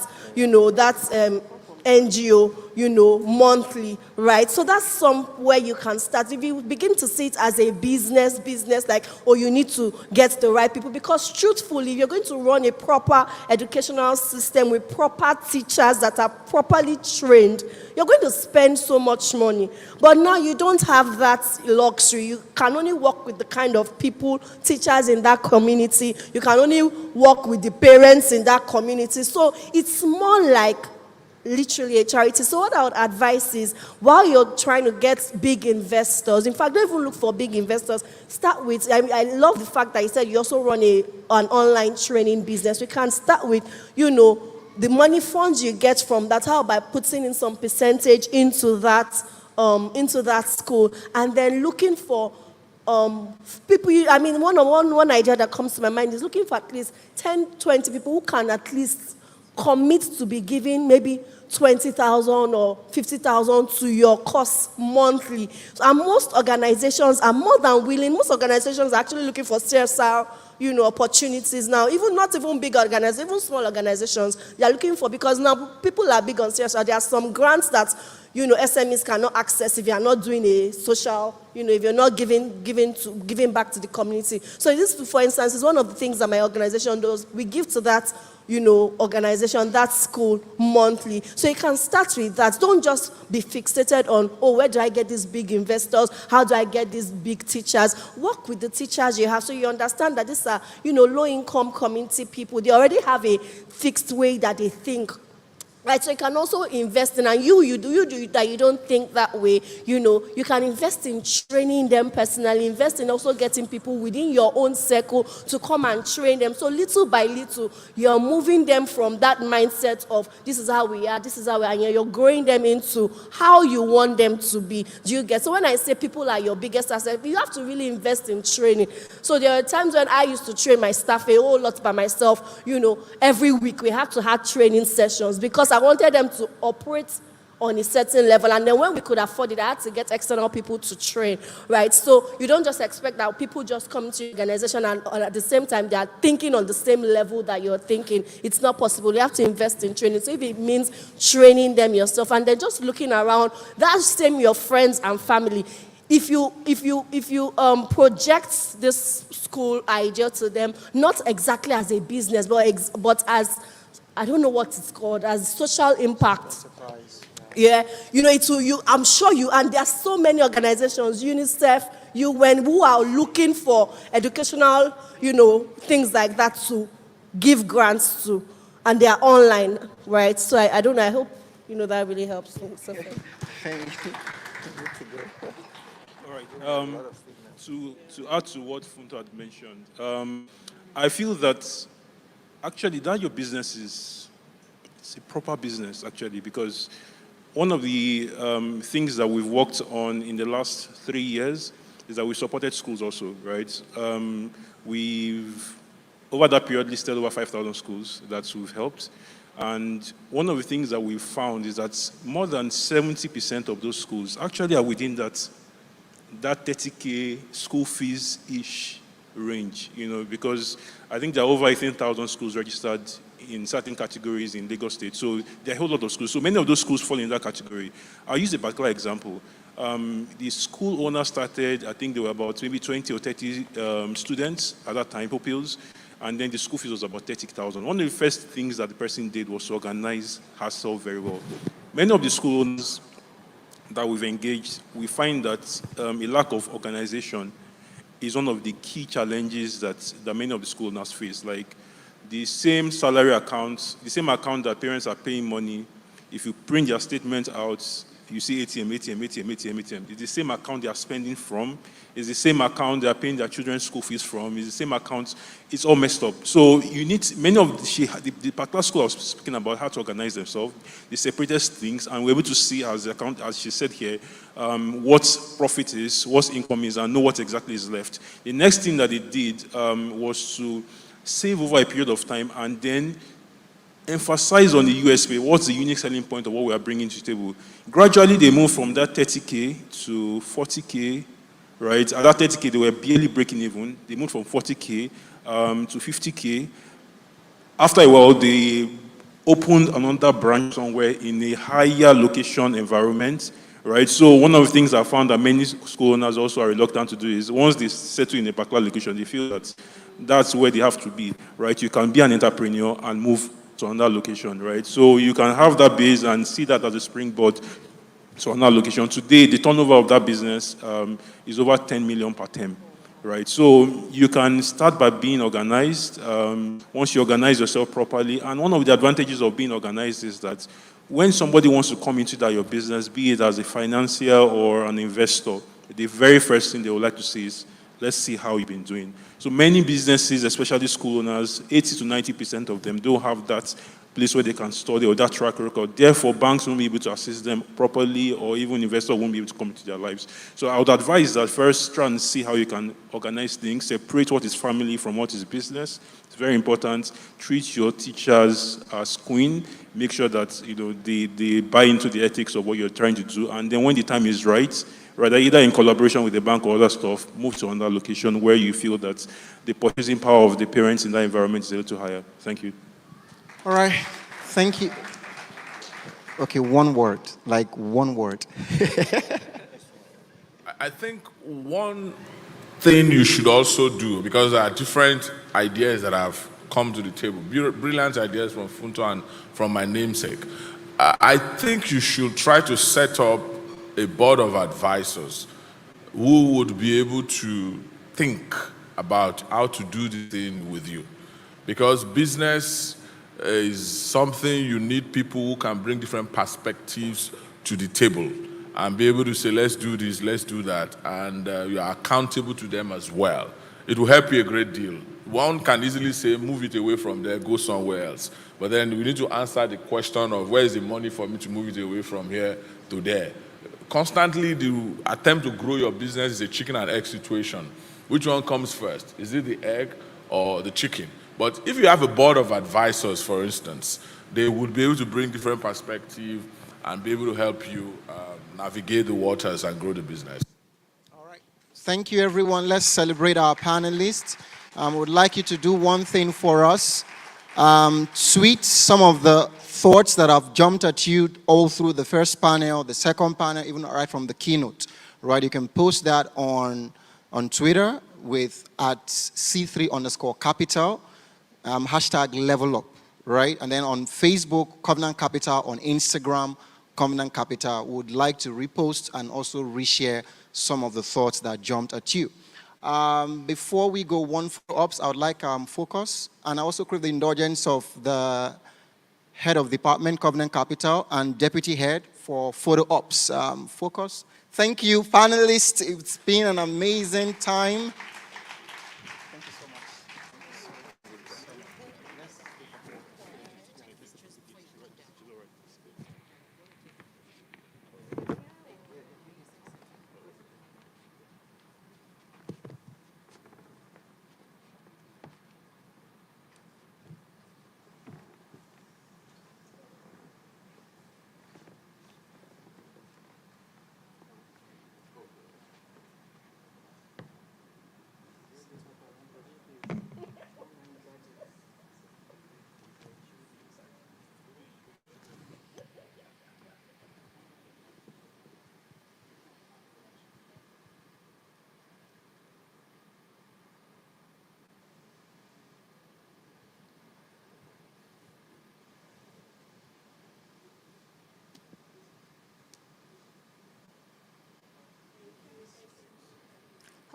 NGO, monthly, right? So that's somewhere you can start. If you begin to see it as a business, like, you need to get the right people. Because truthfully, if you're going to run a proper educational system with proper teachers that are properly trained, you're going to spend so much money. But now you don't have that luxury. You can only work with the kind of people, teachers in that community. You can only work with the parents in that community. So it's more like literally a charity. So what I would advise is, while you're trying to get big investors, in fact, don't even look for big investors. Start with, I love the fact that you said you also run an online training business. We can start with, the money funds you get from that, how by putting in some percentage into that school, and then looking for people. One idea that comes to my mind is looking for at least 10, 20 people who can at least commit to be giving maybe 20,000 or 50,000 to your course monthly. So, and most organizations are more than willing. Most organizations are actually looking for CSR, opportunities now. Not even big organizations, even small organizations, they are looking for, because now people are big on CSR. There are some grants that, SMEs cannot access if you are not doing a social, if you're not giving back to the community. So this, for instance, is one of the things that my organization does. We give to that organization, that school, monthly. So you can start with that. Don't just be fixated on, where do I get these big investors? How do I get these big teachers? Work with the teachers you have, so you understand that these are, low-income community people. They already have a fixed way that they think. Right, so you can also invest in, and you do that you don't think that way, you can invest in training them personally, invest in also getting people within your own circle to come and train them. So little by little, you're moving them from that mindset of, this is how we are, and you're growing them into how you want them to be. Do you get? So when I say people are your biggest asset, you have to really invest in training. So there are times when I used to train my staff a whole lot by myself, every week we have to have training sessions, because I wanted them to operate on a certain level, and then when we could afford it, I had to get external people to train, right? So you don't just expect that people just come to your organization and at the same time they are thinking on the same level that you're thinking. It's not possible. You have to invest in training. So if it means training them yourself, and then just looking around, that's same your friends and family. If you project this school idea to them, not exactly as a business, but as, I don't know what it's called, as social impact. Yeah, I'm sure and there are so many organizations, UNICEF, UN, who are looking for educational, things like that to give grants to, and they are online, right? So I don't know, I hope that really helps me. So Thank you. All right. To add to what Funto had mentioned, I feel that actually that your business is it's a proper business actually, because one of the things that we've worked on in the last 3 years is that we supported schools also, right? We've over that period listed over 5,000 schools that we've helped. And one of the things that we've found is that more than 70% of those schools actually are within that 30K school fees-ish range, because I think there are over 18,000 schools registered in certain categories in Lagos State. So there are a whole lot of schools. So many of those schools fall in that category. I'll use a particular example. The school owner started, I think there were about maybe 20 or 30 students at that time, pupils, and then the school fees was about 30,000. One of the first things that the person did was to organize herself very well. Many of the school owners that we've engaged, we find that a lack of organization is one of the key challenges that many of the school owners face. Like the same salary account, the same account that parents are paying money, if you print your statement out, you see ATM. It's the same account they are spending from. It's the same account they are paying their children's school fees from. It's the same account. It's all messed up. So you need many of the particular school I was speaking about how to organize themselves. They separated things, and we're able to see as the account, as she said here, what profit is, what income is, and know what exactly is left. The next thing that they did was to save over a period of time and then emphasize on the USP, what's the unique selling point of what we are bringing to the table. Gradually, they moved from that 30K to 40K, right? At that 30K, they were barely breaking even. They moved from 40K to 50K. After a while, they opened another branch somewhere in a higher location environment, right? So one of the things I found that many school owners also are reluctant to do is once they settle in a particular location, they feel that that's where they have to be, right? You can be an entrepreneur and move to another location, right? So you can have that base and see that as a springboard to another location. Today, the turnover of that business is over 10 million per term, right? So you can start by being organized. Once you organize yourself properly, and one of the advantages of being organized is that when somebody wants to come into your business, be it as a financier or an investor, the very first thing they would like to see is, let's see how you've been doing. So many businesses, especially school owners, 80 to 90% of them don't have that place where they can study or that track record. Therefore, banks won't be able to assist them properly, or even investors won't be able to come into their lives. So I would advise that first try and see how you can organize things, separate what is family from what is business. It's very important. Treat your teachers as queen. Make sure that they buy into the ethics of what you're trying to do. And then when the time is right, rather either in collaboration with the bank or other stuff, move to another location where you feel that the purchasing power of the parents in that environment is a little higher. Thank you. All right. Thank you. Okay, one word. Like one word. I think one thing you should also do, because there are different ideas that have come to the table, brilliant ideas from Funto and from my namesake. I think you should try to set up a board of advisors who would be able to think about how to do this thing with you. Because business is something you need people who can bring different perspectives to the table and be able to say, let's do this, let's do that, and you are accountable to them as well. It will help you a great deal. One can easily say, move it away from there, go somewhere else. But then we need to answer the question of where is the money for me to move it away from here to there. Constantly, the attempt to grow your business is a chicken and egg situation. Which one comes first? Is it the egg or the chicken? But if you have a board of advisors, for instance, they would be able to bring different perspectives and be able to help you navigate the waters and grow the business. Thank you, everyone. Let's celebrate our panelists. I would like you to do one thing for us. Tweet some of the thoughts that have jumped at you all through the first panel, the second panel, even right from the keynote. Right? You can post that on Twitter with @C3_Capital. Hashtag level up, right? And then on Facebook, Covenant Capital, on Instagram, Covenant Capital. Would like to repost and also reshare some of the thoughts that jumped at you. Before we go one follow-ups, I would like focus, and I also crave the indulgence of the Head of Department, Covenant Capital, and Deputy Head for Photo Ops Focus. Thank you, panelists. It's been an amazing time.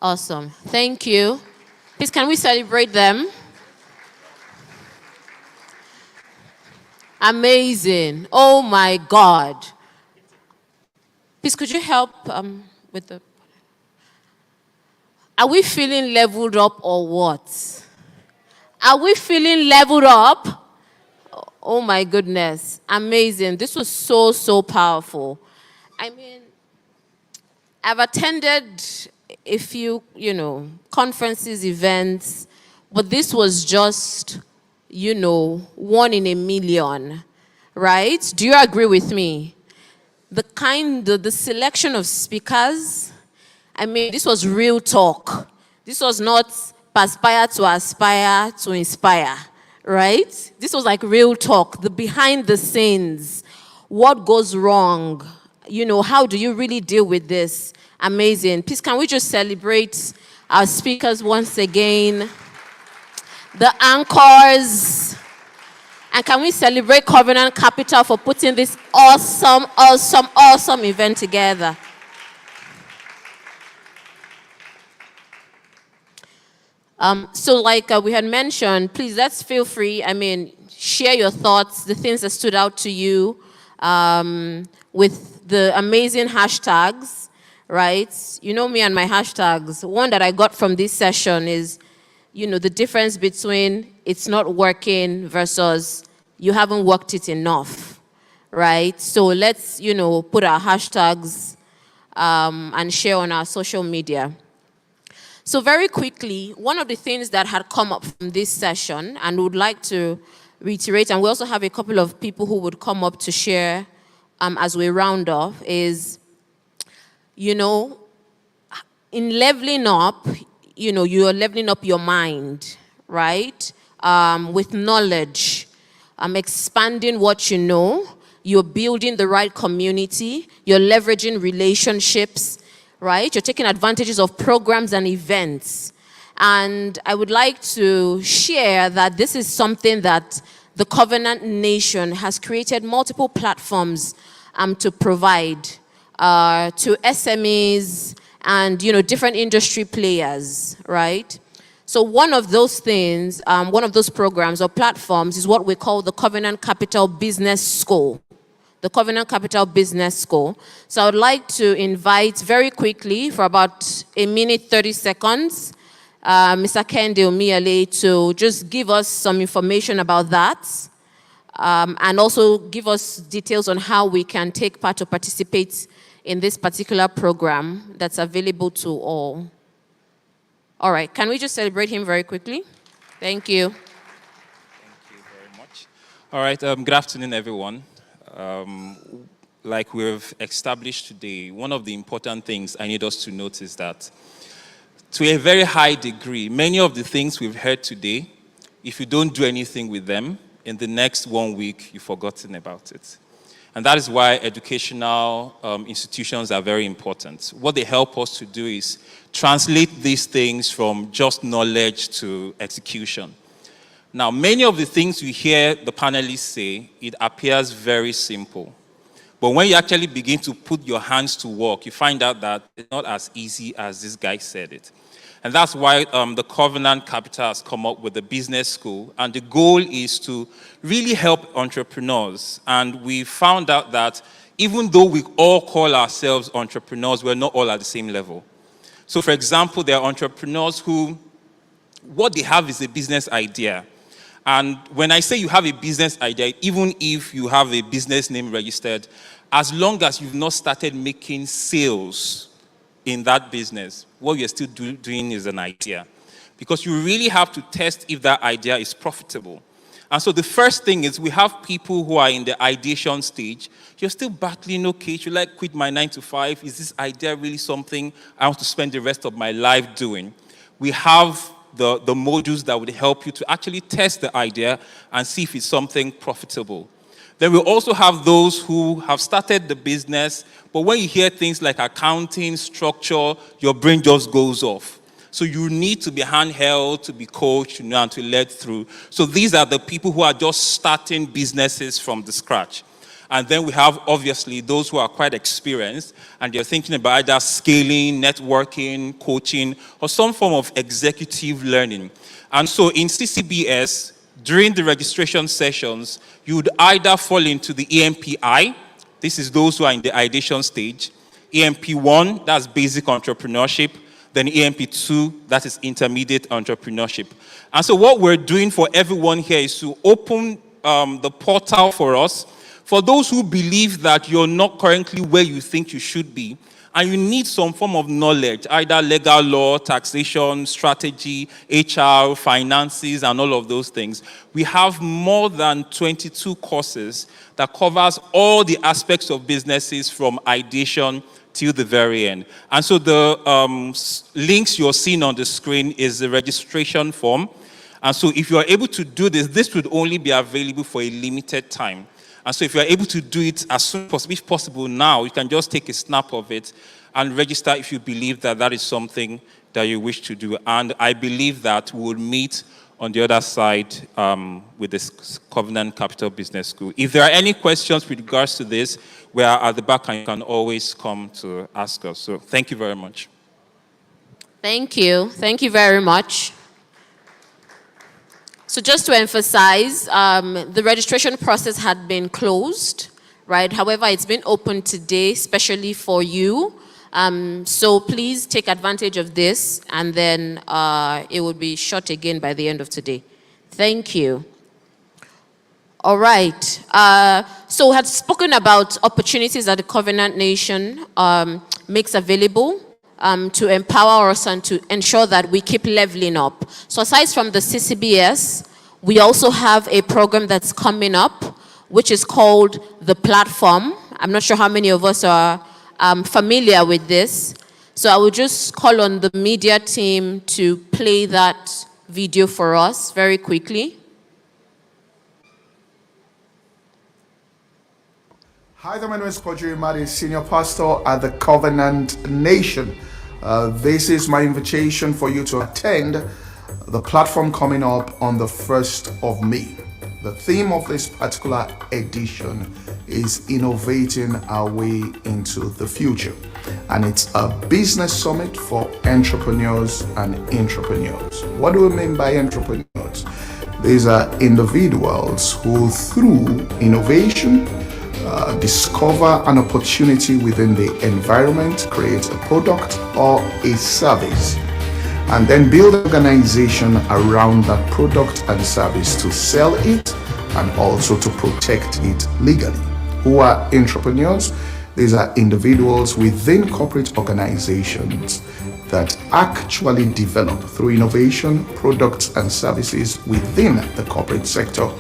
Awesome. Thank you. Please, can we celebrate them? Amazing. Oh my God. Please, could you help with the... Are we feeling leveled up or what? Are we feeling leveled up? Oh my goodness. Amazing. This was so, so powerful. I mean, I've attended a few, conferences, events, but this was just, one in a million, right? Do you agree with me? The selection of speakers, I mean, this was real talk. This was not perspire to aspire to inspire, right? This was like real talk, the behind the scenes. What goes wrong? How do you really deal with this? Amazing. Please, can we just celebrate our speakers once again? The anchors. And can we celebrate Covenant Capital for putting this awesome, awesome, awesome event together? So like we had mentioned, please let's feel free. I mean, share your thoughts, the things that stood out to you with the amazing hashtags, right? You know me and my hashtags. One that I got from this session is, the difference between it's not working versus you haven't worked it enough, right? So let's, put our hashtags and share on our social media. So very quickly, one of the things that had come up from this session and would like to reiterate, and we also have a couple of people who would come up to share as we round off, is, in leveling up, you're leveling up your mind, right? With knowledge, expanding what you know, you're building the right community, you're leveraging relationships, right? You're taking advantages of programs and events. And I would like to share that this is something that the Covenant Nation has created multiple platforms to provide to SMEs and, different industry players, right? So one of those things, one of those programs or platforms is what we call the Covenant Capital Business School. The Covenant Capital Business School. So I would like to invite very quickly for about a minute, 30 seconds, Mr. Kende Omiale to just give us some information about that and also give us details on how we can take part or participate in this particular program that's available to all. All right, can we just celebrate him very quickly? Thank you. Thank you very much. All right, good afternoon, everyone. Like we've established today, one of the important things I need us to notice that to a very high degree, many of the things we've heard today, if you don't do anything with them, in the next 1 week, you've forgotten about it. And that is why educational institutions are very important. What they help us to do is translate these things from just knowledge to execution. Now, many of the things you hear the panelists say, it appears very simple. But when you actually begin to put your hands to work, you find out that it's not as easy as this guy said it. And that's why the Covenant Capital has come up with the business school. And the goal is to really help entrepreneurs. And we found out that even though we all call ourselves entrepreneurs, we're not all at the same level. So for example, there are entrepreneurs who, what they have is a business idea. And when I say you have a business idea, even if you have a business name registered, as long as you've not started making sales in that business, what you're still doing is an idea. Because you really have to test if that idea is profitable. And so the first thing is we have people who are in the ideation stage. You're still battling, okay, should I quit my 9 to 5? Is this idea really something I want to spend the rest of my life doing? We have the modules that would help you to actually test the idea and see if it's something profitable. Then we also have those who have started the business, but when you hear things like accounting, structure, your brain just goes off. So you need to be handheld, to be coached, and to led through. So these are the people who are just starting businesses from the scratch. And then we have, obviously, those who are quite experienced, and they're thinking about either scaling, networking, coaching, or some form of executive learning. And so in CCBS, during the registration sessions, you would either fall into the EMPI. This is those who are in the ideation stage. EMP1, that's basic entrepreneurship. Then EMP2, that is intermediate entrepreneurship. And so what we're doing for everyone here is to open the portal for us, for those who believe that you're not currently where you think you should be, and you need some form of knowledge, either legal law, taxation, strategy, HR, finances, and all of those things. We have more than 22 courses that covers all the aspects of businesses from ideation till the very end. And so the links you're seeing on the screen is the registration form. And so if you are able to do this, this would only be available for a limited time. And so if you are able to do it as soon as possible now, you can just take a snap of it and register if you believe that that is something that you wish to do. And I believe that we will meet on the other side with this Covenant Capital Business School. If there are any questions with regards to this, we are at the back and you can always come to ask us. So thank you very much. Thank you. Thank you very much. So just to emphasize, the registration process had been closed, right? However, it's been open today, especially for you. So please take advantage of this, and then it will be shut again by the end of today. Thank you. All right. So we had spoken about opportunities that the Covenant Nation makes available to empower us and to ensure that we keep leveling up. So aside from the CCBS, we also have a program that's coming up, which is called The Platform. I'm not sure how many of us are familiar with this. So I will just call on the media team to play that video for us very quickly. Hi there, my name is Kodri Madi, Senior Pastor at the Covenant Nation. This is my invitation for you to attend the platform coming up on the 1st of May. The theme of this particular edition is innovating our way into the future. And it's a business summit for entrepreneurs and intrapreneurs. What do we mean by entrepreneurs? These are individuals who, through innovation, discover an opportunity within the environment, create a product or a service, and then build an organization around that product and service to sell it and also to protect it legally. Who are entrepreneurs? These are individuals within corporate organizations that actually develop through innovation, products and services within the corporate sector,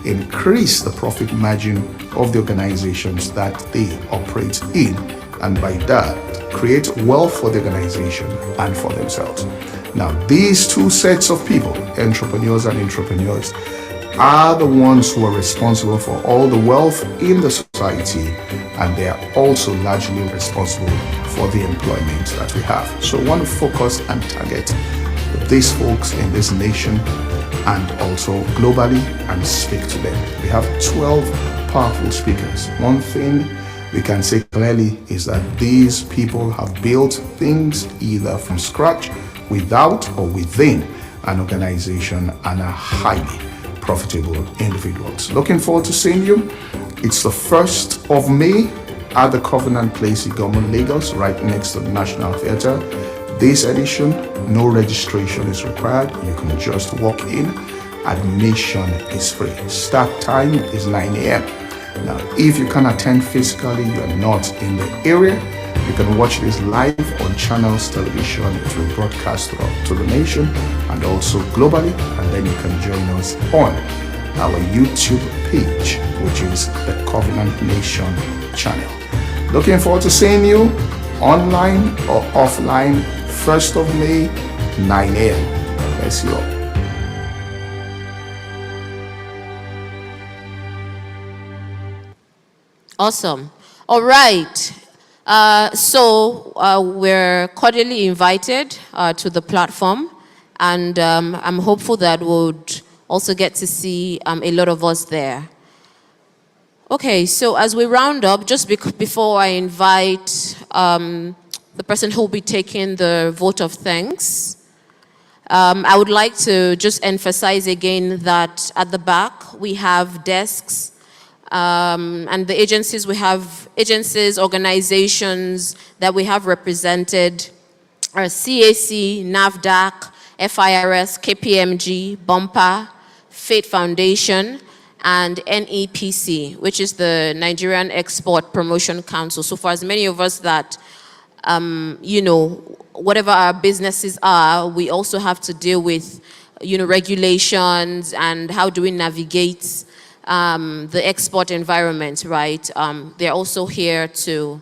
increase the profit margin of the organizations that they operate in, and by that create wealth for the organization and for themselves. Now, these two sets of people, entrepreneurs and intrapreneurs, are the ones who are responsible for all the wealth in the society, and they are also largely responsible for the employment that we have. So I want to focus and target these folks in this nation and also globally and speak to them. We have 12 powerful speakers. One thing we can say clearly is that these people have built things either from scratch without or within an organization and are highly profitable individuals. Looking forward to seeing you. It's the 1st of May at the Covenant Place, Igoma, Lagos, right next to the National Theatre. This edition, no registration is required. You can just walk in. Admission is free. Start time is 9 a.m. Now, if you can attend physically, you are not in the area, you can watch this live on Channels Television. It will broadcast throughout to the nation and also globally, and then you can join us on our YouTube page, which is the Covenant Nation channel. Looking forward to seeing you online or offline, 1st of May, 9 a.m. Bless you all. Awesome. All right. We're cordially invited to the platform, and I'm hopeful that we'll also get to see a lot of us there. Okay, so as we round up, just before I invite the person who will be taking the vote of thanks, I would like to just emphasize again that at the back we have desks, and the agencies, we have agencies, organizations that we have represented are CAC, NAFDAC, FIRS, KPMG, Bumper, Faith Foundation, and NEPC, which is the Nigerian Export Promotion Council. So for as many of us that, whatever our businesses are, we also have to deal with, regulations and how do we navigate the export environment, right? They're also here to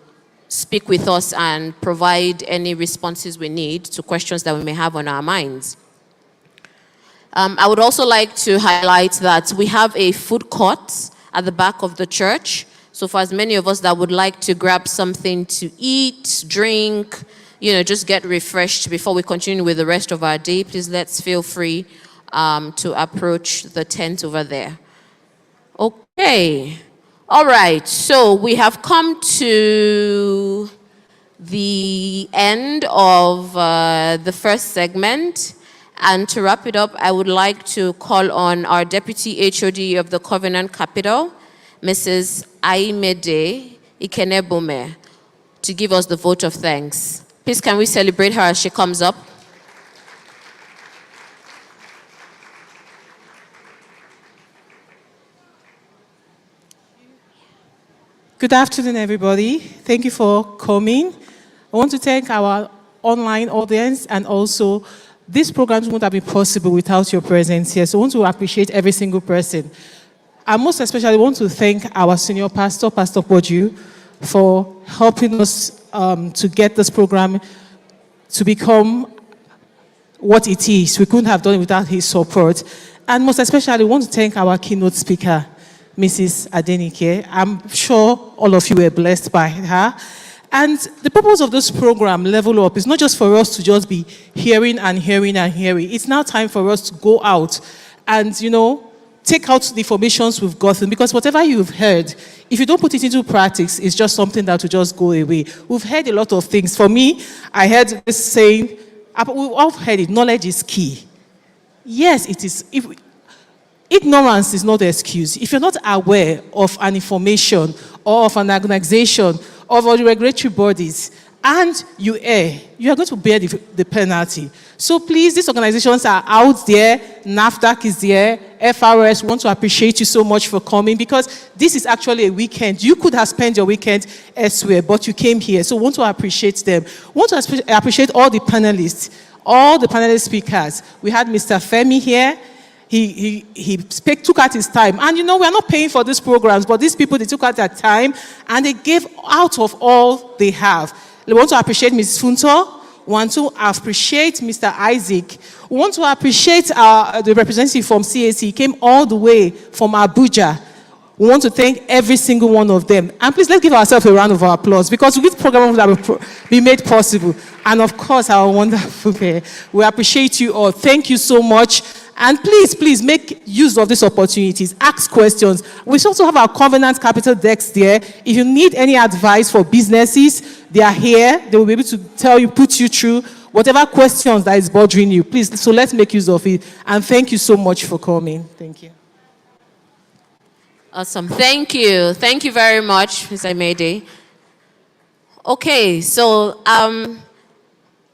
speak with us and provide any responses we need to questions that we may have on our minds. I would also like to highlight that we have a food court at the back of the church. So for as many of us that would like to grab something to eat, drink, just get refreshed before we continue with the rest of our day, please let's feel free to approach the tent over there. Okay. All right. So we have come to the end of the first segment. And to wrap it up, I would like to call on our Deputy HOD of the Covenant Capital, Mrs. Aimede Ikenebome, to give us the vote of thanks. Please, can we celebrate her as she comes up? Good afternoon, everybody. Thank you for coming. I want to thank our online audience, and also this program wouldn't have been possible without your presence here. So I want to appreciate every single person. I most especially want to thank our senior pastor, Pastor Boju, for helping us to get this program to become what it is. We couldn't have done it without his support. And most especially, I want to thank our keynote speaker, Mrs. Adenike. I'm sure all of you were blessed by her. And the purpose of this program, Level Up, is not just for us to just be hearing and hearing and hearing. It's now time for us to go out and, take out the informations we've gotten, because whatever you've heard, if you don't put it into practice, it's just something that will just go away. We've heard a lot of things. For me, I heard this saying, we've all heard it, knowledge is key. Yes, it is. Ignorance is not an excuse. If you're not aware of an information or of an organization or of the regulatory bodies, and you err, you are going to bear the penalty. So please, these organizations are out there. NAFDAC is there. FRS, want to appreciate you so much for coming, because this is actually a weekend. You could have spent your weekend elsewhere, but you came here. So want to appreciate them. Want to appreciate all the panelists, all the panelist speakers. We had Mr. Femi here. He took out his time. And we are not paying for these programs, but these people, they took out their time and they gave out of all they have. We want to appreciate Mrs. Funto. We want to appreciate Mr. Isaac. We want to appreciate the representative from CAC. He came all the way from Abuja. We want to thank every single one of them. And please, let's give ourselves a round of applause, because with this program that will be made possible. And of course, our wonderful pair. We appreciate you all. Thank you so much. And please make use of these opportunities. Ask questions. We also have our Covenant Capital decks there. If you need any advice for businesses, they are here. They will be able to tell you, put you through whatever questions that is bothering you, please, so let's make use of it. And thank you so much for coming. Thank you. Awesome. Thank you. Thank you very much, Ms. Aimede. Okay, so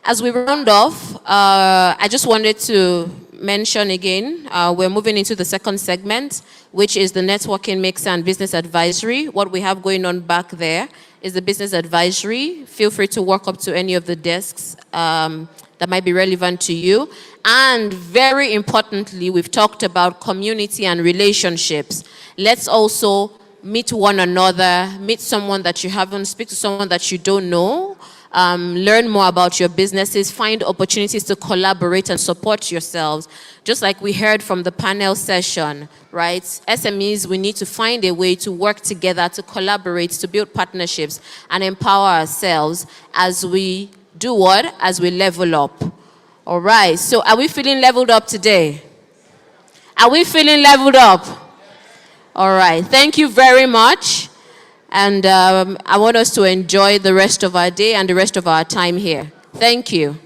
as we round off, I just wanted to mention again, we're moving into the second segment, which is the networking mix and business advisory. What we have going on back there is the business advisory. Feel free to walk up to any of the desks that might be relevant to you. And very importantly, we've talked about community and relationships. Let's also meet one another, meet someone that you haven't, speak to someone that you don't know, learn more about your businesses, find opportunities to collaborate and support yourselves. Just like we heard from the panel session, right? SMEs, we need to find a way to work together, to collaborate, to build partnerships, and empower ourselves as we do what? As we level up. All right, so are we feeling leveled up today? Are we feeling leveled up? All right, thank you very much. And I want us to enjoy the rest of our day and the rest of our time here. Thank you.